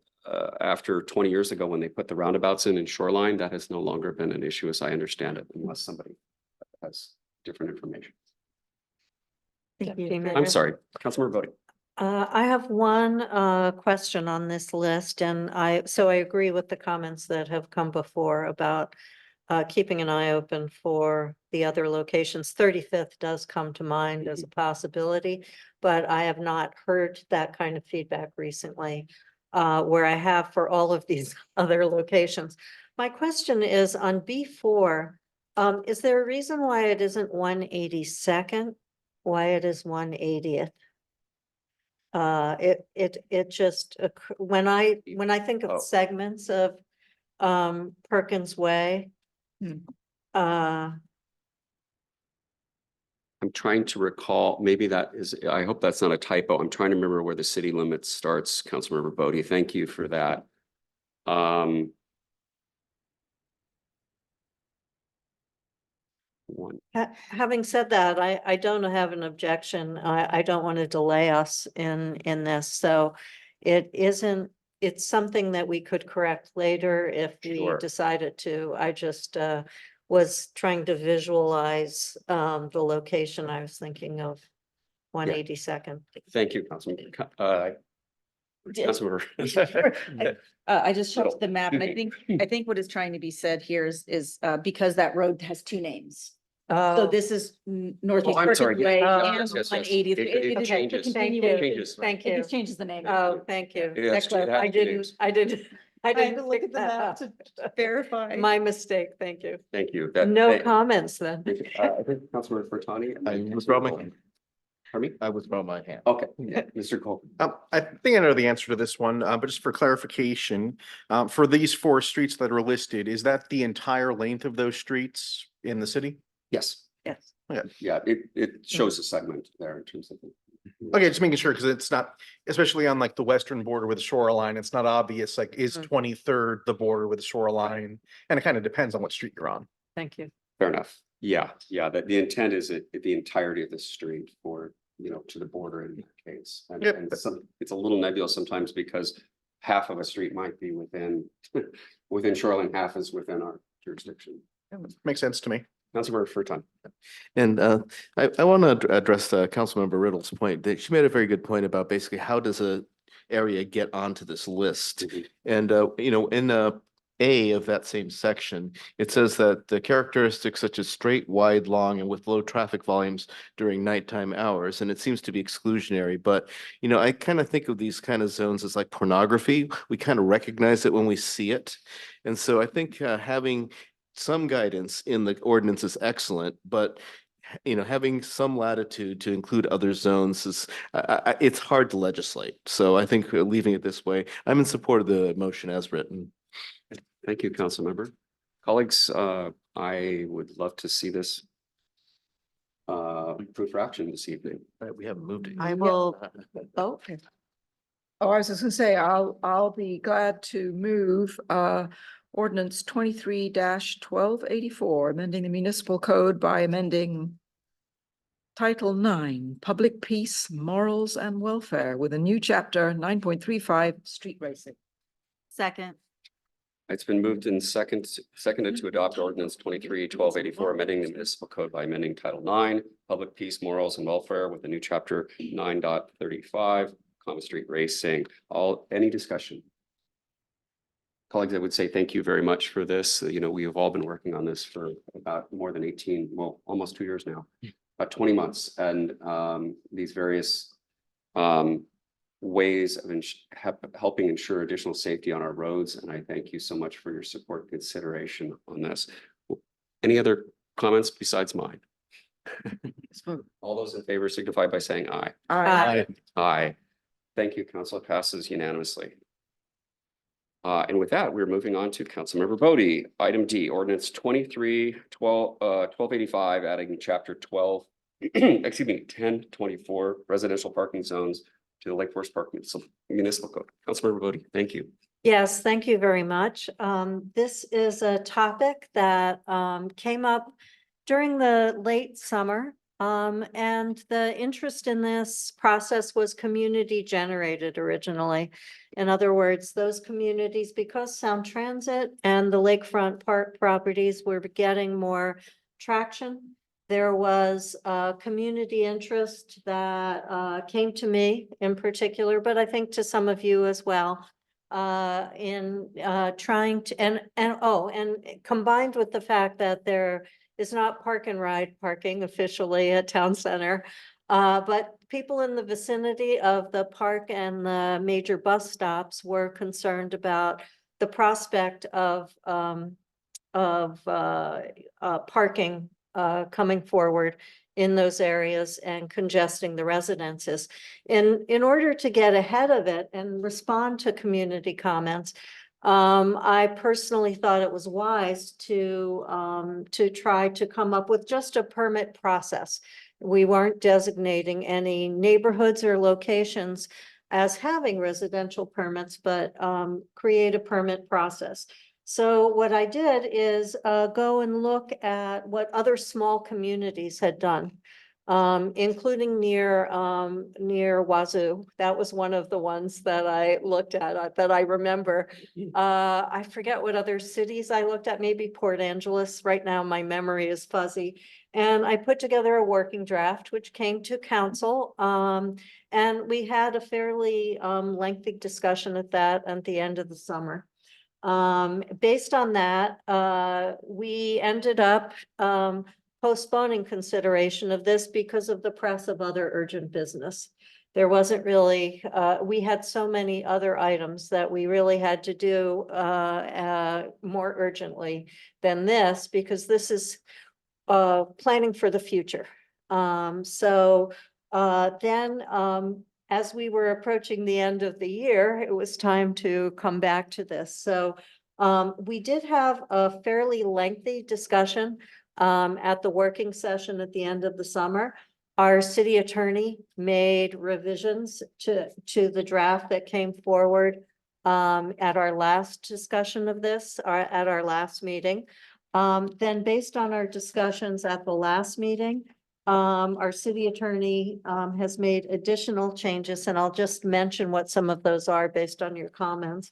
after 20 years ago, when they put the roundabouts in Shoreline, that has no longer been an issue, as I understand it, unless somebody has different information. Thank you. I'm sorry, Councilmember Bodie. I have one question on this list, and I agree with the comments that have come before about keeping an eye open for the other locations. 35th does come to mind as a possibility, but I have not heard that kind of feedback recently, where I have for all of these other locations. My question is on B4, is there a reason why it isn't 182nd? Why it is 180th? It just, when I think of segments of Perkins Way, I'm trying to recall, maybe that is, I hope that's not a typo. I'm trying to remember where the city limit starts, Councilmember Bodie. Thank you for that. one. Having said that, I don't have an objection. I don't want to delay us in this, so it isn't, it's something that we could correct later if we Sure. decided to. I just was trying to visualize the location. I was thinking of 182nd. Thank you, Councilman. Councilmember. I just Little. showed the map and I think what is trying to be said here is because that road has two names. So this is Northeast I'm sorry. Crooked Way Oh, and yes, yes, yes. 180th. It changes. Thank you. Changes. Thank It you. just changes the name. Oh, thank you. It has two- it has I two didn't, names. I didn't, I I had to didn't look pick at the that map up. to verify. My mistake, thank you. Thank you. No comments then. I think Councilmember Furtani. I withdraw my hand. Pardon me? I withdraw my hand. Okay, Mr. Cole. I think I know the answer to this one, but just for clarification, for these 4 streets that are listed, is that the entire length of those streets in the city? Yes. Yes. Yeah, it shows a segment there in terms of. Okay, just making sure, because it's not, especially on like the western border with the shoreline, it's not obvious, like, is 23rd the border with the shoreline? And it kind of depends on what street you're on. Thank you. Fair enough. Yeah, that the intent is the entirety of the street for, to the border in that case. And, Yep. and it's a little nebulous sometimes because half of a street might be within shoreline, half is within our jurisdiction. Makes sense to me. Councilmember Furton. And I want to address Councilmember Riddle's point that she made a very good point about basically how does a area get onto this list? And in A of that same section, it says that the characteristics such as straight, wide, long, and with low traffic volumes during nighttime hours, and it seems to be exclusionary, but I kind of think of these kind of zones as like pornography. We kind of recognize it when we see it. And so I think having some guidance in the ordinance is excellent, but having some latitude to include other zones is, it's hard to legislate. So I think leaving it this way, I'm in support of the motion as written. Thank you, Councilmember. Colleagues, I would love to see this approved for action this evening. We haven't moved it. I will vote. Oh, I was just gonna say, I'll be glad to move ordinance 23-1284, amending the municipal code by amending Title 9, Public Peace, Morals and Welfare with a new chapter 9.35, Street Racing. Second. It's been moved and seconded to adopt ordinance 23-1284, amending the municipal code by amending Title 9, Public Peace, Morals and Welfare with a new chapter 9.35, Common Street Racing. Any discussion? Colleagues, I would say thank you very much for this. We have all been working on this for about more than 18, well, almost 2 years now, about 20 months. And these various ways of helping ensure additional safety on our roads. And I thank you so much for your support and consideration on this. Any other comments besides mine? All those in favor signify by saying aye. Aye. Aye. Thank you, Council. It passes unanimously. And with that, we're moving on to Councilmember Bodie. Item D, ordinance 1285, adding chapter 12, excuse me, 1024 residential parking zones to the Lake Forest Park Municipal Code. Councilmember Bodie, thank you. Yes, thank you very much. This is a topic that came up during the late summer. And the interest in this process was community generated originally. In other words, those communities, because Sound Transit and the Lakefront Park properties were getting more traction, there was community interest that came to me in particular, but I think to some of you as well, in trying to, and combined with the fact that there is not park and ride parking officially at Town Center. But people in the vicinity of the park and the major bus stops were concerned about the prospect of parking coming forward in those areas and congesting the residences. In order to get ahead of it and respond to community comments, I personally thought it was wise to try to come up with just a permit process. We weren't designating any neighborhoods or locations as having residential permits, but create a permit process. So what I did is go and look at what other small communities had done, including near Wazoo. That was one of the ones that I looked at, that I remember. I forget what other cities I looked at, maybe Port Angeles. Right now, my memory is fuzzy. And I put together a working draft, which came to council. And we had a fairly lengthy discussion at the end of the summer. Based on that, we ended up postponing consideration of this because of the press of other urgent business. There wasn't really, we had so many other items that we really had to do more urgently than this, because this is planning for the future. As we were approaching the end of the year, it was time to come back to this. So we did have a fairly lengthy discussion at the working session at the end of the summer. Our city attorney made revisions to the draft that came forward at our last discussion of this, or at our last meeting. Then based on our discussions at the last meeting, our city attorney has made additional changes, and I'll just mention what some of those are based on your comments.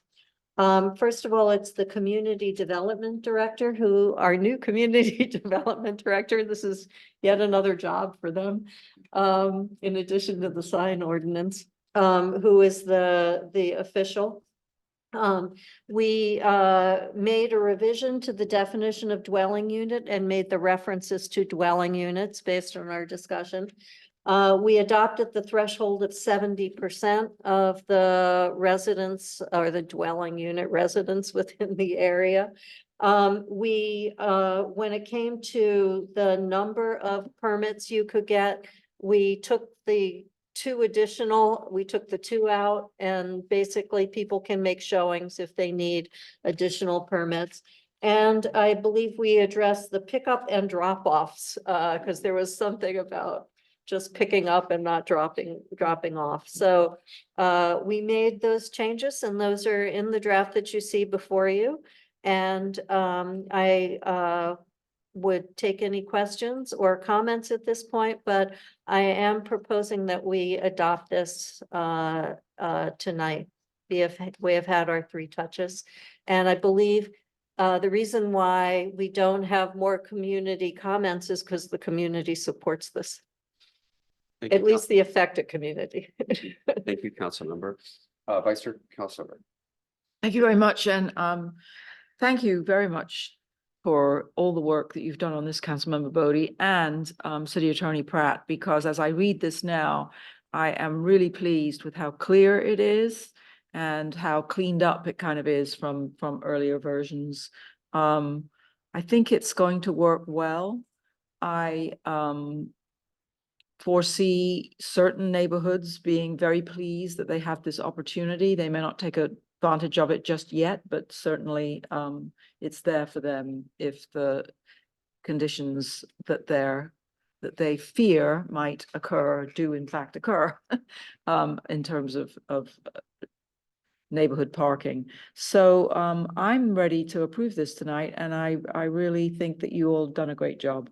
First of all, it's the community development director, our new community development director. This is yet another job for them, in addition to the sign ordinance, who is the official. We made a revision to the definition of dwelling unit and made the references to dwelling units based on our discussion. We adopted the threshold of 70% of the residents or the dwelling unit residents within the area. When it came to the number of permits you could get, we took the two out, and basically people can make showings if they need additional permits. And I believe we addressed the pickup and drop offs, because there was something about just picking up and not dropping off. So we made those changes, and those are in the draft that you see before you. And I would take any questions or comments at this point, but I am proposing that we adopt this tonight. We have had our 3 touches, and I believe the reason why we don't have more community comments is because the community supports this. Thank you, At least the affected community. Thank you, Councilmember. Vice Chair Kassover. Thank you very much. And thank you very much for all the work that you've done on this, Councilmember Bodie and City Attorney Pratt, because as I read this now, I am really pleased with how clear it is and how cleaned up it kind of is from earlier versions. I think it's going to work well. I foresee certain neighborhoods being very pleased that they have this opportunity. They may not take advantage of it just yet, but certainly it's there for them if the conditions that they fear might occur do in fact occur in terms of neighborhood parking. So I'm ready to approve this tonight, and I really think that you all done a great job.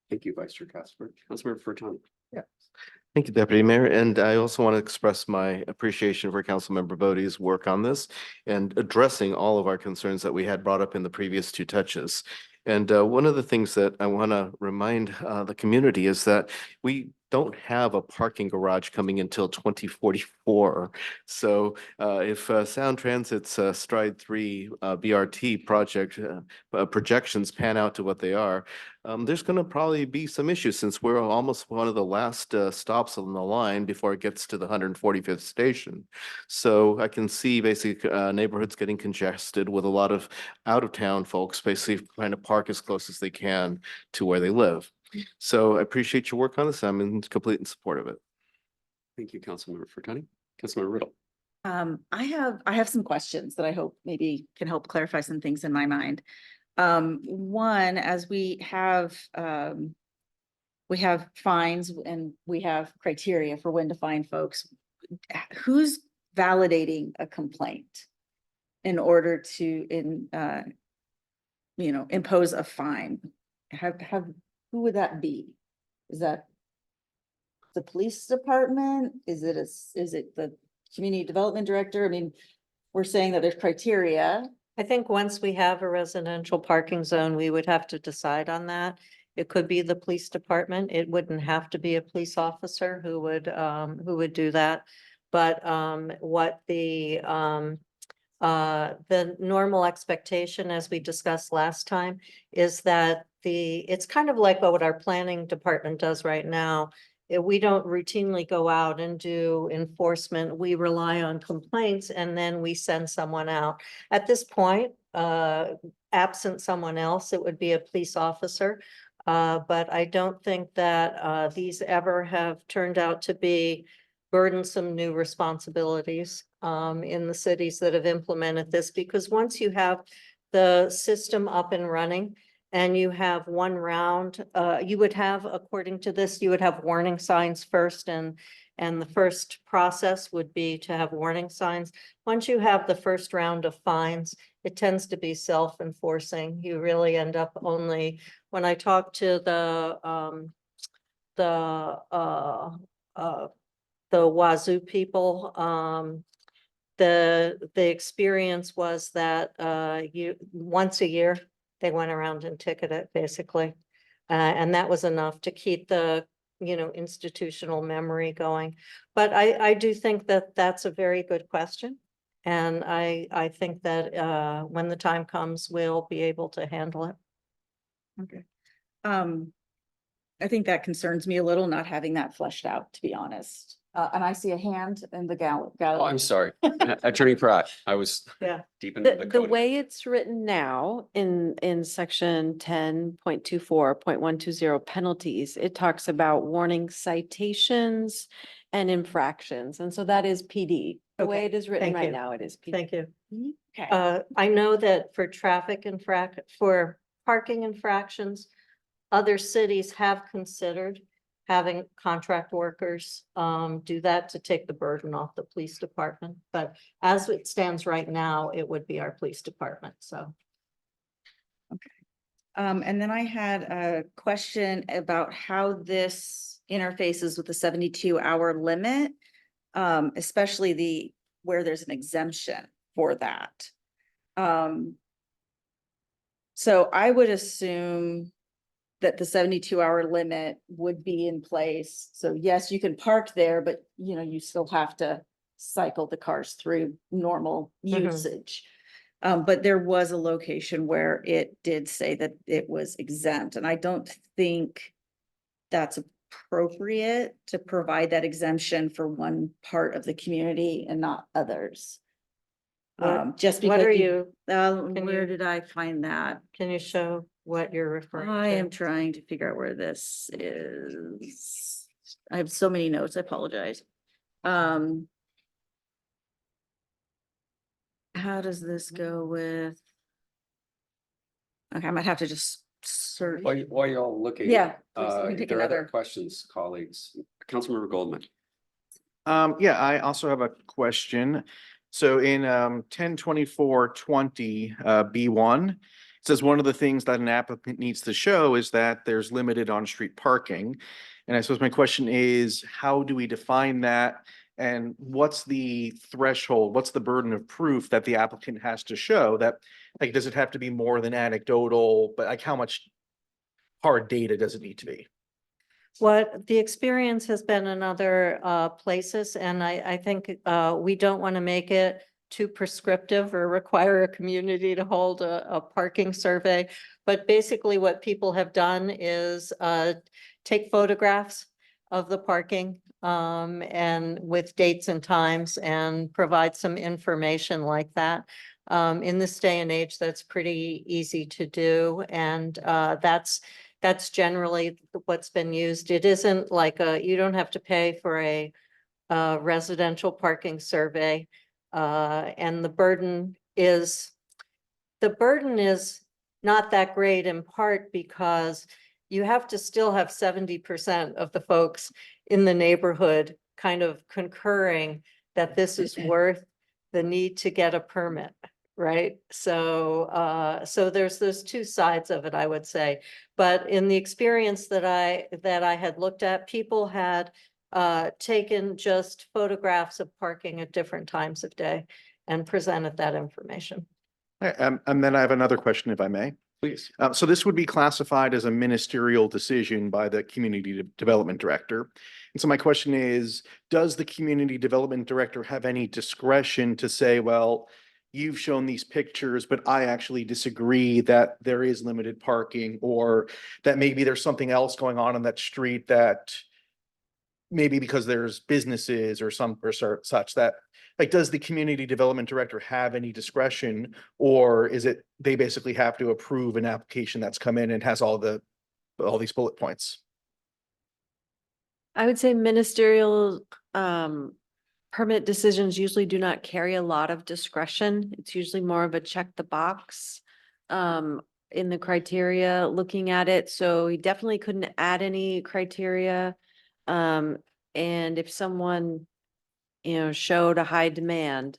Thank you, Vice Chair Kassover. Councilmember Furtado. Yeah. Thank you, Deputy Mayor. And I also want to express my appreciation for Councilmember Bodie's work on this and addressing all of our concerns that we had brought up in the previous 2 touches. And one of the things that I want to remind the community is that we don't have a parking garage coming until 2044. So if Sound Transit's Stride 3 BRT project projections pan out to what they are, there's going to probably be some issues since we're almost one of the last stops on the line before it gets to the 145th station. So I can see basically neighborhoods getting congested with a lot of out-of-town folks basically trying to park as close as they can to where they live. So I appreciate your work on this. I'm in complete support of it. Thank you, Councilmember Furtado. Councilmember Riddle. I have some questions that I hope maybe can help clarify some things in my mind. One, as we have fines and we have criteria for when to fine folks, who's validating a complaint? in order to impose a fine. Who would that be? Is that the police department? Is it the community development director? I mean, we're saying that there's criteria. I think once we have a residential parking zone, we would have to decide on that. It could be the police department. It wouldn't have to be a police officer who would do that. But what the normal expectation, as we discussed last time, is that it's kind of like what our planning department does right now. We don't routinely go out and do enforcement. We rely on complaints and then we send someone out. At this point, absent someone else, it would be a police officer. But I don't think that these ever have turned out to be burdensome new responsibilities in the cities that have implemented this, because once you have the system up and running and you have one round, you would have, according to this, you would have warning signs first, and the first process would be to have warning signs. Once you have the first round of fines, it tends to be self-enforcing. You really end up only, when I talk to the Wazoo people, the experience was that once a year they went around and ticketed it, basically, and that was enough to keep the institutional memory going. But I do think that that's a very good question, and I think that when the time comes, we'll be able to handle it. Okay. I think that concerns me a little, not having that fleshed out, to be honest. And I see a hand in the gallery. Oh, I'm sorry. Attorney Pratt, I was Yeah. deep into the The coding. way it's written now in section 10.24.120 penalties, it talks about warning citations and infractions. And so that is PD. The way Okay, it is written thank right you. now, it is PD. Thank you. Okay. I know that for for parking infractions, other cities have considered having contract workers do that to take the burden off the police department. But as it stands right now, it would be our police department, so. And then I had a question about how this interfaces with the 72-hour limit, especially where there's an exemption for that. So I would assume that the 72-hour limit would be in place. So yes, you can park there, but you still have to cycle the cars through normal usage. But there was a location where it did say that it was exempt, and I don't think that's appropriate to provide that exemption for one part of the community and not others. Just because. What are you, Where did I find that? can you show what you're referring to? I am trying to figure out where this is. I have so many notes, I apologize. How does this go with? Okay, I might have to just search. While you're all looking. Yeah, please, let me If take there are other another. questions, colleagues, Councilmember Goldman. Yeah, I also have a question. So in 102420 B1, it says one of the things that an applicant needs to show is that there's limited on-street parking. And I suppose my question is, how do we define that? And what's the threshold? What's the burden of proof that the applicant has to show? That, like, does it have to be more than anecdotal, but like how much hard data does it need to be? What the experience has been in other places, and I think we don't want to make it too prescriptive or require a community to hold a parking survey. But basically what people have done is take photographs of the parking and with dates and times and provide some information like that. In this day and age, that's pretty easy to do, and that's generally what's been used. It isn't like you don't have to pay for a residential parking survey. And the burden is not that great, in part because you have to still have 70% of the folks in the neighborhood kind of concurring that this is worth the need to get a permit. right? So, so there's two sides of it, I would say. But in the experience that I had looked at, people had taken just photographs of parking at different times of day and presented that information. And then I have another question, if I may. Please. So this would be classified as a ministerial decision by the Community Development Director. And so my question is, does the Community Development Director have any discretion to say, well, you've shown these pictures, but I actually disagree that there is limited parking, or that maybe there's something else going on that street that maybe because there's businesses or such that, like, does the Community Development Director have any discretion, or is it they basically have to approve an application that's come in and has all these bullet points? I would say ministerial permit decisions usually do not carry a lot of discretion. It's usually more of a check the box in the criteria looking at it. So he definitely couldn't add any criteria. And if someone, showed a high demand,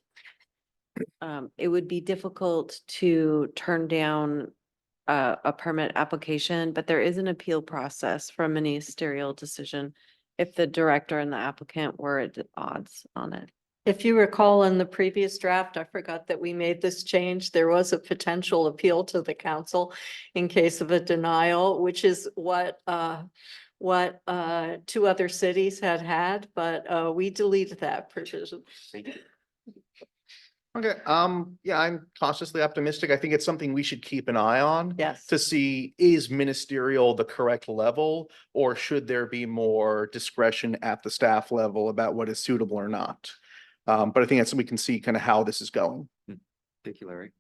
it would be difficult to turn down a permit application, but there is an appeal process for a ministerial decision if the director and the applicant were at odds on it. If you recall in the previous draft, I forgot that we made this change. There was a potential appeal to the council in case of a denial, which is what two other cities had, but we deleted that provision. Okay, yeah, I'm cautiously optimistic. I think it's something we should keep an eye on. Yes. To see, is ministerial the correct level, or should there be more discretion at the staff level about what is suitable or not? But I think that's, we can see kind of how this is going. Thank you, Larry.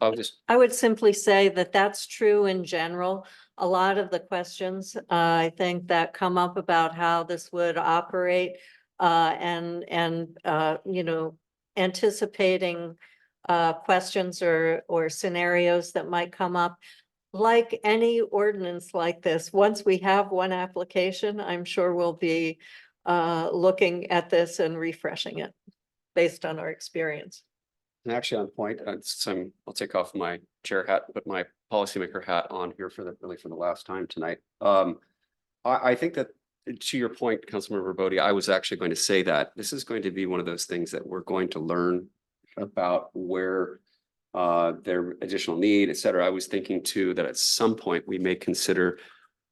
I'll just, I would simply say that that's true in general. A lot of the questions, I think, that come up about how this would operate, and anticipating questions or scenarios that might come up. Like any ordinance like this, once we have one application, I'm sure we'll be looking at this and refreshing it based on our experience. and actually on point, I'll take off my chair hat, put my policymaker hat on here for the last time tonight. I think that, to your point, Councilmember Bodie, I was actually going to say that this is going to be one of those things that we're going to learn about where their additional need, et cetera. I was thinking too, that at some point we may consider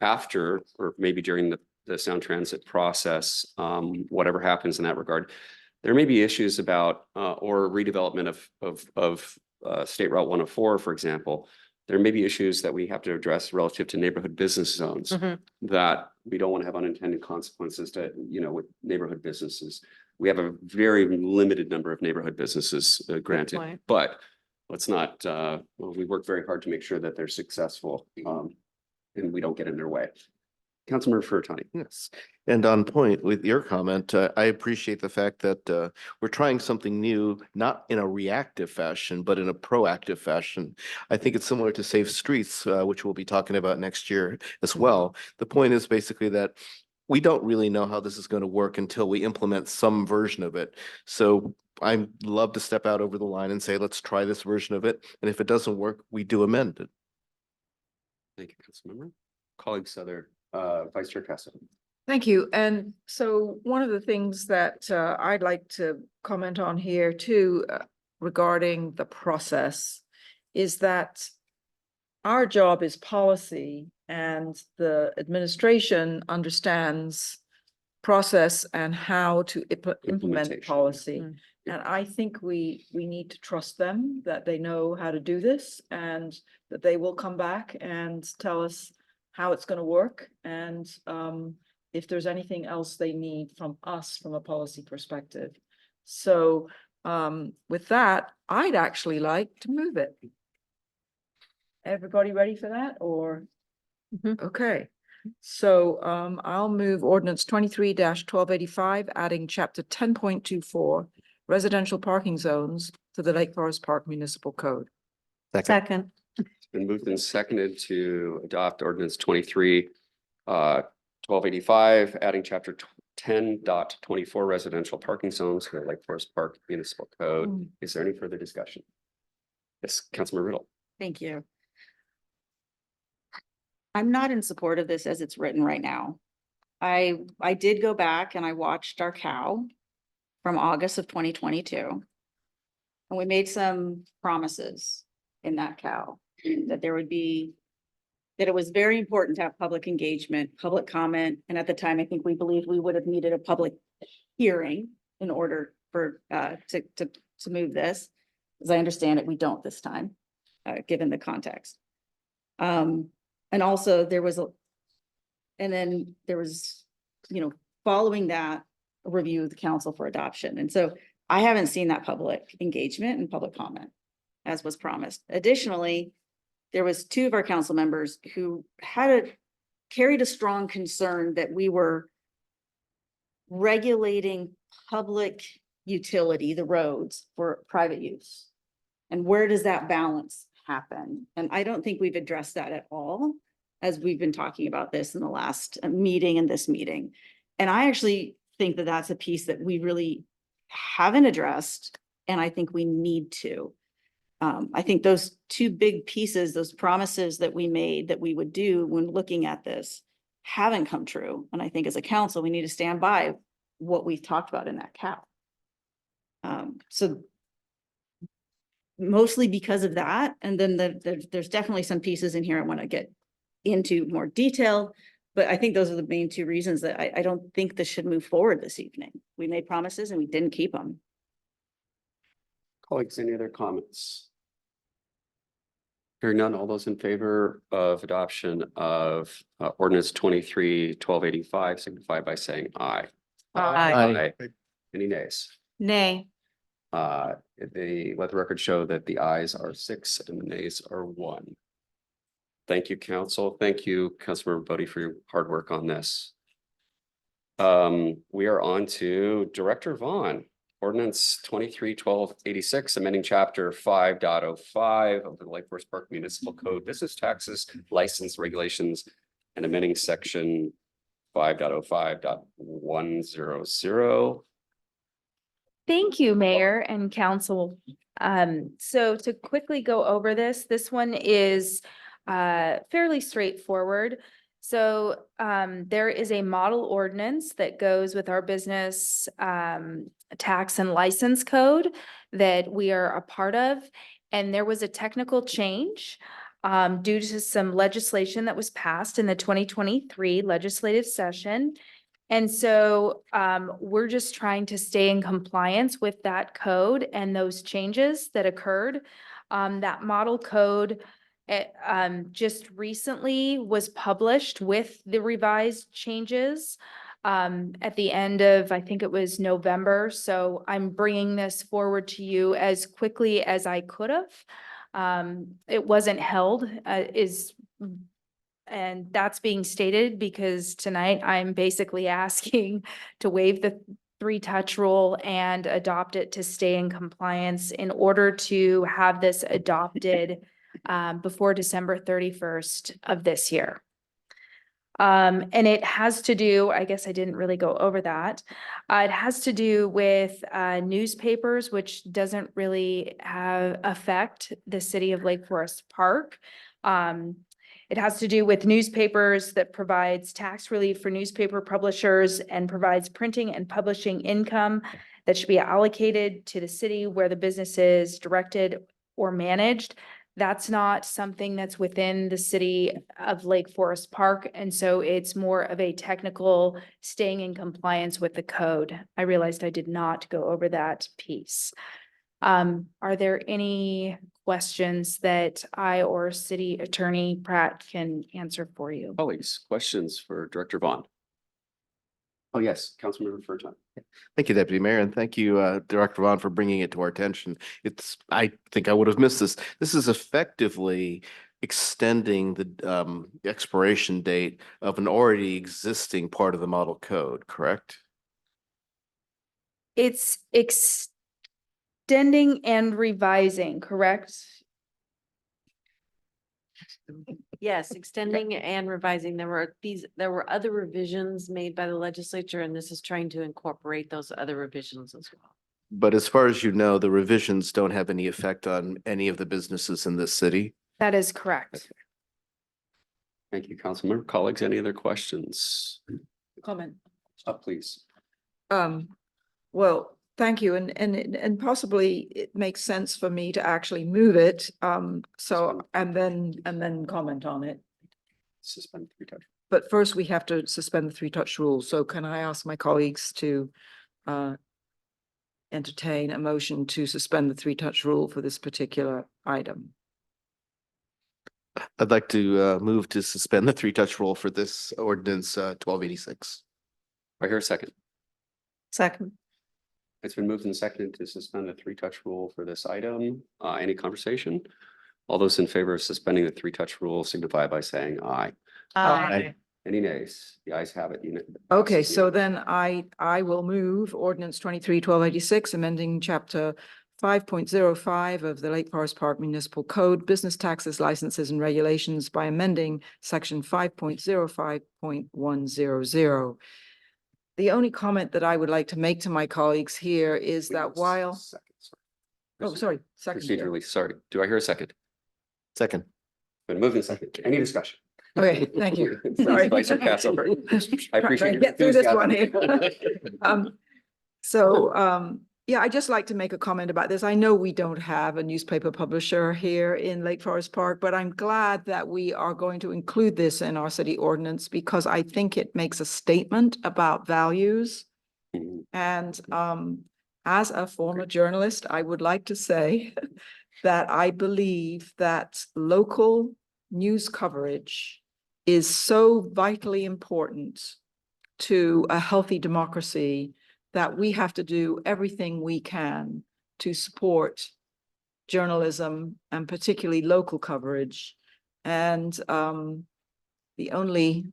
after, or maybe during the sound transit process, whatever happens in that regard, there may be issues about, or redevelopment of State Route 104, for example. There may be issues that we have to address relative to neighborhood business zones that we don't want to have unintended consequences to, with neighborhood businesses. We have a very limited number of neighborhood businesses granted, point. but let's not, we work very hard to make sure that they're successful and we don't get in their way. Councilmember Furtani. Yes, and on point with your comment, I appreciate the fact that we're trying something new, not in a reactive fashion, but in a proactive fashion. I think it's similar to Safe Streets, which we'll be talking about next year as well. The point is basically that we don't really know how this is going to work until we implement some version of it. So I'd love to step out over the line and say, let's try this version of it. And if it doesn't work, we do amend it. Thank you, Councilmember. Colleagues, Vice Chair Kassover. Thank you. And so one of the things that I'd like to comment on here too, regarding the process, is that our job is policy and the administration understands process and how to implement Implementation. policy. And I think we need to trust them that they know how to do this and that they will come back and tell us how it's going to work, and if there's anything else they need from us from a policy perspective. So with that, I'd actually like to move it. Everybody ready for that, or? Okay, so I'll move ordinance 23-1285, adding chapter 10.24, residential parking zones to the Lake Forest Park Municipal Code. Second. Been moved and seconded to adopt ordinance 23-1285, adding chapter 10.24 residential parking zones to the Lake Forest Park Municipal Code. Is there any further discussion? Yes, Councilmember Riddle. Thank you. I'm not in support of this as it's written right now. I did go back and I watched our cow from August of 2022. And we made some promises in that cow that there would be, that it was very important to have public engagement, public comment. And at the time, I think we believed we would have needed a public hearing in order for, to move this. As I understand it, we don't this time, given the context. And also there was and then there was, following that, a review of the council for adoption. And so I haven't seen that public engagement and public comment as was promised. Additionally, there was two of our council members who carried a strong concern that we were regulating public utility, the roads, for private use. And where does that balance happen? And I don't think we've addressed that at all as we've been talking about this in the last meeting and this meeting. And I actually think that that's a piece that we really haven't addressed, and I think we need to. I think those two big pieces, those promises that we made that we would do when looking at this, haven't come true. And I think as a council, we need to stand by what we've talked about in that cap. So mostly because of that, and then there's definitely some pieces in here I want to get into more detail, but I think those are the main two reasons that I don't think this should move forward this evening. We made promises and we didn't keep them. Colleagues, any other comments? Hearing none, all those in favor of adoption of ordinance 23-1285 signify by saying aye. Aye. Any nays? Nay. Let the record show that the ayes are 6 and the nays are 1. Thank you, council. Thank you, Councilmember Bodie, for your hard work on this. We are on to Director Vaughn. Ordinance 23-1286, amending chapter 5.05 of the Lake Forest Park Municipal Code, business taxes, license regulations, and amending section 5.05.100. Thank you, Mayor and Council. So to quickly go over this one is fairly straightforward. So there is a model ordinance that goes with our business tax and license code that we are a part of. And there was a technical change due to some legislation that was passed in the 2023 legislative session. And so we're just trying to stay in compliance with that code and those changes that occurred. That model code just recently was published with the revised changes at the end of, I think it was November. So I'm bringing this forward to you as quickly as I could have. It wasn't held, and that's being stated because tonight I'm basically asking to waive the 3-touch rule and adopt it to stay in compliance in order to have this adopted before December 31st of this year. And it has to do, I guess I didn't really go over that. It has to do with newspapers, which doesn't really affect the city of Lake Forest Park. It has to do with newspapers that provides tax relief for newspaper publishers and provides printing and publishing income that should be allocated to the city where the business is directed or managed. That's not something that's within the city of Lake Forest Park. And so it's more of a technical staying in compliance with the code. I realized I did not go over that piece. Are there any questions that I or City Attorney Pratt can answer for you? Colleagues, questions for Director Vaughn? Oh, yes, Councilmember Furton. Thank you, Deputy Mayor, and thank you, Director Vaughn, for bringing it to our attention. I think I would have missed this. This is effectively extending the expiration date of an already existing part of the model code, correct? It's extending and revising, correct? Yes, extending and revising. There were other revisions made by the legislature, and this is trying to incorporate those other revisions as well. But as far as you know, the revisions don't have any effect on any of the businesses in this city? That is correct. Thank you, Councilmember. Colleagues, any other questions? Comment. Please. Well, thank you. And possibly it makes sense for me to actually move it. So, and then comment on it. Suspend three-touch. But first we have to suspend the three-touch rule. So can I ask my colleagues to entertain a motion to suspend the three-touch rule for this particular item? I'd like to move to suspend the three-touch rule for this ordinance 1286. I hear a second. Second. It's been moved and seconded to suspend the three-touch rule for this item. Any conversation? All those in favor of suspending the three-touch rule signify by saying aye. Aye. Any nays? The ayes have it. Okay, Passes so then I will move ordinance 23-1286, amending chapter 5.05 of the Lake Forest Park Municipal Code, business taxes, licenses and regulations by amending section 5.05.100. The only comment that I would like to make to my colleagues here is that while, oh, sorry, second. Procedurally, sorry. Do I hear a second? Second. Been moved and seconded. Any discussion? Okay, thank you. Please, Sorry. Vice Chair Kassover. I appreciate your Get through this one here. enthusiasm. Yeah, I'd just like to make a comment about this. I know we don't have a newspaper publisher here in Lake Forest Park, but I'm glad that we are going to include this in our city ordinance because I think it makes a statement about values. Mhm. And as a former journalist, I would like to say that I believe that local news coverage is so vitally important to a healthy democracy that we have to do everything we can to support journalism and particularly local coverage. And the only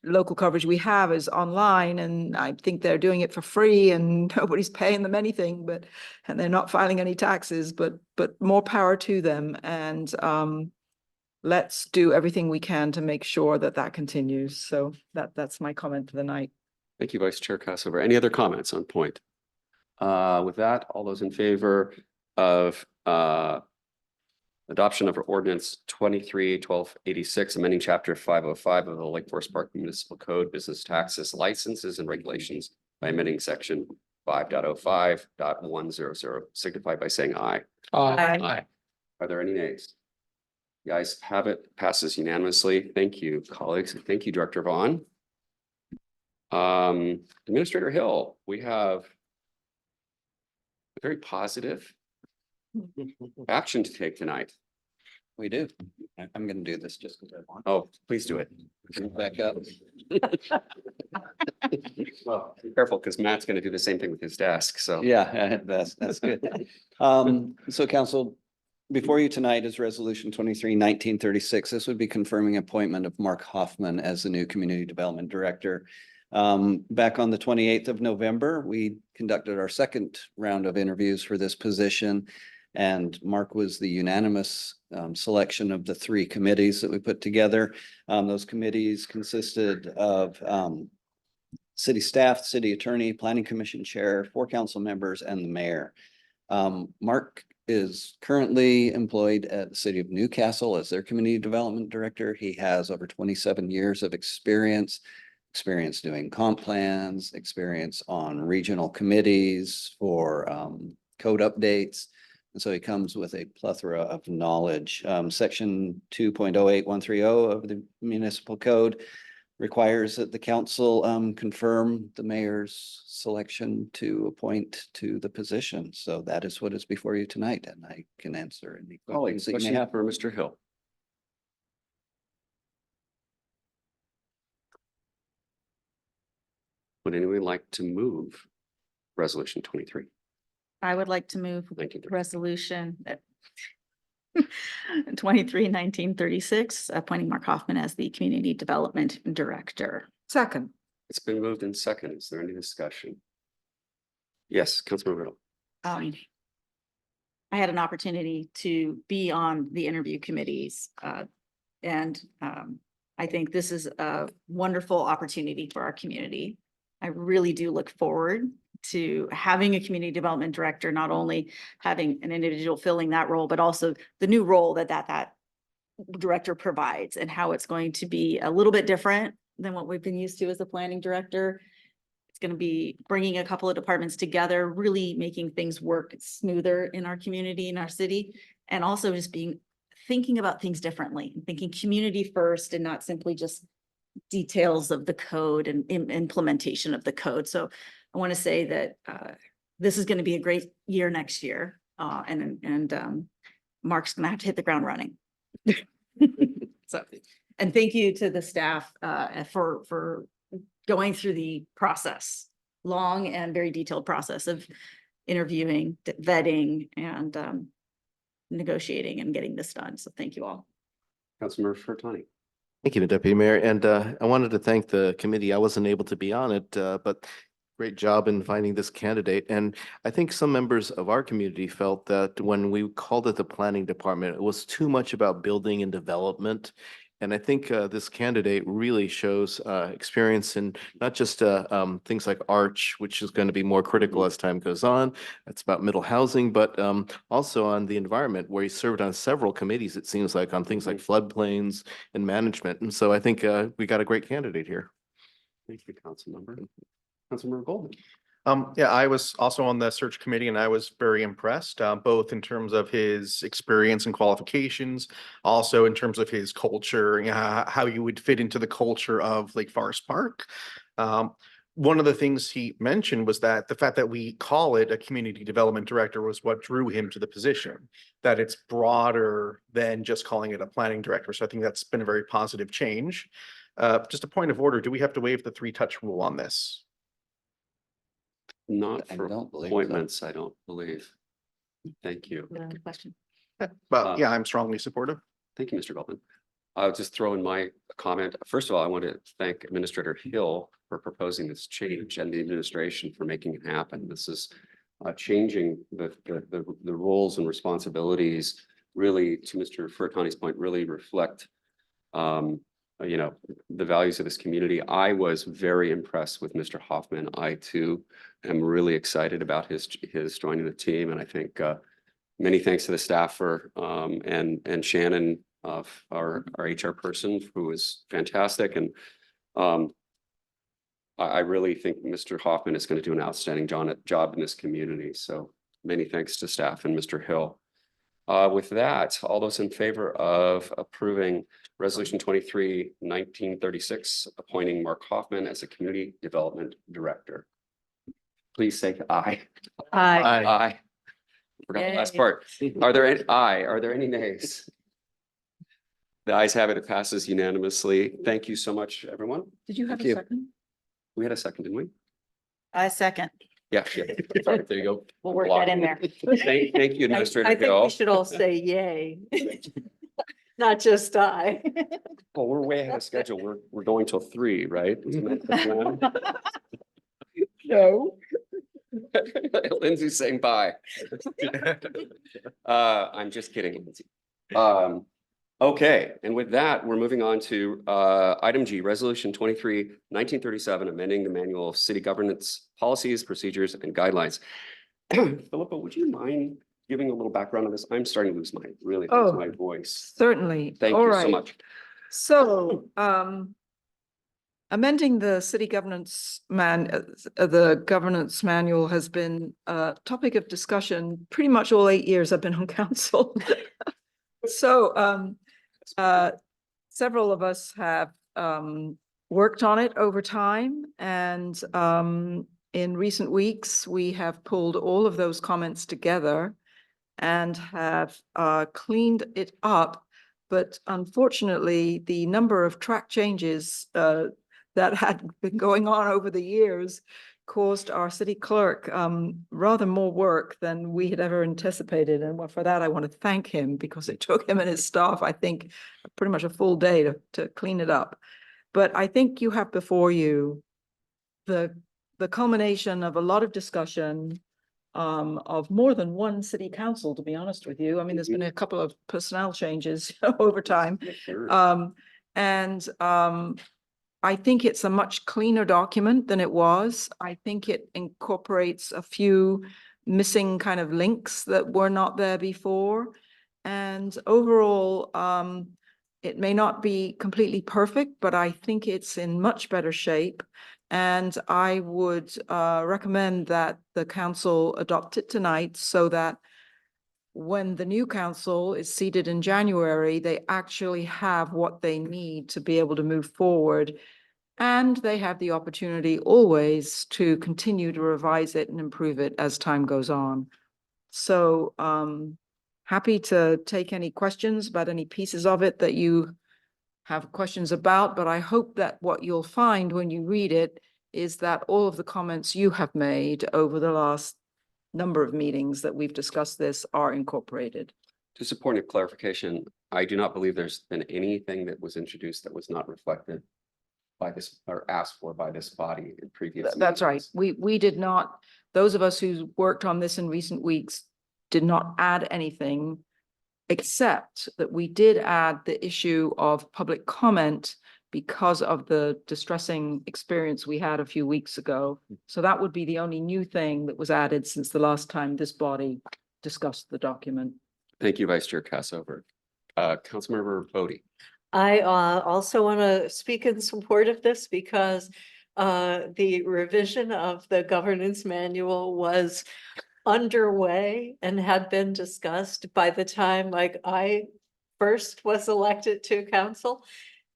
local coverage we have is online, and I think they're doing it for free and nobody's paying them anything, and they're not filing any taxes, but more power to them. And let's do everything we can to make sure that that continues. So that's my comment for the night. Thank you, Vice Chair Kassover. Any other comments on point? With that, all those in favor of adoption of ordinance 23-1286, amending chapter 505 of the Lake Forest Park Municipal Code, business taxes, licenses and regulations by amending section 5.05.100, signify by saying aye. Aye. Are there any nays? The ayes have it, passes unanimously. Thank you, colleagues. Thank you, Director Vaughn. Administrator Hill, we have a very positive action to take tonight. We do. I'm gonna do this just because I want. Oh, please do it. Back up. Well, be careful because Matt's going to do the same thing with his desk. So Yeah, that's good. So council, before you tonight is resolution 23-1936. This would be confirming appointment of Mark Hofman as the new community development director. Back on the 28th of November, we conducted our second round of interviews for this position. And Mark was the unanimous selection of the three committees that we put together. Those committees consisted of city staff, city attorney, planning commission chair, 4 council members, and the mayor. Mark is currently employed at the city of Newcastle as their community development director. He has over 27 years of experience doing comp plans, experience on regional committees for code updates. And so he comes with a plethora of knowledge. Section 2.08130 of the municipal code requires that the council confirm the mayor's selection to appoint to the position. So that is what is before you tonight, and I can answer any colleagues, questions that you may question have. for Mr. Hill. Would anyone like to move resolution 23? I would like to move Thank you. resolution 23-1936, appointing Mark Hofman as the Community Development Director. Second. It's been moved in second. Is there any discussion? Yes, Councilmember Riddle. I had an opportunity to be on the interview committees, and I think this is a wonderful opportunity for our community. I really do look forward to having a community development director, not only having an individual filling that role, but also the new role that director provides and how it's going to be a little bit different than what we've been used to as a planning director. It's going to be bringing a couple of departments together, really making things work smoother in our community, in our city, and also just thinking about things differently, thinking community first and not simply just details of the code and implementation of the code. So I want to say that this is going to be a great year next year, and Mark's going to have to hit the ground running. So, and thank you to the staff for going through the process, long and very detailed process of interviewing, vetting, and negotiating and getting this done. So thank you all. Councilmember Fertani. Thank you, Deputy Mayor. And I wanted to thank the committee. I wasn't able to be on it, but great job in finding this candidate. And I think some members of our community felt that when we called it the planning department, it was too much about building and development. And I think this candidate really shows experience in not just things like Arch, which is going to be more critical as time goes on. It's about middle housing, but also on the environment, where he served on several committees, it seems like, on things like floodplains and management. And so I think we got a great candidate here. Thank you, Councilmember. Councilmember Goldman. Yeah, I was also on the search committee and I was very impressed, both in terms of his experience and qualifications, also in terms of his culture, how you would fit into the culture of Lake Forest Park. One of the things he mentioned was that the fact that we call it a community development director was what drew him to the position, that it's broader than just calling it a planning director. So I think that's been a very positive change. Just a point of order, do we have to waive the 3-touch rule on this? Not I for don't believe so. appointments, I don't believe. Thank you. Good question. But yeah, I'm strongly supportive. Thank you, Mr. Goldman. I'll just throw in my comment. First of all, I want to thank Administrator Hill for proposing this change and the administration for making it happen. This is changing the roles and responsibilities, really, to Mr. Furtani's point, really reflect the values of this community. I was very impressed with Mr. Hofman. I too am really excited about his joining the team, and I think many thanks to the staff for and Shannon, our HR person, who was fantastic, and I really think Mr. Hofman is going to do an outstanding job in this community. So many thanks to staff and Mr. Hill. With that, all those in favor of approving Resolution 23-1936, appointing Mark Hofman as a Community Development Director, please say aye. Aye. Aye. Forgot the last part. Are there any nays? The ayes have it. It passes unanimously. Thank you so much, everyone. Did you have Thank a you. second? We had a second, didn't we? I second. Yeah. Sorry, there you go. We'll work that in there. Thank you, Administrator I think Hill. we should all say yay. Not just I. Well, we're way ahead of schedule. We're going till 3, right? Isn't that the plan? No. Lindsay's saying bye. I'm just kidding, Lindsay. Okay, and with that, we're moving on to item G, Resolution 23-1937, amending the Manual of City Governance Policies, Procedures, and Guidelines. Phillipa, would you mind giving a little background on this? I'm starting to lose my voice. Certainly. Thank All you so right. much. So, amending the city governance the governance manual has been a topic of discussion pretty much all 8 years I've been on council. So, several of us have worked on it over time, and in recent weeks, we have pulled all of those comments together and have cleaned it up. But unfortunately, the number of track changes that had been going on over the years caused our city clerk rather more work than we had ever anticipated. And for that, I want to thank him, because it took him and his staff, I think, pretty much a full day to clean it up. But I think you have before you the culmination of a lot of discussion of more than one city council, to be honest with you. I mean, there's been a couple of personnel changes over time. I think it's a much cleaner document than it was. I think it incorporates a few missing kind of links that were not there before. And overall, it may not be completely perfect, but I think it's in much better shape. And I would recommend that the council adopt it tonight so that when the new council is seated in January, they actually have what they need to be able to move forward. And they have the opportunity always to continue to revise it and improve it as time goes on. So happy to take any questions about any pieces of it that you have questions about, but I hope that what you'll find when you read it is that all of the comments you have made over the last number of meetings that we've discussed this are incorporated. Just a point of clarification, I do not believe there's been anything that was introduced that was not reflected by this or asked for by this body in previous. That's right. meetings. We did not, those of us who worked on this in recent weeks did not add anything, except that we did add the issue of public comment because of the distressing experience we had a few weeks ago. So that would be the only new thing that was added since the last time this body discussed the document. Thank you, Vice Chair Kassover. Councilmember Bodie. I also want to speak in support of this because the revision of the governance manual was underway and had been discussed by the time I first was elected to council.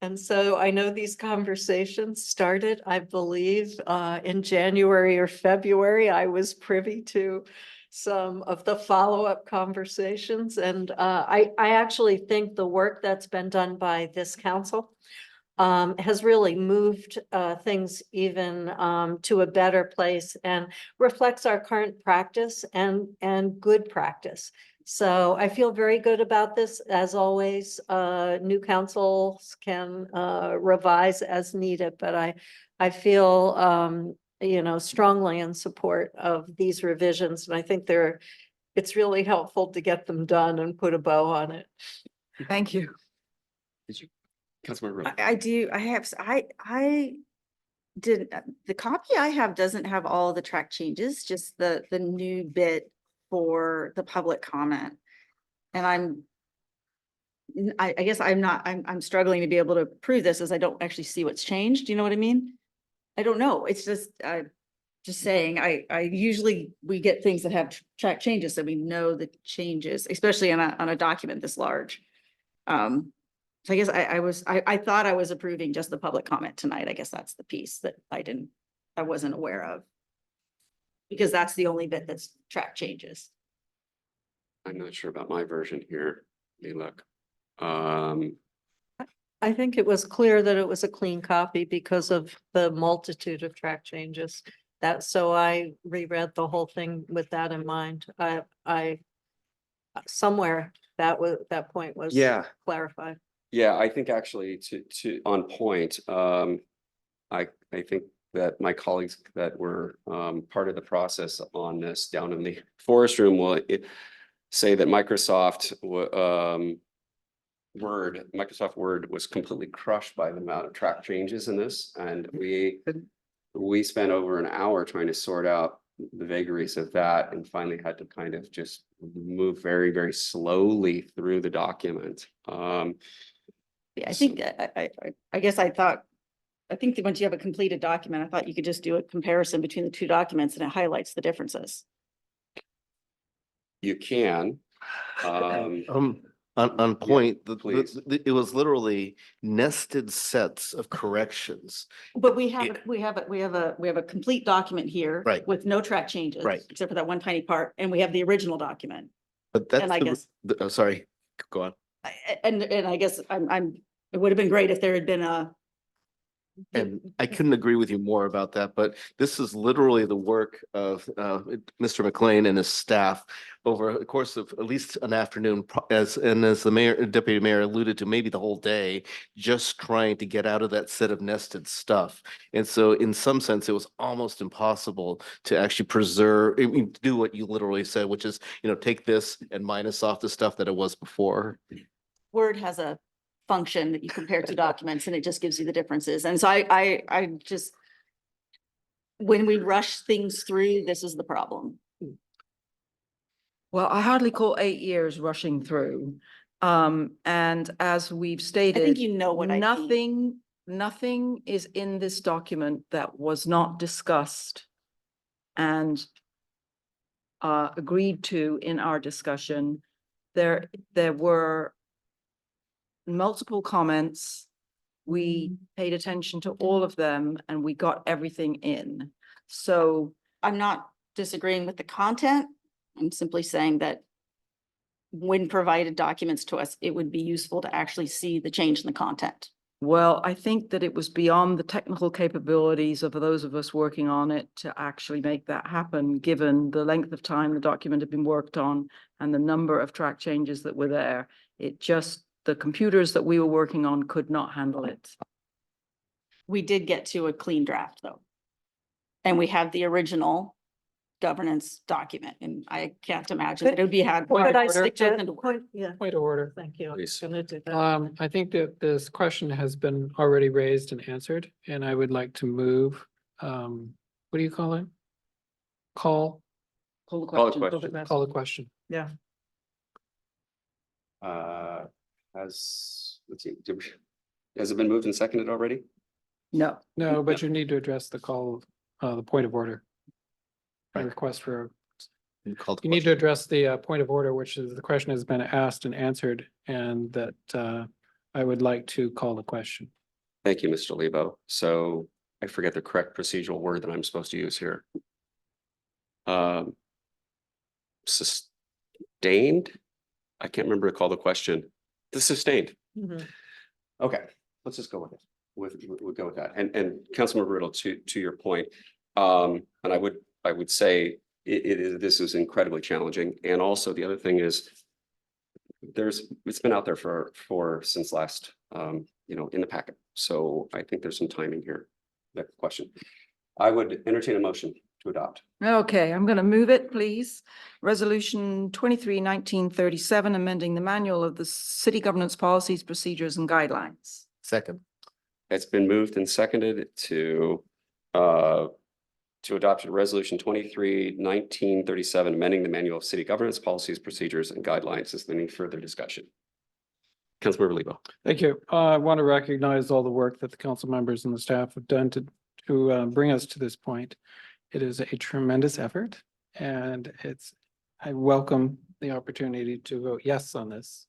And so I know these conversations started, I believe, in January or February. I was privy to some of the follow-up conversations. And I actually think the work that's been done by this council has really moved things even to a better place and reflects our current practice and good practice. So I feel very good about this. As always, new councils can revise as needed, but I feel strongly in support of these revisions, and I think it's really helpful to get them done and put a bow on it. Thank you. Did you? Councilmember. I do, I didn't, the copy I have doesn't have all the track changes, just the new bit for the public comment. And I guess I'm struggling to be able to prove this as I don't actually see what's changed. Do you know what I mean? I don't know. It's just saying, I usually, we get things that have track changes, so we know the changes, especially on a document this large. So I guess I thought I was approving just the public comment tonight. I guess that's the piece that I wasn't aware of. Because that's the only bit that's track changes. I'm not sure about my version here. Let me look. I think it was clear that it was a clean copy because of the multitude of track changes. So I reread the whole thing with that in mind. I somewhere that point was clarified. Yeah, I think actually to on point, I think that my colleagues that were part of the process on this down in the forest room will say that Microsoft Word was completely crushed by the amount of track changes in this, and we spent over an hour trying to sort out the vagaries of that, and finally had to kind of just move very, very slowly through the document. Yeah, I think I guess I think that once you have a completed document, I thought you could just do a comparison between the two documents and it highlights the differences. You can. On point, please. it was literally nested sets of corrections. But we have a complete document here. Right. With no track changes. Right. Except for that one tiny part, and we have the original document. But that's And I guess- oh, sorry, go on. And I guess it would have been great if there had been And I couldn't agree with you more about that, but this is literally the work of Mr. McLean and his staff over the course of at least an afternoon, as the mayor, deputy mayor alluded to, maybe the whole day, just trying to get out of that set of nested stuff. And so in some sense, it was almost impossible to actually preserve, do what you literally said, which is, take this and minus off the stuff that it was before. Word has a function that you compare two documents and it just gives you the differences. And so I just, when we rush things through, this is the problem. Well, I hardly call 8 years rushing through. And as we've I stated. think you know what I mean. Nothing is in this document that was not discussed and agreed to in our discussion. There were multiple comments. We paid attention to all of them and we got everything in. So I'm not disagreeing with the content. I'm simply saying that when provided documents to us, it would be useful to actually see the change in the content. well, I think that it was beyond the technical capabilities of those of us working on it to actually make that happen, given the length of time the document had been worked on and the number of track changes that were there. It just, the computers that we were working on could not handle it. We did get to a clean draft though. And we have the original governance document, and I can't imagine that it would be had. Could I stick to it into Point, yeah, Point of order. thank you. I was Please. gonna do that. I think that this question has been already raised and answered, and I would like to move, what do you call it? Call Call the Call the question. question. a question. Yeah. Let's see, has it been moved and seconded already? No. No, but you need to address the call, the point of order. A request for, You called the you need to question. address the point of order, which is the question has been asked and answered, and that I would like to call the question. Thank you, Mr. Lebo. So I forget the correct procedural word that I'm supposed to use here. Sustained? I can't remember to call the question. The sustained. Mhm. Okay, let's just go with it. We'll go with that. And Councilmember Riddle, to your point, and I would say this is incredibly challenging. And also the other thing is it's been out there for since last, in the packet. So I think there's some timing here. That question. I would entertain a motion to adopt. Okay, I'm going to move it, please. Resolution 23-1937, amending the manual of the city governance policies, procedures and guidelines. Second. It's been moved and seconded to adopt resolution 23-1937, amending the manual of city governance policies, procedures and guidelines. Is there any further discussion? Councilmember Lebo. Thank you. I want to recognize all the work that the council members and the staff have done to bring us to this point. It is a tremendous effort, and I welcome the opportunity to vote yes on this.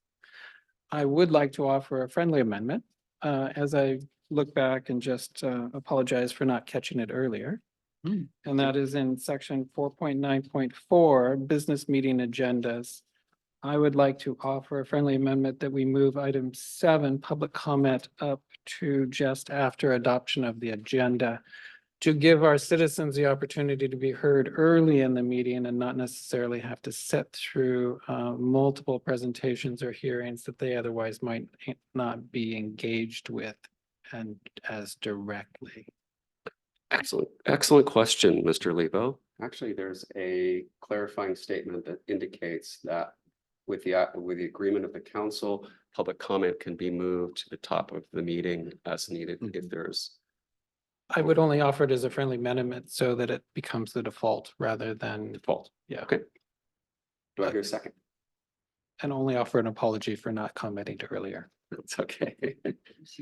I would like to offer a friendly amendment, as I look back and just apologize for not catching it earlier. And that is in section 4.9.4, business meeting agendas. I would like to offer a friendly amendment that we move item 7, public comment, up to just after adoption of the agenda, to give our citizens the opportunity to be heard early in the meeting and not necessarily have to sit through multiple presentations or hearings that they otherwise might not be engaged with and as directly. Excellent question, Mr. Lebo. Actually, there's a clarifying statement that indicates that with the agreement of the council, public comment can be moved to the top of the meeting as needed if there's. I would only offer it as a friendly amendment so that it becomes the default rather than, Default. yeah, Okay. Do I hear a second? and only offer an apology for not commenting earlier. It's okay. Is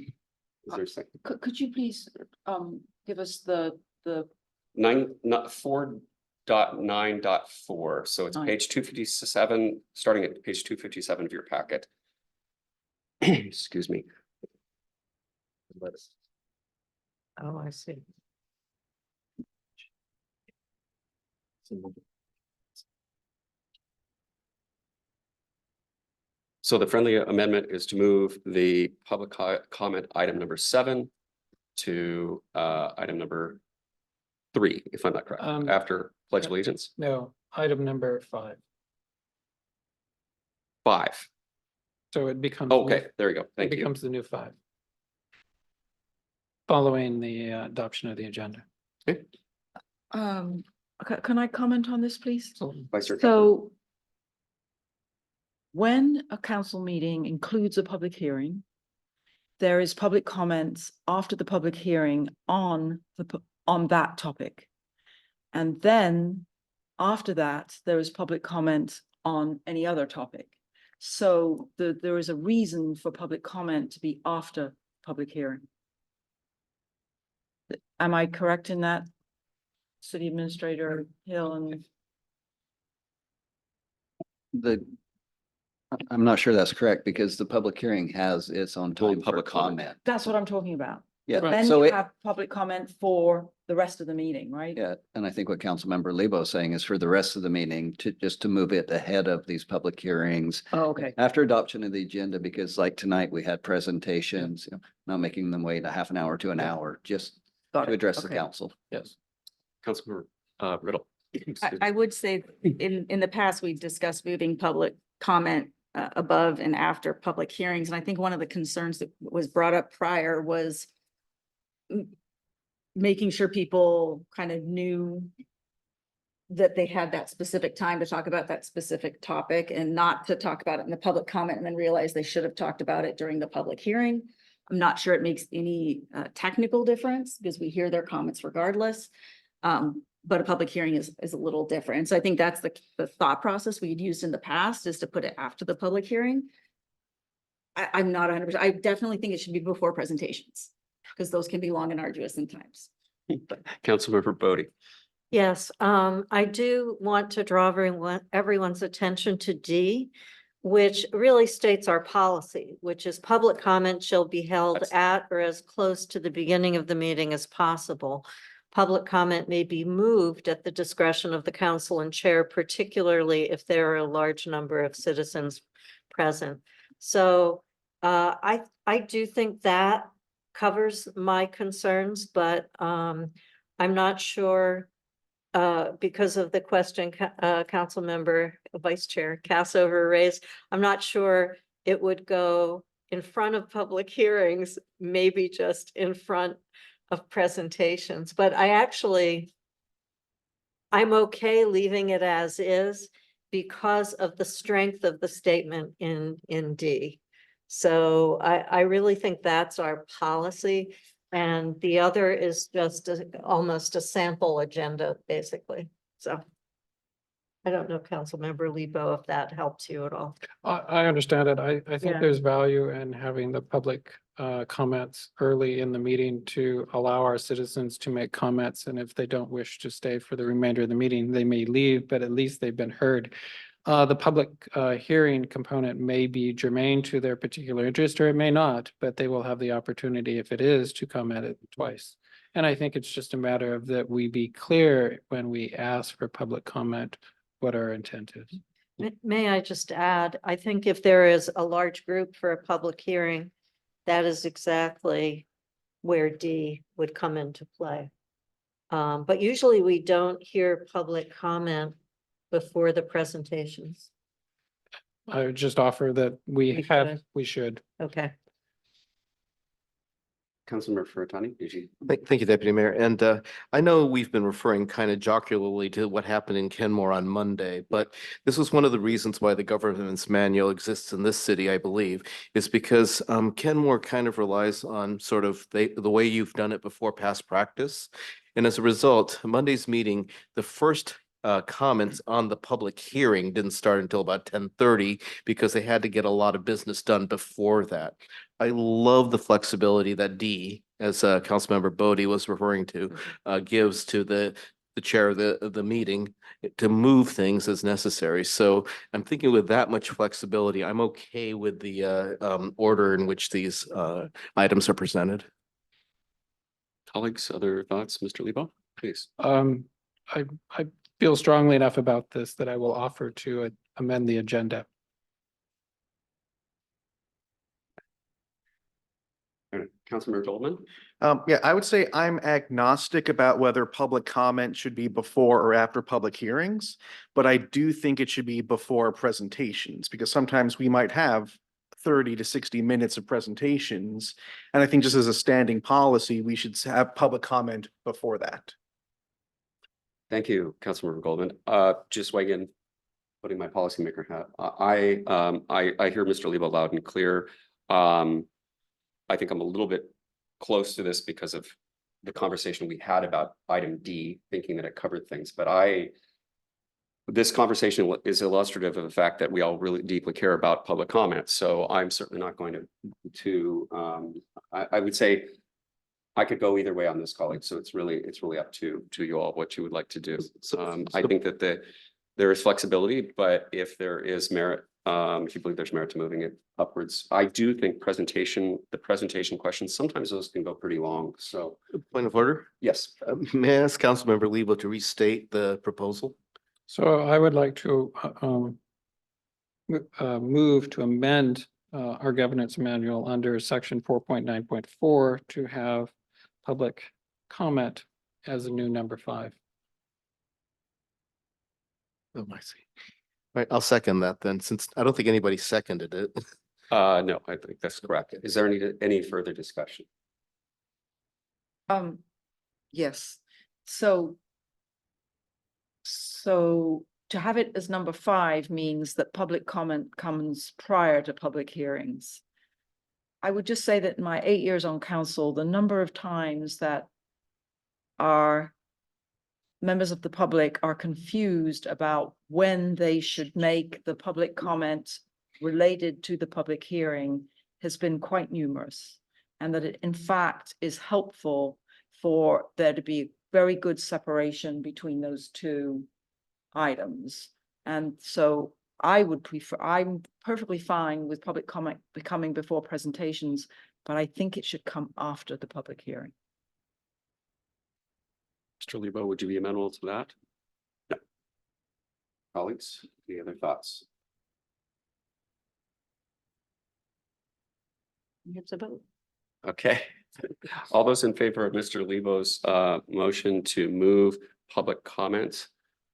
there a second? Could you please give us the 4.9.4. So it's Nine. page 257, starting at page 257 of your packet. Excuse me. Oh, I see. So the friendly amendment is to move the public comment item number 7 to item number 3, if I'm not correct, after pledge of allegiance. No, item number 5. 5. So it becomes. Okay, there you go. It Thank you. becomes the new 5. Following the adoption of the agenda. Okay. Can I comment on this, please? Vice Chair. So when a council meeting includes a public hearing, there is public comments after the public hearing on on that topic. And then after that, there is public comment on any other topic. So there is a reason for public comment to be after public hearing. Am I correct in that, City Administrator Hill? And I'm not sure that's correct because the public hearing has its own Well, time for public comment. comment. that's what I'm talking about. Yeah, Then so you it, have public comment for the rest of the meeting, right? yeah, and I think what Councilmember Lebo is saying is for the rest of the meeting to just to move it ahead of these public hearings Oh, okay. after adoption of the agenda, because like tonight we had presentations, you know, not making them wait a half an hour to an hour, just Got to it. address the Okay. council. Yes. Councilmember Riddle. I would say in the past, we discussed moving public comment above and after public hearings. And I think one of the concerns that was brought up prior was making sure people kind of knew that they had that specific time to talk about that specific topic and not to talk about it in the public comment and then realize they should have talked about it during the public hearing. I'm not sure it makes any technical difference because we hear their comments regardless. But a public hearing is a little different. So I think that's the thought process we'd used in the past is to put it after the public hearing. I'm not 100%. I definitely think it should be before presentations because those can be long and arduous sometimes. Councilmember Bodie. Yes, I do want to draw everyone's attention to D, which really states our policy, which is public comment shall be held at or as close to the beginning of the meeting as possible. Public comment may be moved at the discretion of the council and chair, particularly if there are a large number of citizens present. So I do think that covers my concerns, but I'm not sure because of the question Councilmember Vice Chair Kassover raised, I'm not sure it would go in front of public hearings, maybe just in front of presentations, but I'm okay leaving it as is because of the strength of the statement in D. So I really think that's our policy. And the other is just almost a sample agenda, basically. So I don't know, Councilmember Lebo, if that helps you at all. I understand it. I think Yeah. there's value in having the public comments early in the meeting to allow our citizens to make comments. And if they don't wish to stay for the remainder of the meeting, they may leave, but at least they've been heard. The public hearing component may be germane to their particular interest, or it may not, but they will have the opportunity, if it is, to comment it twice. And I think it's just a matter of that we be clear when we ask for public comment, what our intent is. May I just add, I think if there is a large group for a public hearing, that is exactly where D would come into play. But usually we don't hear public comment before the presentations. I would just offer that we should. Okay. Councilmember Furutani, did you? Thank you, Deputy Mayor. And I know we've been referring kind of jocularly to what happened in Kenmore on Monday, but this was one of the reasons why the government's manual exists in this city, I believe, is because Kenmore kind of relies on sort of the way you've done it before, past practice. And as a result, Monday's meeting, the first comments on the public hearing didn't start until about 10:30 because they had to get a lot of business done before that. I love the flexibility that D, as Councilmember Bodie was referring to, gives to the chair of the meeting to move things as necessary. So I'm thinking with that much flexibility, I'm okay with the order in which these items are presented. Colleagues, other thoughts? Mr. Lebo, please. I feel strongly enough about this that I will offer to amend the agenda. Councilmember Goldman. Yeah, I would say I'm agnostic about whether public comment should be before or after public hearings, but I do think it should be before presentations because sometimes we might have 30 to 60 minutes of presentations. And I think just as a standing policy, we should have public comment before that. Thank you, Councilmember Goldman. Just weighing in, putting my policymaker hat. I hear Mr. Lebo loud and clear. I think I'm a little bit close to this because of the conversation we had about item D, thinking that it covered things, but this conversation is illustrative of the fact that we all really deeply care about public comment. So I'm certainly not going I would say I could go either way on this, colleague. So it's really up to you all what you would like to do. I think that there is flexibility, but if there is merit, if you believe there's merit to moving it upwards, I do think the presentation questions, sometimes those can go pretty long. So Point of order. yes. May I ask Councilmember Lebo to restate the proposal? So I would like to move to amend our governance manual under section 4.9.4 to have public comment as a new number 5. Oh, I see. All right, I'll second that then, since I don't think anybody seconded it. No, I think that's correct. Is there any further discussion? Yes, so to have it as number 5 means that public comment comes prior to public hearings. I would just say that in my 8 years on council, the number of times that our members of the public are confused about when they should make the public comment related to the public hearing has been quite numerous, and that it in fact is helpful for there to be very good separation between those two items. And so I'm perfectly fine with public comment coming before presentations, but I think it should come after the public hearing. Mr. Lebo, would you be amenable to that? No. Colleagues, any other thoughts? It's a vote. Okay. All those in favor of Mr. Lebo's motion to move public comment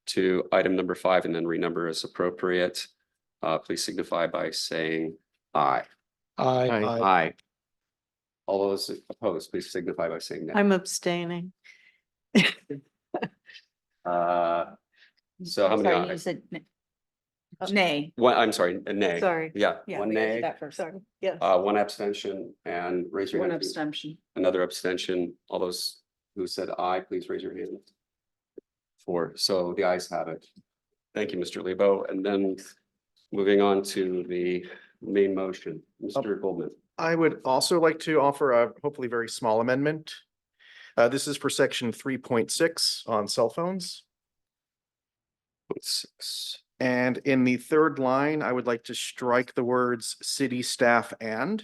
to item number 5 and then renumber as appropriate, please signify by saying aye. Aye. Aye. All those opposed, please signify by saying nay. I'm abstaining. So how many Sorry, you ayes? said nay. One, I'm sorry, a nay. Sorry. Yeah, Yeah, one we gotta do nay, that first. Sorry. Yes. one abstention, and raise your One hand. abstention. Another abstention. All those who said aye, please raise your hand. 4. So the ayes have it. Thank you, Mr. Lebo. And then moving on to the main motion, Mr. Goldman. I would also like to offer a hopefully very small amendment. This is for section 3.6 on cell phones. 6. And in the third line, I would like to strike the words city staff and.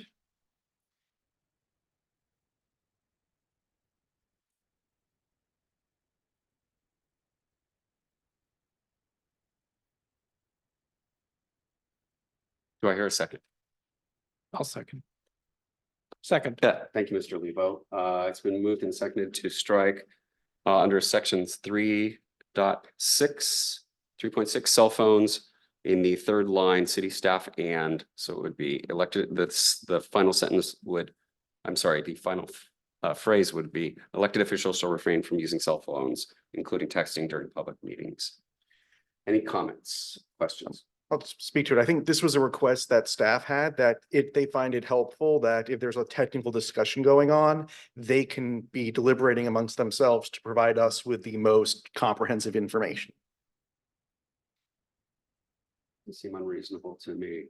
Do I hear a second? I'll second. Second. Yeah, thank you, Mr. Lebo. It's been moved and seconded to strike under sections 3.6, 3.6 cell phones in the third line, city staff and, so it would be elected, the final sentence would, I'm sorry, the final phrase would be elected officials shall refrain from using cell phones, including texting during public meetings. Any comments, questions? I'll just speak to it. I think this was a request that staff had, that if they find it helpful, that if there's a technical discussion going on, they can be deliberating amongst themselves to provide us with the most comprehensive information. It seem unreasonable to me.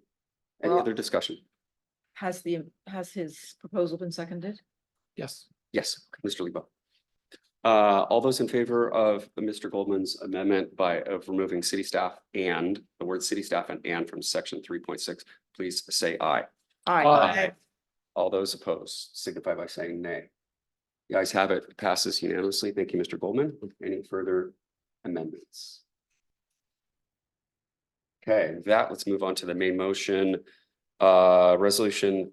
Any Well- other discussion? Has his proposal been seconded? Yes. Yes, Mr. Lebo. All those in favor of Mr. Goldman's amendment of removing city staff and the word city staff and from section 3.6, please say aye. Aye. All those opposed signify by saying nay. The ayes have it, passes unanimously. Thank you, Mr. Goldman. Any further amendments? Okay, let's move on to the main motion. Resolution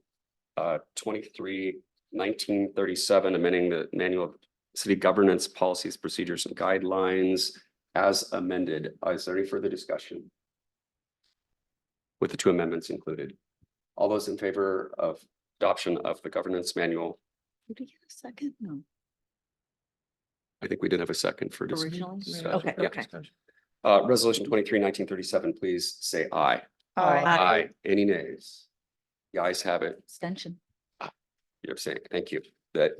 23-1937, amending the manual of city governance policies, procedures, and guidelines as amended. Is there any further discussion? With the 2 amendments included. All those in favor of adoption of the governance manual? Did we get a second? No. I think we did have a second for Originally? discussion. Okay, Yeah. okay. Resolution 23-1937, please say aye. Aye. Aye. Any nays? The ayes have it. Extension. You're saying, thank you. That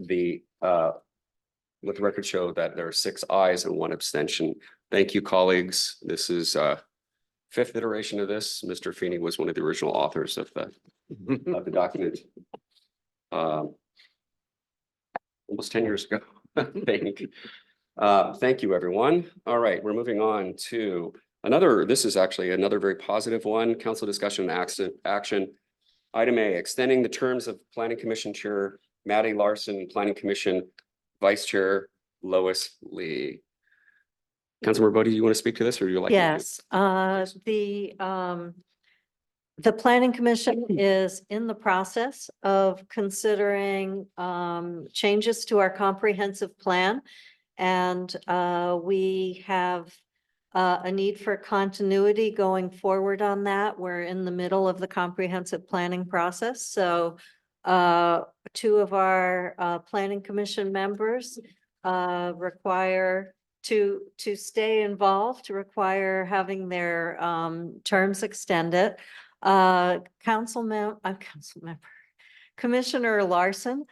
let the record show that there are 6 ayes and 1 abstention. Thank you, colleagues. This is 5th iteration of this. Mr. Feeney was one of the original authors of the document. Almost 10 years ago, I think. Thank you, everyone. All right, we're moving on to this is actually another very positive one, council discussion and action. Item A, extending the terms of Planning Commission Chair Maddy Larson, Planning Commission Vice Chair Lois Lee. Councilmember Bodie, do you want to speak to this or do you like? Yes, the planning commission is in the process of considering changes to our comprehensive plan. And we have a need for continuity going forward on that. We're in the middle of the comprehensive planning process. So 2 of our planning commission members require to stay involved, to require having their terms extended. Commissioner Larson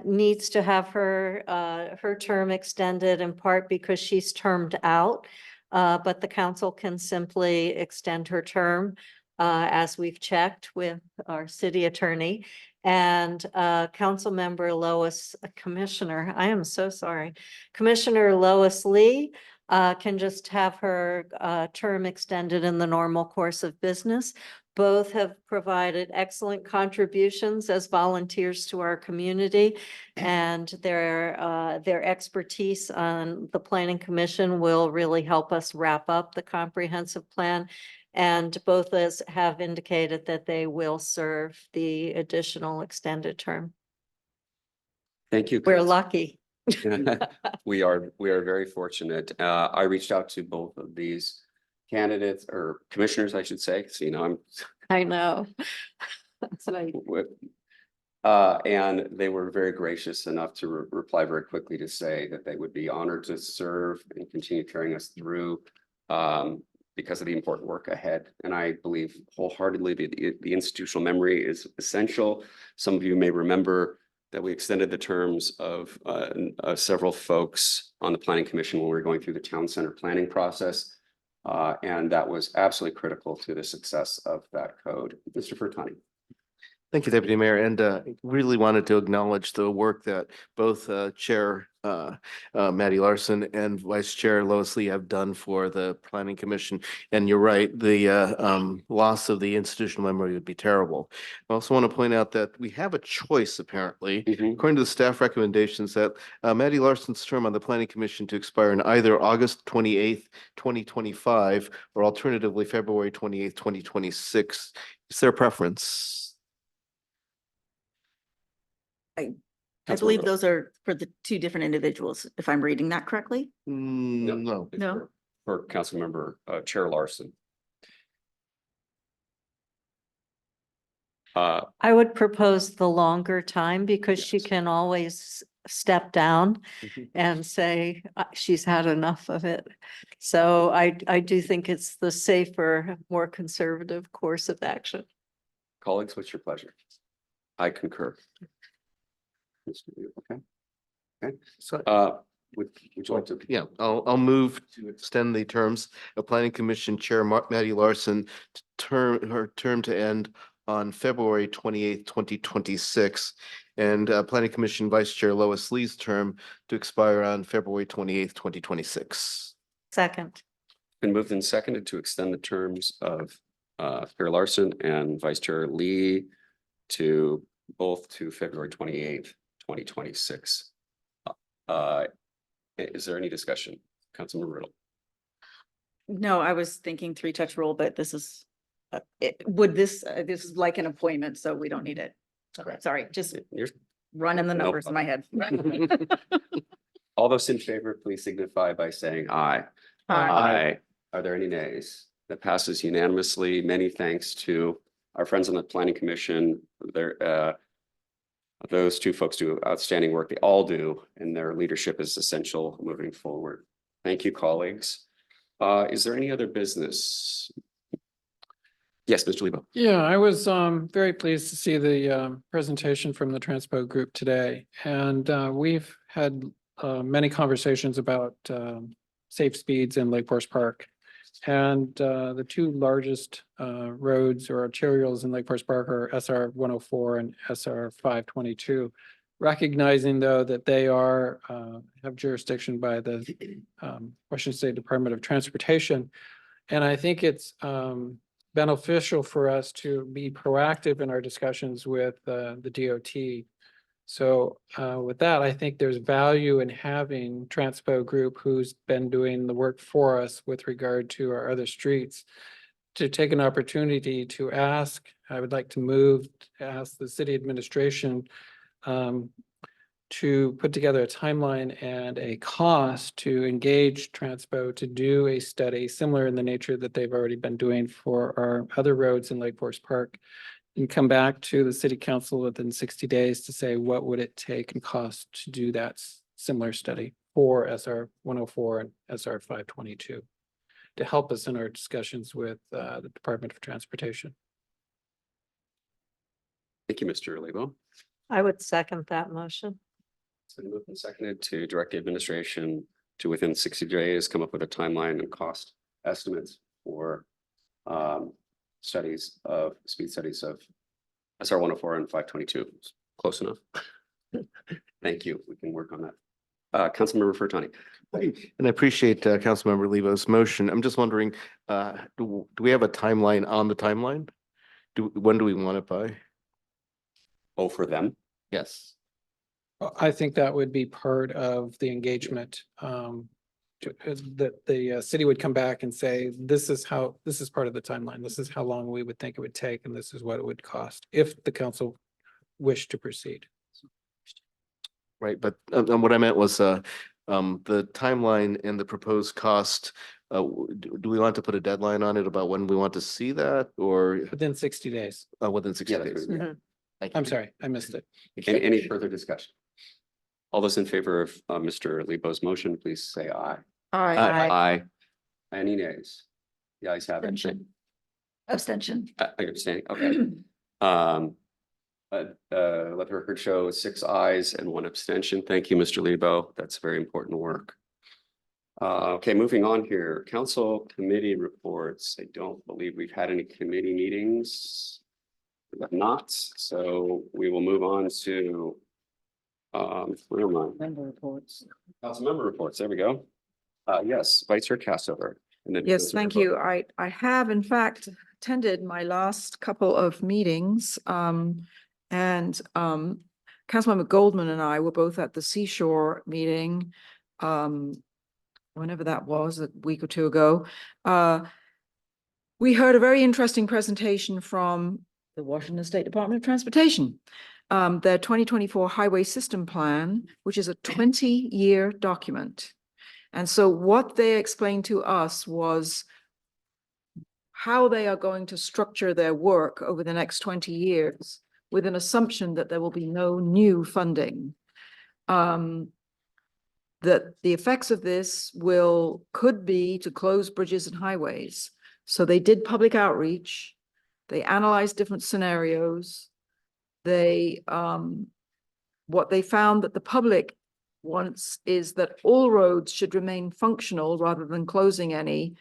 needs to have her term extended in part because she's termed out. But the council can simply extend her term as we've checked with our city attorney. And Councilmember Lois, Commissioner, I am so sorry. Commissioner Lois Lee can just have her term extended in the normal course of business. Both have provided excellent contributions as volunteers to our community, and their expertise on the Planning Commission will really help us wrap up the comprehensive plan. And both have indicated that they will serve the additional extended term. Thank you. We're lucky. We are very fortunate. I reached out to both of these candidates or commissioners, I should say. So, I know. That's what and they were very gracious enough to reply very quickly to say that they would be honored to serve and continue carrying us through because of the important work ahead. And I believe wholeheartedly the institutional memory is essential. Some of you may remember that we extended the terms of several folks on the Planning Commission when we were going through the town center planning process. And that was absolutely critical to the success of that code. Mr. Furtani. Thank you, Deputy Mayor, and really wanted to acknowledge the work that both Chair Maddy Larson and Vice Chair Lois Lee have done for the Planning Commission. And you're right, the loss of the institutional memory would be terrible. I also want to point out that we have a choice, apparently, according to the staff recommendations, that Maddy Larson's term on the Planning Commission to expire in either August 28th, 2025, or alternatively February 28th, 2026. Is there a preference? I believe those are for the 2 different individuals, if I'm reading that correctly. No. It's No. For Councilmember Chair Larson. I would propose the longer time because she can always step down and say she's had enough of it. So I do think it's the safer, more conservative course of action. Colleagues, what's your pleasure? I concur. Okay. Okay. So, would you like to? yeah, I'll move to extend the terms of Planning Commission Chair Maddy Larson her term to end on February 28th, 2026, and Planning Commission Vice Chair Lois Lee's term to expire on February 28th, 2026. Second. Been moved and seconded to extend the terms of Chair Larson and Vice Chair Lee to both to February 28th, 2026. Is there any discussion? Councilmember Riddle. No, I was thinking 3-touch rule, but this is, this is like an appointment, so we don't need it. Sorry, just running the numbers in my head. All those in favor, please signify by saying aye. Aye. Are there any nays? That passes unanimously. Many thanks to our friends on the Planning Commission. Those 2 folks do outstanding work. They all do, and their leadership is essential moving forward. Thank you, colleagues. Is there any other business? Yes, Mr. Lebo. Yeah, I was very pleased to see the presentation from the Transpo Group today. And we've had many conversations about safe speeds in Lake Forest Park. And the two largest roads or arterials in Lake Forest Park are SR 104 and SR 522. Recognizing though that they are have jurisdiction by the Washington State Department of Transportation. And I think it's beneficial for us to be proactive in our discussions with the DOT. So with that, I think there's value in having Transpo Group, who's been doing the work for us with regard to our other streets, to take an opportunity to ask, I would like to move to ask the city administration to put together a timeline and a cost to engage Transpo to do a study similar in the nature that they've already been doing for our other roads in Lake Forest Park, and come back to the city council within 60 days to say what would it take and cost to do that similar study for SR 104 and SR 522 to help us in our discussions with the Department of Transportation. Thank you, Mr. Lebo. I would second that motion. It's been moved and seconded to direct the administration to within 60 days, come up with a timeline and cost estimates for speed studies of SR 104 and 522. Close enough. Thank you. We can work on that. Councilmember Furtani. And I appreciate Councilmember Lebo's motion. I'm just wondering, do we have a timeline on the timeline? When do we want it by? Oh, for them? Yes. I think that would be part of the engagement. That the city would come back and say, this is part of the timeline. This is how long we would think it would take, and this is what it would cost if the council wished to proceed. Right, but what I meant was the timeline and the proposed cost. Do we want to put a deadline on it about when we want to see that, or Within 60 days. within 60 days? Yeah. Thank you. I'm sorry, I missed it. Any further discussion? All those in favor of Mr. Lebo's motion, please say aye. Aye. Aye. Any nays? The ayes have it. Abstention. I understand. Okay. Let the record show 6 ayes and 1 abstention. Thank you, Mr. Lebo. That's very important work. Okay, moving on here. Council committee reports. I don't believe we've had any committee meetings. We have not, so we will move on to where am I? Member reports. Council member reports. There we go. Yes, Vice Chair Kassover. And then Yes, Councilmember thank you. I have in fact attended my last couple of meetings. And Councilmember Goldman and I were both at the Seashore meeting. Whenever that was, a week or two ago. We heard a very interesting presentation from the Washington State Department of Transportation. Their 2024 Highway System Plan, which is a 20-year document. And so what they explained to us was how they are going to structure their work over the next 20 years with an assumption that there will be no new funding. That the effects of this could be to close bridges and highways. So they did public outreach. They analyzed different scenarios. What they found that the public wants is that all roads should remain functional rather than closing any,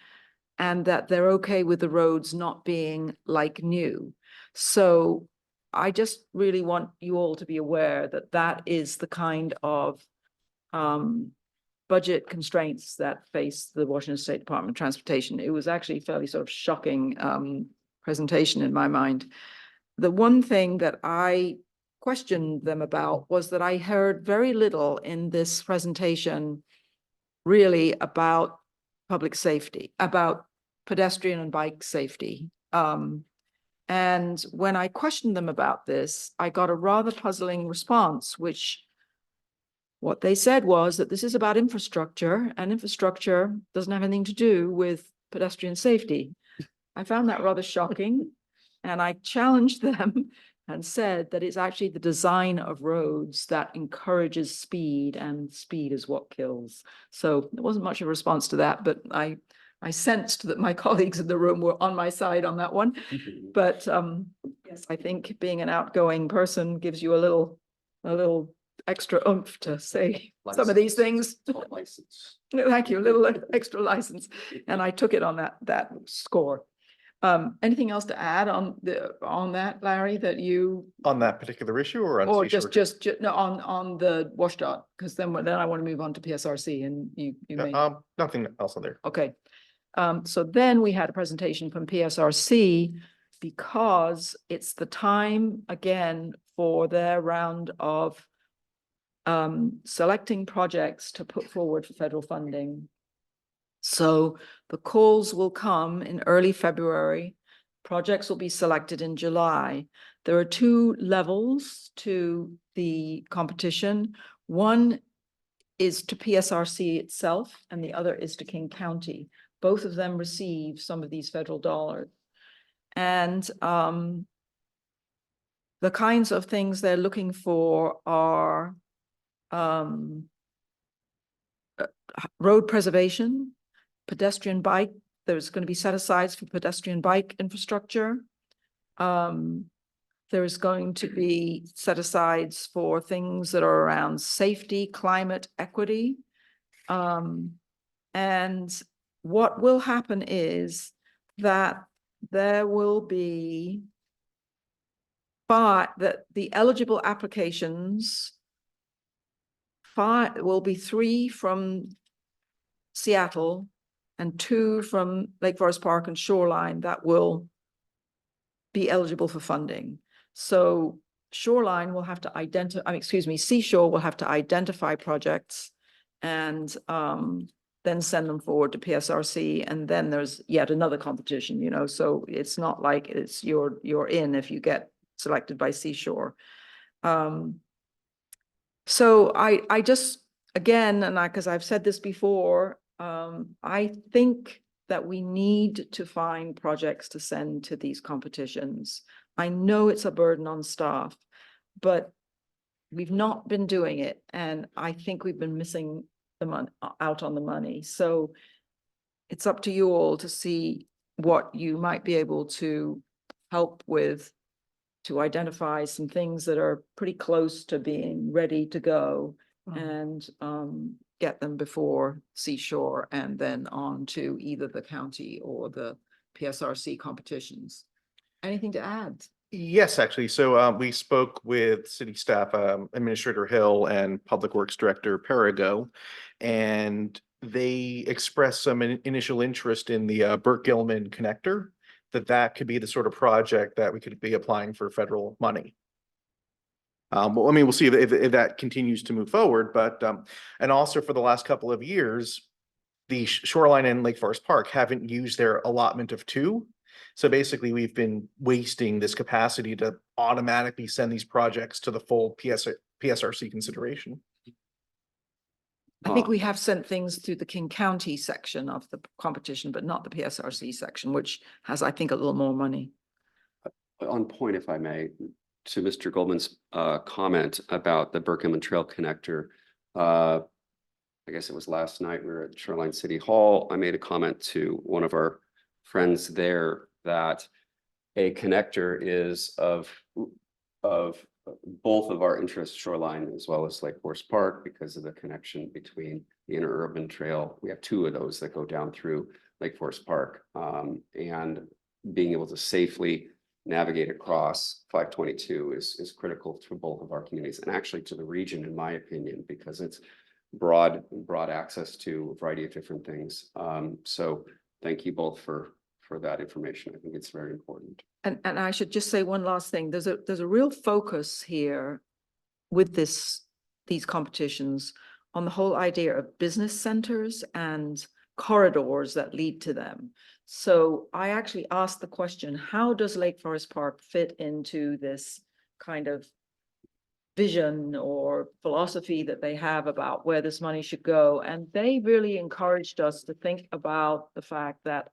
and that they're okay with the roads not being like new. So I just really want you all to be aware that that is the kind of budget constraints that face the Washington State Department of Transportation. It was actually fairly sort of shocking presentation in my mind. The one thing that I questioned them about was that I heard very little in this presentation really about public safety, about pedestrian and bike safety. And when I questioned them about this, I got a rather puzzling response, which what they said was that this is about infrastructure, and infrastructure doesn't have anything to do with pedestrian safety. I found that rather shocking, and I challenged them and said that it's actually the design of roads that encourages speed, and speed is what kills. So there wasn't much of a response to that, but I I sensed that my colleagues in the room were on my side on that one. But yes, I think being an outgoing person gives you a little extra oomph to say some of these things. License. Thank you, a little extra license. And I took it on that score. Anything else to add on that, Larry, that you, On that particular issue or on? or Seashore? just no, on the WashDOT, because then I want to move on to PSRC and you may. Nothing else on there. Okay. So then we had a presentation from PSRC because it's the time again for their round of selecting projects to put forward for federal funding. So the calls will come in early February. Projects will be selected in July. There are two levels to the competition. One is to PSRC itself, and the other is to King County. Both of them receive some of these federal dollars. And the kinds of things they're looking for are road preservation, pedestrian bike. There's going to be set asides for pedestrian bike infrastructure. There is going to be set asides for things that are around safety, climate, equity. And what will happen is that there will be the eligible applications, will be 3 from Seattle and 2 from Lake Forest Park and Shoreline that will be eligible for funding. So Shoreline will have to Seashore will have to identify projects and then send them forward to PSRC, and then there's yet another competition, you know, so it's not like it's you're in if you get selected by Seashore. So I just, again, and because I've said this before, I think that we need to find projects to send to these competitions. I know it's a burden on staff, but we've not been doing it, and I think we've been missing the money out on the money. So it's up to you all to see what you might be able to help with, to identify some things that are pretty close to being ready to go and get them before Seashore and then on to either the county or the PSRC competitions. Anything to add? Yes, actually. So we spoke with city staff, Administrator Hill and Public Works Director Perigo, and they expressed some initial interest in the Burke-Gilman connector, that could be the sort of project that we could be applying for federal money. Well, I mean, we'll see if that continues to move forward, but and also for the last couple of years, the Shoreline and Lake Forest Park haven't used their allotment of 2. So basically, we've been wasting this capacity to automatically send these projects to the full PSRC consideration. I think we have sent things through the King County section of the competition, but not the PSRC section, which has, I think, a little more money. On point, if I may, to Mr. Goldman's comment about the Burke-Gilman Trail connector. I guess it was last night, we were at Shoreline City Hall. I made a comment to one of our friends there that a connector is of both of our interests, Shoreline as well as Lake Forest Park, because of the connection between the interurban trail. We have 2 of those that go down through Lake Forest Park, and being able to safely navigate across 522 is critical to both of our communities and actually to the region, in my opinion, because it's broad access to a variety of different things. So thank you both for that information. I think it's very important. And I should just say one last thing. There's a real focus here with these competitions on the whole idea of business centers and corridors that lead to them. So I actually asked the question, how does Lake Forest Park fit into this kind of vision or philosophy that they have about where this money should go? And they really encouraged us to think about the fact that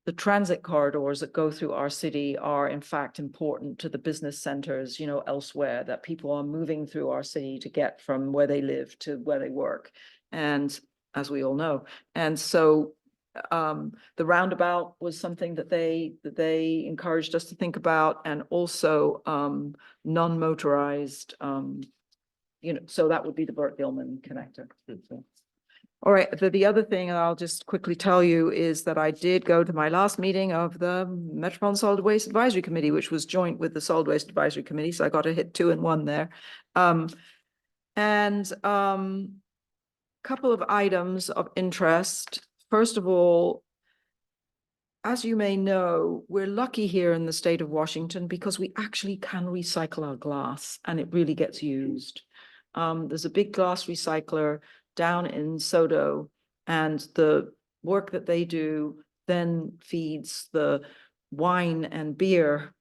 the transit corridors that go through our city are in fact important to the business centers, you know, elsewhere, that people are moving through our city to get from where they live to where they work. And as we all know. And so the roundabout was something that they encouraged us to think about, and also non-motorized, so that would be the Burt Gilman connector. So. All right, the other thing, and I'll just quickly tell you, is that I did go to my last meeting of the Metropolitan Solid Waste Advisory Committee, which was joint with the Solid Waste Advisory Committee, so I got to hit 2 in 1 there. Couple of items of interest. First of all, as you may know, we're lucky here in the state of Washington because we actually can recycle our glass and it really gets used. There's a big glass recycler down in Sodo, and the work that they do then feeds the wine and beer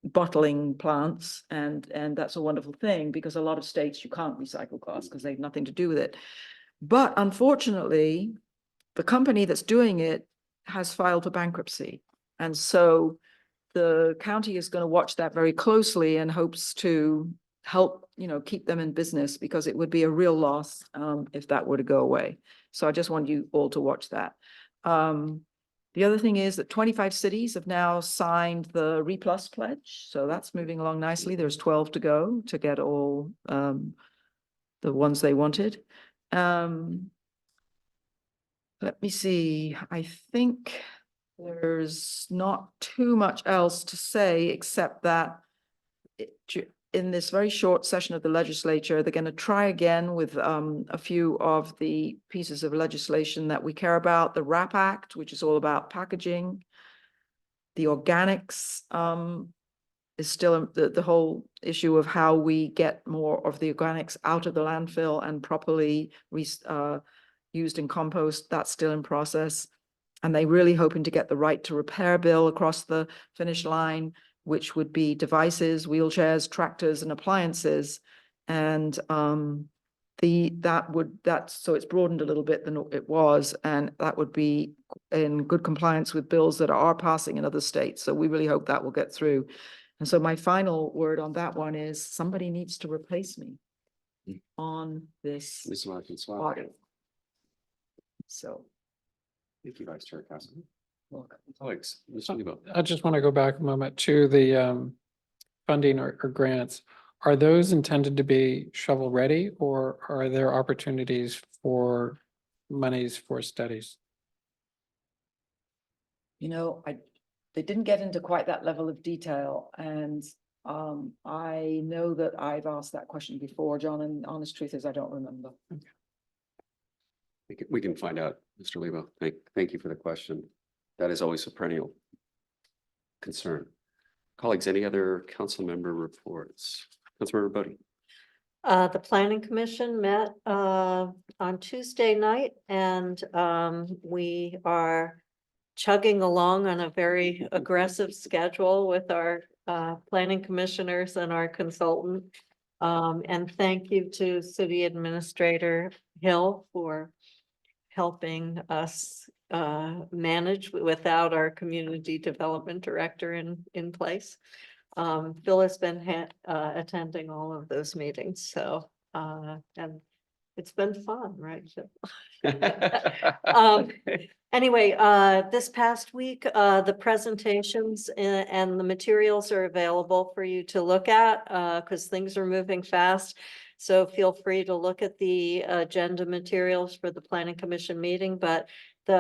bottling plants, and that's a wonderful thing because a lot of states you can't recycle glass because they have nothing to do with it. But unfortunately, the company that's doing it has filed for bankruptcy. And so the county is going to watch that very closely and hopes to help, keep them in business, because it would be a real loss if that were to go away. So I just want you all to watch that. The other thing is that 25 cities have now signed the RePlus pledge. So that's moving along nicely. There's 12 to go to get all the ones they wanted. Let me see. I think there's not too much else to say except that in this very short session of the legislature, they're going to try again with a few of the pieces of legislation that we care about. The WRAP Act, which is all about packaging. The organics is still the whole issue of how we get more of the organics out of the landfill and properly used in compost. That's still in process. And they really hoping to get the right to repair bill across the finish line, which would be devices, wheelchairs, tractors, and appliances. And so it's broadened a little bit than it was, and that would be in good compliance with bills that are passing in other states. So we really hope that will get through. And so my final word on that one is somebody needs to replace me on this audit. So. Thank you, Vice Chair Kassover. Colleagues, Mr. Lebo. I just want to go back a moment to the funding or grants. Are those intended to be shovel ready, or are there opportunities for monies for studies? They didn't get into quite that level of detail, and I know that I've asked that question before, John, and honest truth is I don't remember. We can find out, Mr. Lebo. Thank you for the question. That is always a perennial concern. Colleagues, any other council member reports? Councilmember Bodie. The Planning Commission met on Tuesday night, and we are chugging along on a very aggressive schedule with our planning commissioners and our consultant. And thank you to City Administrator Hill for helping us manage without our community development director in place. Phil has been attending all of those meetings, so and it's been fun, right? Anyway, this past week, the presentations and the materials are available for you to look at because things are moving fast. So feel free to look at the agenda materials for the Planning Commission meeting, but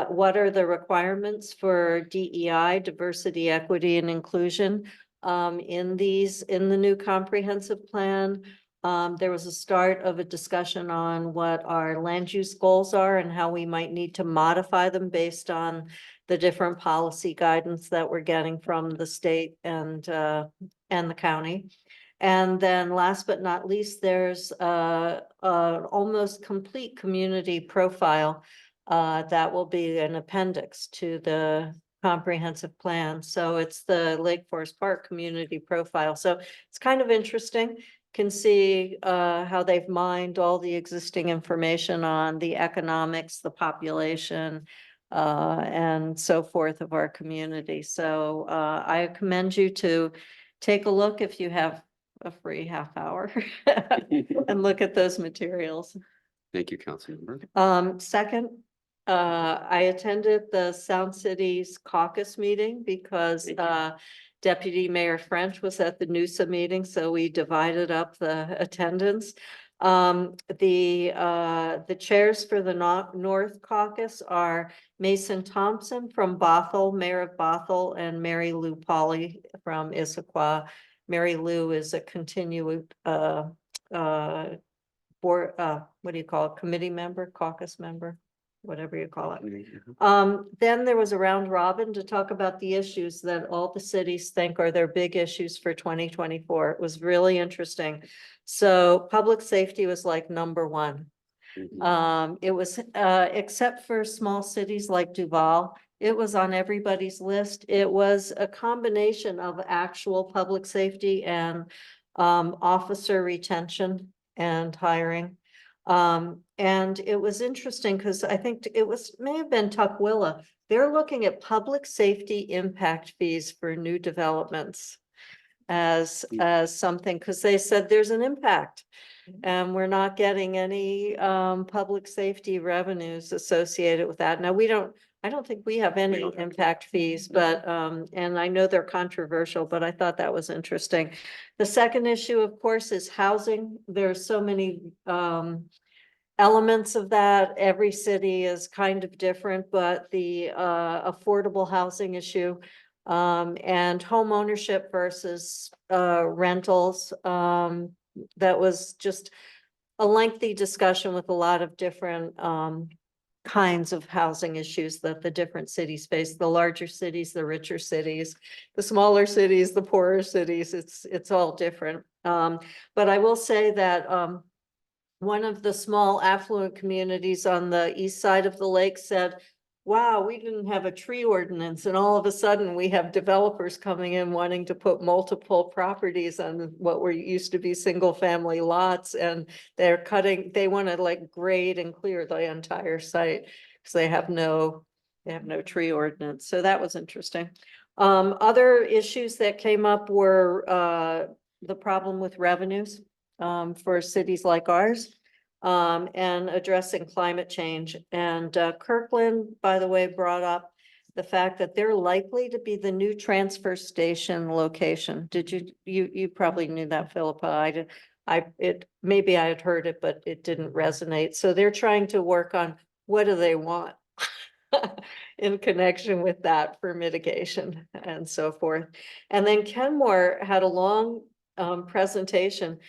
what are the requirements for DEI, diversity, equity, and inclusion in the new comprehensive plan? There was a start of a discussion on what our land use goals are and how we might need to modify them based on the different policy guidance that we're getting from the state and the county. And then last but not least, there's an almost complete community profile that will be an appendix to the comprehensive plan. So it's the Lake Forest Park community profile. So it's kind of interesting. Can see how they've mined all the existing information on the economics, the population, and so forth of our community. So I commend you to take a look if you have a free half hour and look at those materials. Thank you, Councilmember. Second, I attended the Sound Cities caucus meeting because Deputy Mayor French was at the NUSA meeting, so we divided up the attendance. The chairs for the North Caucus are Mason Thompson from Bothell, Mayor of Bothell, and Mary Lou Pauley from Issaquah. Mary Lou is a continued board, what do you call it, committee member, caucus member, whatever you call it. Then there was a round robin to talk about the issues that all the cities think are their big issues for 2024. It was really interesting. So public safety was like number one. It was, except for small cities like Duval, it was on everybody's list. It was a combination of actual public safety and officer retention and hiring. And it was interesting because I think it may have been Tukwila. They're looking at public safety impact fees for new developments as something, because they said there's an impact. And we're not getting any public safety revenues associated with that. Now, I don't think we have any impact fees, but and I know they're controversial, but I thought that was interesting. The second issue, of course, is housing. There's so many elements of that. Every city is kind of different, but the affordable housing issue and home ownership versus rentals. That was just a lengthy discussion with a lot of different kinds of housing issues that the different cities face. The larger cities, the richer cities, the smaller cities, the poorer cities, it's all different. But I will say that one of the small affluent communities on the east side of the lake said, wow, we didn't have a tree ordinance, and all of a sudden we have developers coming in wanting to put multiple properties on what were used to be single family lots, and they want to like grade and clear the entire site because they have no tree ordinance. So that was interesting. Other issues that came up were the problem with revenues for cities like ours. And addressing climate change. And Kirkland, by the way, brought up the fact that they're likely to be the new transfer station location. Did you probably knew that, Phillipa? Maybe I had heard it, but it didn't resonate. So they're trying to work on what do they want in connection with that for mitigation and so forth. And then Kenmore had a long presentation.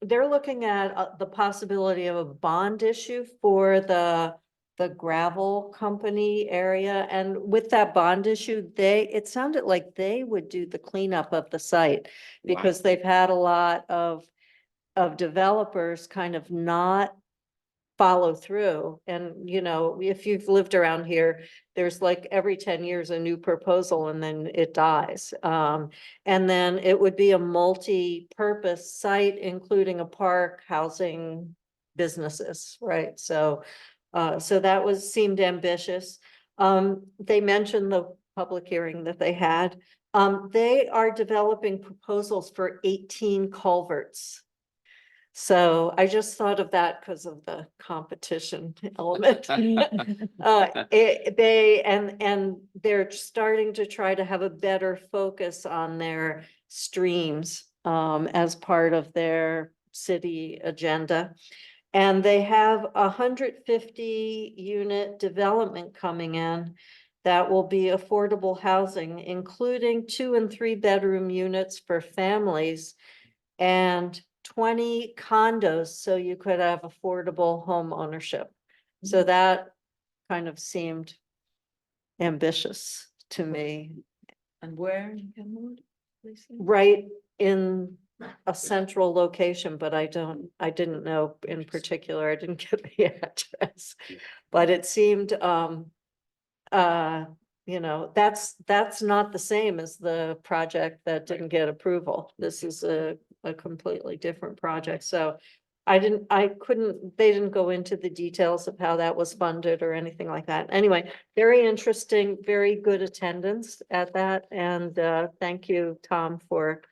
They're looking at the possibility of a bond issue for the gravel company area. And with that bond issue, it sounded like they would do the cleanup of the site because they've had a lot of developers kind of not follow through. And, you know, if you've lived around here, there's like every 10 years a new proposal and then it dies. And then it would be a multi-purpose site, including a park, housing, businesses, right? So that seemed ambitious. They mentioned the public hearing that they had. They are developing proposals for 18 culverts. So I just thought of that because of the competition element. They're starting to try to have a better focus on their streams as part of their city agenda. And they have 150 unit development coming in that will be affordable housing, including 2 and 3 bedroom units for families and 20 condos, so you could have affordable home ownership. So that kind of seemed ambitious to me. And where in Kenwood? Right in a central location, but I didn't know in particular. I didn't get the address, but it seemed, you know, that's not the same as the project that didn't get approval. This is a completely different project. So they didn't go into the details of how that was funded or anything like that. Anyway, very interesting, very good attendance at that. And thank you, Tom, for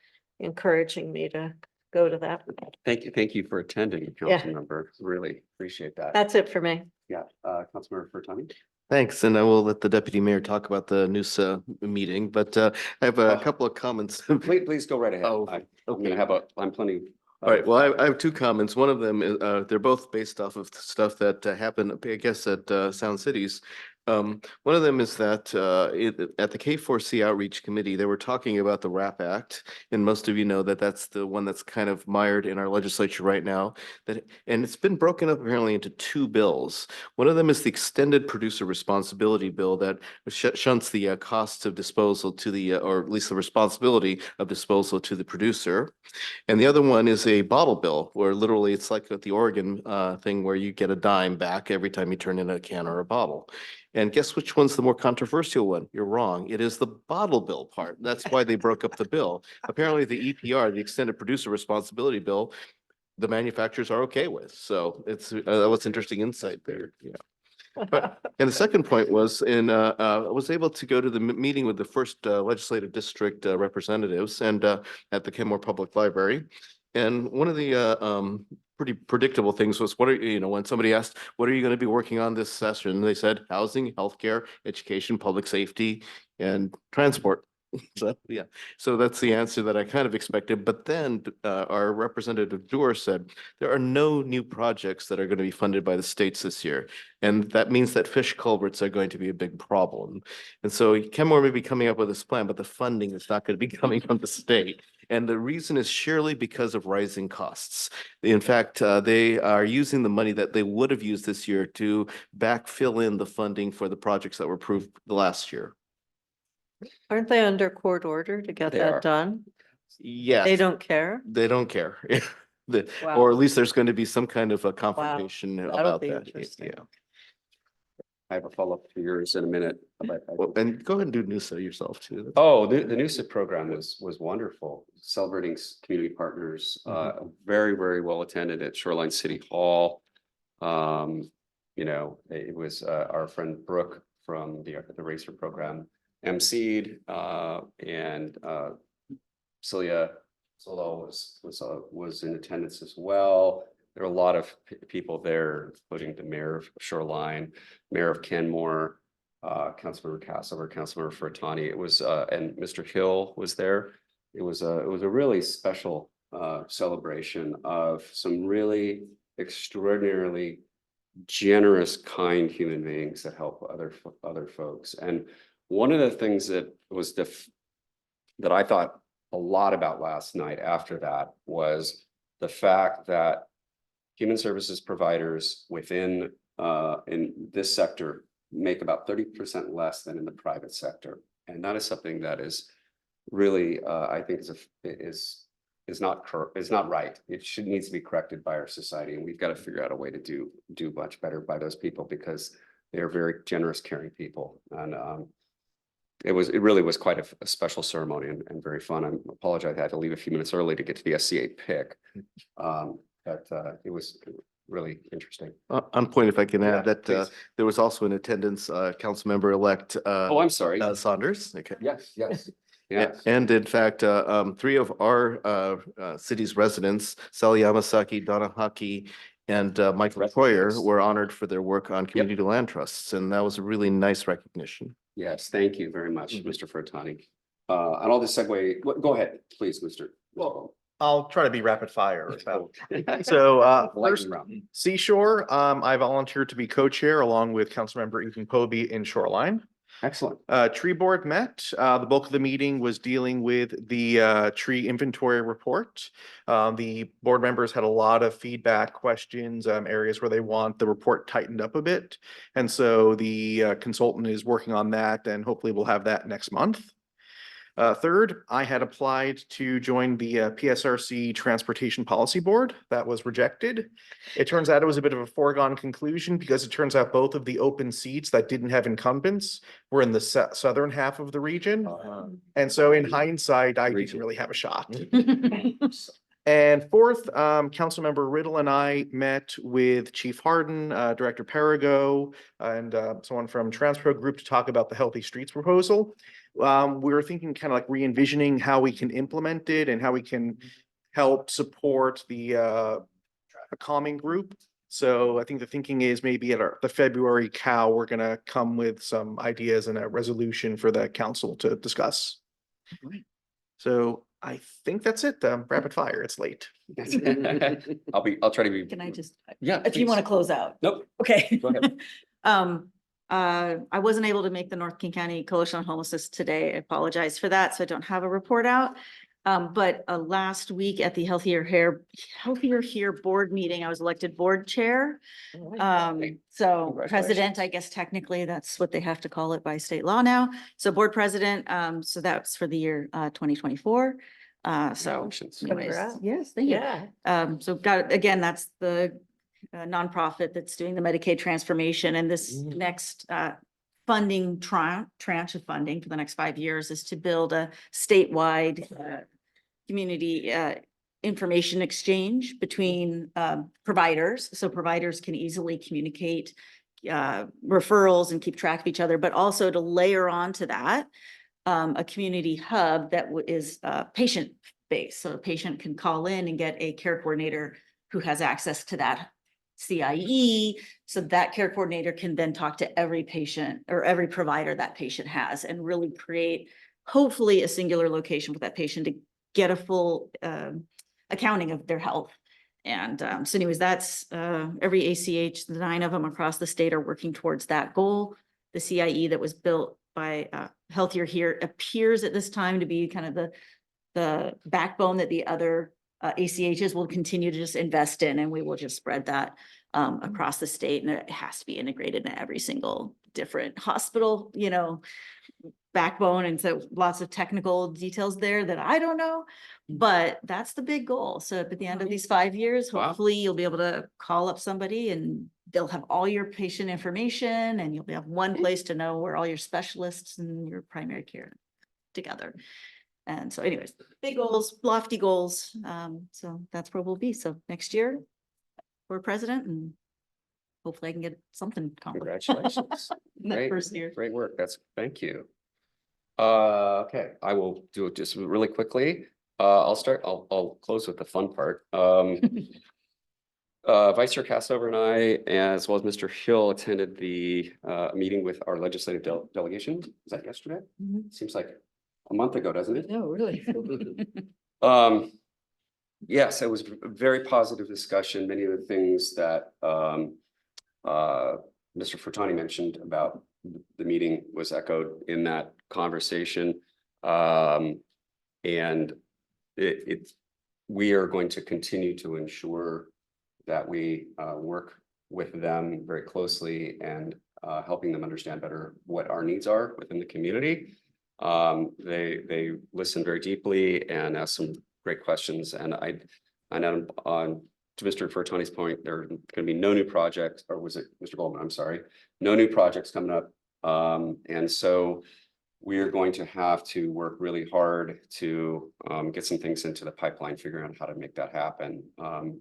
encouraging me to go to that. Thank you for attending, Yeah. Councilmember. Really appreciate that. That's it for me. Yeah, Councilmember Furtani. Thanks, and I will let the deputy mayor talk about the NUSA meeting, but I have a Oh. couple of comments. Please go right ahead. Oh, I'm okay. gonna have I'm plenty. All right, well, I have two comments. One of them is, they're both based off of stuff that happened, I guess, at Sound Cities. One of them is that at the K4C Outreach Committee, they were talking about the RAP Act. And most of you know that that's the one that's kind of mired in our legislature right now. And it's been broken up apparently into two bills. One of them is the Extended Producer Responsibility Bill that shunts the costs of disposal to the, or at least the responsibility of disposal to the producer. And the other one is a bottle bill, where literally it's like the Oregon thing where you get a dime back every time you turn in a can or a bottle. And guess which one's the more controversial one? You're wrong. It is the bottle bill part. That's why they broke up the bill. Apparently the EPR, the Extended Producer Responsibility Bill, the manufacturers are okay with. So it's that was interesting insight there. Yeah. And the second point was I was able to go to the meeting with the first legislative district representatives and at the Kenmore Public Library. And one of the pretty predictable things was, what are, when somebody asked, what are you going to be working on this session? They said housing, healthcare, education, public safety, and transport. So, yeah, so that's the answer that I kind of expected. But then our representative Doer said there are no new projects that are going to be funded by the states this year. And that means that fish culverts are going to be a big problem. And so Kenmore may be coming up with this plan, but the funding is not going to be coming from the state. And the reason is surely because of rising costs. In fact, they are using the money that they would have used this year to backfill in the funding for the projects that were approved last year. Aren't they under court order to get They that are. done? Yes. They don't care? They don't care. Wow. Or at least there's going to be some kind of a confrontation That'll about be that. interesting. Yeah. I have a follow-up to yours in a minute. Well, and go ahead and do NUSA yourself too. Oh, the NUSA program was wonderful, celebrating community partners, very well attended at Shoreline City Hall. It was our friend Brooke from the Racer program emceed, and Celia Solo was in attendance as well. There were a lot of people there, including the mayor of Shoreline, mayor of Kenmore, Councilmember Kassover, Councilmember Furtani. It was and Mr. Hill was there. It was a really special celebration of some really extraordinarily generous, kind human beings that help other folks. And one of the things that was that I thought a lot about last night after that was the fact that human services providers within in this sector make about 30% less than in the private sector. And that is something that is really, I think is not right. It needs to be corrected by our society. And we've got to figure out a way to do much better by those people, because they are very generous, caring people. And it really was quite a special ceremony and very fun. I apologize, I had to leave a few minutes early to get to the SCA pick. But it was really interesting. On point, if I can Yeah, add that please. there was also in attendance Councilmember-elect Oh, I'm sorry. Saunders. Okay. Yes. Yeah, and in fact, three of our city's residents, Sally Yamasaki, Donna Hockey, and Michael Troyer, were honored for their work on community land trusts, and that was a really nice recognition. Yes, thank you very much, Mr. Furtani. And I'll just segue. Go ahead, please, Mr. Well, I'll try to be rapid fire. So first, lightning round. Seashore, I volunteered to be co-chair along with Councilmember Ethan Povey in Shoreline. Excellent. Tree board met. The bulk of the meeting was dealing with the tree inventory report. The board members had a lot of feedback, questions, areas where they want the report tightened up a bit. And so the consultant is working on that, and hopefully we'll have that next month. Third, I had applied to join the PSRC Transportation Policy Board. That was rejected. It turns out it was a bit of a foregone conclusion, because it turns out both of the open seats that didn't have incumbents were in the southern half of the region. And so in hindsight, I didn't really have a shot. And fourth, Councilmember Riddle and I met with Chief Harden, Director Perigo, and someone from Transpo Group to talk about the Healthy Streets proposal. We were thinking kind of like re-envisioning how we can implement it and how we can help support the calming group. So I think the thinking is maybe at the February COW, we're gonna come with some ideas and a resolution for the council to discuss. So I think that's it. Rapid fire, it's late. I'll try to be. Can I just, Yeah. if you please. want to close out? Nope. Okay. Go ahead. I wasn't able to make the North King County Coalition on Homelessness today. I apologize for that, so I don't have a report out. But last week at the Healthier Here board meeting, I was elected board chair. So president, I guess technically that's what they have to call it by state law now. So board president, so that's for the year 2024. So Congratulations. anyways, Congrats. yes, thank you. Yeah. So again, that's the nonprofit that's doing the Medicaid transformation, and this next funding tranche of funding for the next 5 years is to build a statewide community information exchange between providers, so providers can easily communicate referrals and keep track of each other, but also to layer onto that a community hub that is patient based, so a patient can call in and get a care coordinator who has access to that CIE, so that care coordinator can then talk to every patient or every provider that patient has and really create hopefully a singular location for that patient to get a full accounting of their health. And so anyways, that's every ACH, the 9 of them across the state are working towards that goal. The CIE that was built by Healthier Here appears at this time to be kind of the backbone that the other ACHs will continue to just invest in, and we will just spread that across the state, and it has to be integrated in every single different hospital, backbone. And so lots of technical details there that I don't know, but that's the big goal. So at the end of these 5 years, Wow. hopefully you'll be able to call up somebody and they'll have all your patient information, and you'll have one place to know where all your specialists and your primary care together. And so anyways, big goals, lofty goals. So that's where we'll be. So next year, we're president, and hopefully I can get something accomplished. Congratulations. in that Great. first year. Great work. Thank you. Okay, I will do it just really quickly. I'll close with the fun part. Vice Chair Kassover and I, as well as Mr. Hill, attended the meeting with our legislative delegation. Was that yesterday? Mhm. Seems like a month ago, doesn't it? No, really. Yes, it was a very positive discussion. Many of the things that Mr. Furtani mentioned about the meeting was echoed in that conversation. And we are going to continue to ensure that we work with them very closely and helping them understand better what our needs are within the community. They listen very deeply and ask some great questions. And I know to Mr. Furtani's point, there are going to be no new projects, or was it Mr. Goldman? I'm sorry, no new projects coming up. And so we are going to have to work really hard to get some things into the pipeline, figuring out how to make that happen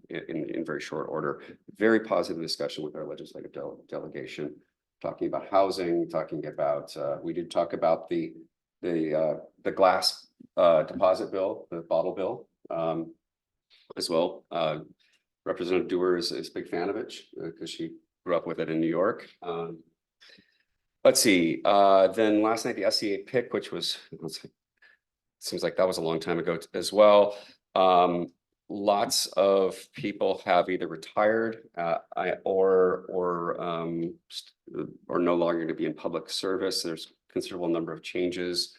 in very short order. Very positive discussion with our legislative delegation, talking about housing, talking about, we did talk about the glass deposit bill, the bottle bill as well. Representative Dewar is a big fan of it because she grew up with it in New York. Let's see, then last night, the SCA pick, which was, seems like that was a long time ago as well. Lots of people have either retired or no longer going to be in public service. There's a considerable number of changes.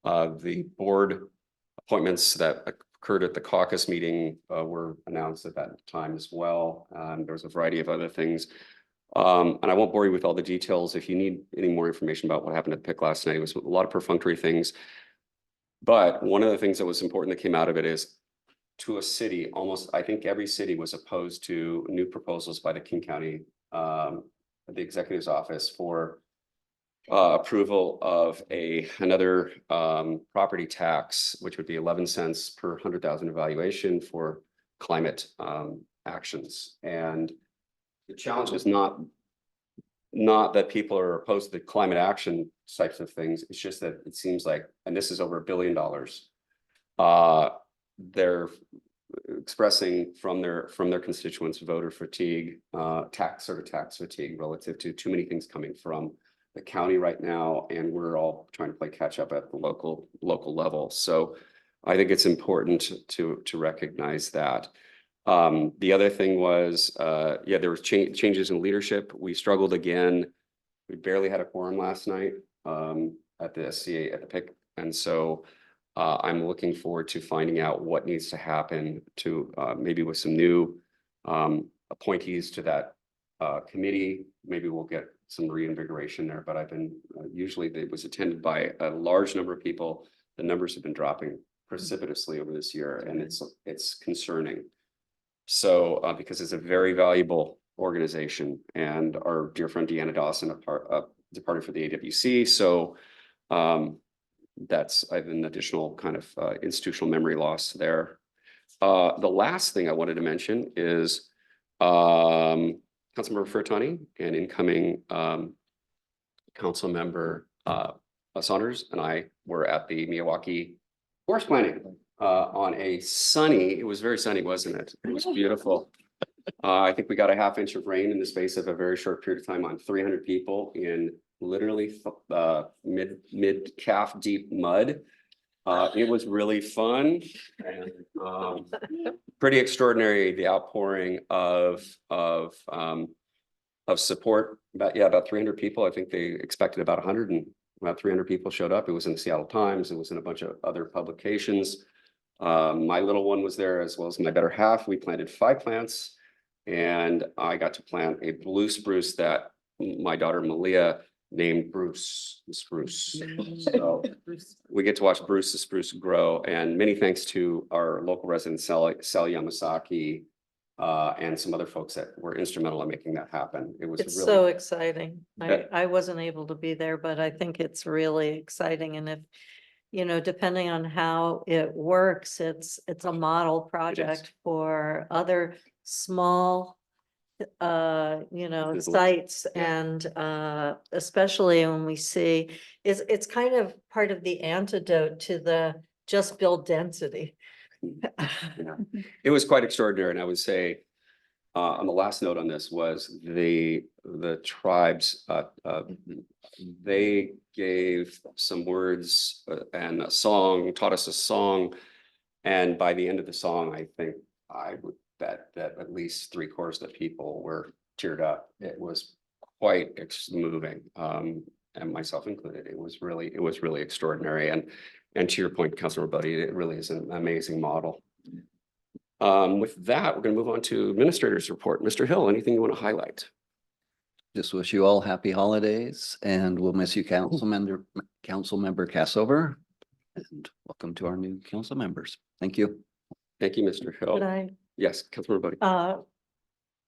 The board appointments that occurred at the caucus meeting were announced at that time as well. There was a variety of other things. And I won't bore you with all the details. If you need any more information about what happened at the pick last night, it was a lot of perfunctory things. But one of the things that was important that came out of it is, to a city, almost, I think every city was opposed to new proposals by the King County, the executive's office for approval of another property tax, which would be 11 cents per 100,000 evaluation for climate actions. And the challenge is not that people are opposed to the climate action types of things. It's just that it seems like, and this is over $1 billion, expressing from their constituents voter fatigue, tax fatigue relative to too many things coming from the county right now, and we're all trying to play catch up at the local level. So I think it's important to recognize that. The other thing was, there was changes in leadership. We struggled again. We barely had a quorum last night at the SCA at the PIC, and so I'm looking forward to finding out what needs to happen to maybe with some new appointees to that committee. Maybe we'll get some reinvigoration there, but I've been usually it was attended by a large number of people. The numbers have been dropping precipitously over this year, and it's concerning. So because it's a very valuable organization, and our dear friend Deanna Dawson departed for the AWC, so that's I have an additional kind of institutional memory loss there. The last thing I wanted to mention is Councilmember Furtani and incoming Councilmember Saunders and I were at the Miyawaki Forest Planning on a sunny, it was very sunny, wasn't it? It was beautiful. I think we got a half inch of rain in the space of a very short period of time on 300 people in literally mid calf deep mud. It was really fun and pretty extraordinary, the outpouring of support. About 300 people. I think they expected about 100, and about 300 people showed up. It was in the Seattle Times. It was in a bunch of other publications. My little one was there, as well as my better half. We planted 5 plants, and I got to plant a blue spruce that my daughter Malia named Bruce the Spruce. So we get to watch Bruce the Spruce grow, and many thanks to our local resident Sally Yamasaki and some other folks that were instrumental in making that happen. It was It's really so exciting. Yeah. I wasn't able to be there, but I think it's really exciting. And if, you know, depending on how it works, it's a model project for other small Business. sites, Yeah. and especially when we see it's kind of part of the antidote to the just build density. Yeah. It was quite extraordinary, and I would say on the last note on this was the tribes. They gave some words and a song, taught us a song, and by the end of the song, I think I would bet that at least 3/4 of the people were teared up. It was quite moving, and myself included. It was really extraordinary, and to your point, Councilor Buddy, it really is an amazing model. With that, we're going to move on to Administrator's Report. Mr. Hill, anything you want to highlight? Just wish you all happy holidays, and we'll miss you, Councilmember Kassover. And welcome to our new council members. Thank you. Thank you, Mr. Hill. Yes, Councilor Buddy.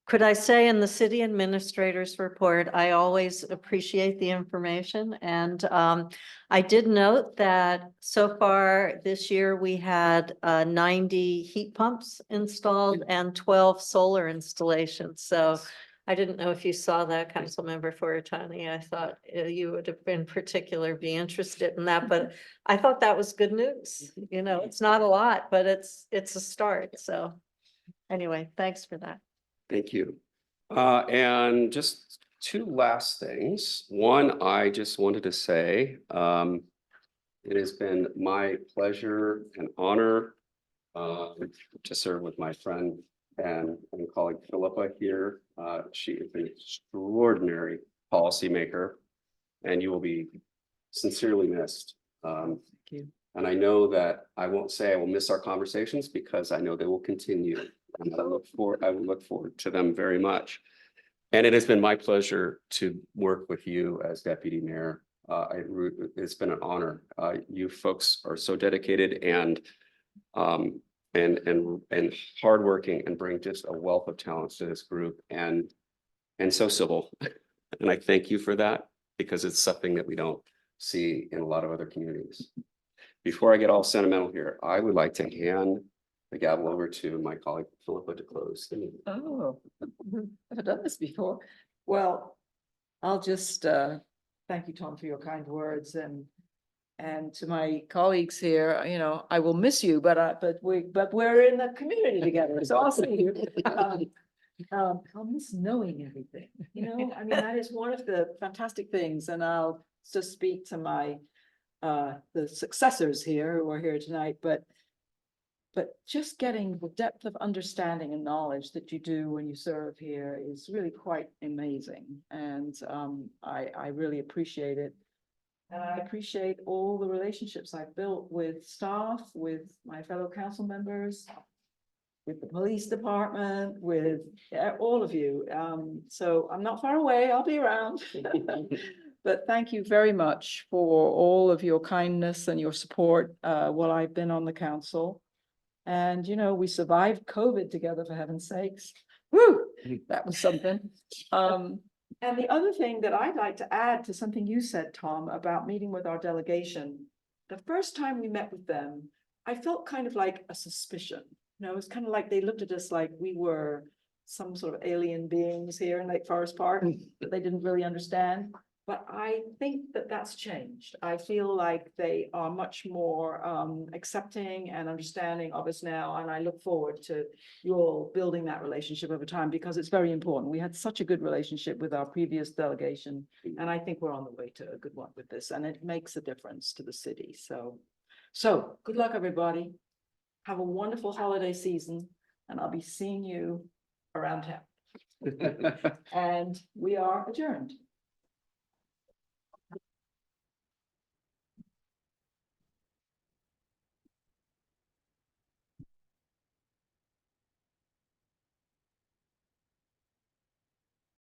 Could I say in the city administrator's report, I always appreciate the information, and I did note that so far this year we had 90 heat pumps installed and 12 solar installations. So I didn't know if you saw that, Councilmember Furtani. I thought you would have been be interested in that, but I thought that was good news. You know, it's not a lot, but it's a start. So anyway, thanks for that. Thank you. And just 2 last things. One, I just wanted to say, it has been my pleasure and honor to serve with my friend and colleague Phillipa here. She is an extraordinary policymaker, and you will be sincerely missed. Thank you. And I know that I won't say I will miss our conversations, because I know they will continue. And I will look forward to them very much. And it has been my pleasure to work with you as deputy mayor. It's been an honor. You folks are so dedicated and hardworking, and bring just a wealth of talents to this group, and so civil. And I thank you for that, because it's something that we don't see in a lot of other communities. Before I get all sentimental here, I would like to hand the gavel over to my colleague Phillipa to close the meeting. Oh, I've done this before. Well, I'll just thank you, Tom, for your kind words, and And to my colleagues here, you know, I will miss you, but we're in the community together, so I'll see you. I'll miss knowing everything, you know, I mean, that is one of the fantastic things, and I'll just speak to my the successors here who are here tonight, but just getting the depth of understanding and knowledge that you do when you serve here is really quite amazing. And I really appreciate it. And I appreciate all the relationships I've built with staff, with my fellow council members, with the police department, with all of you. So I'm not far away, I'll be around. But thank you very much for all of your kindness and your support while I've been on the council. And, you know, we survived COVID together, for heaven's sakes. Woo, that was something. And the other thing that I'd like to add to something you said, Tom, about meeting with our delegation, the first time we met with them, I felt kind of like a suspicion. You know, it was kind of like they looked at us like we were some sort of alien beings here in Lake Forest Park that they didn't really understand. But I think that that's changed. I feel like they are much more accepting and understanding of us now. And I look forward to you all building that relationship over time, because it's very important. We had such a good relationship with our previous delegation, and I think we're on the way to a good one with this, and it makes a difference to the city. So good luck, everybody. Have a wonderful holiday season, and I'll be seeing you around town. And we are adjourned.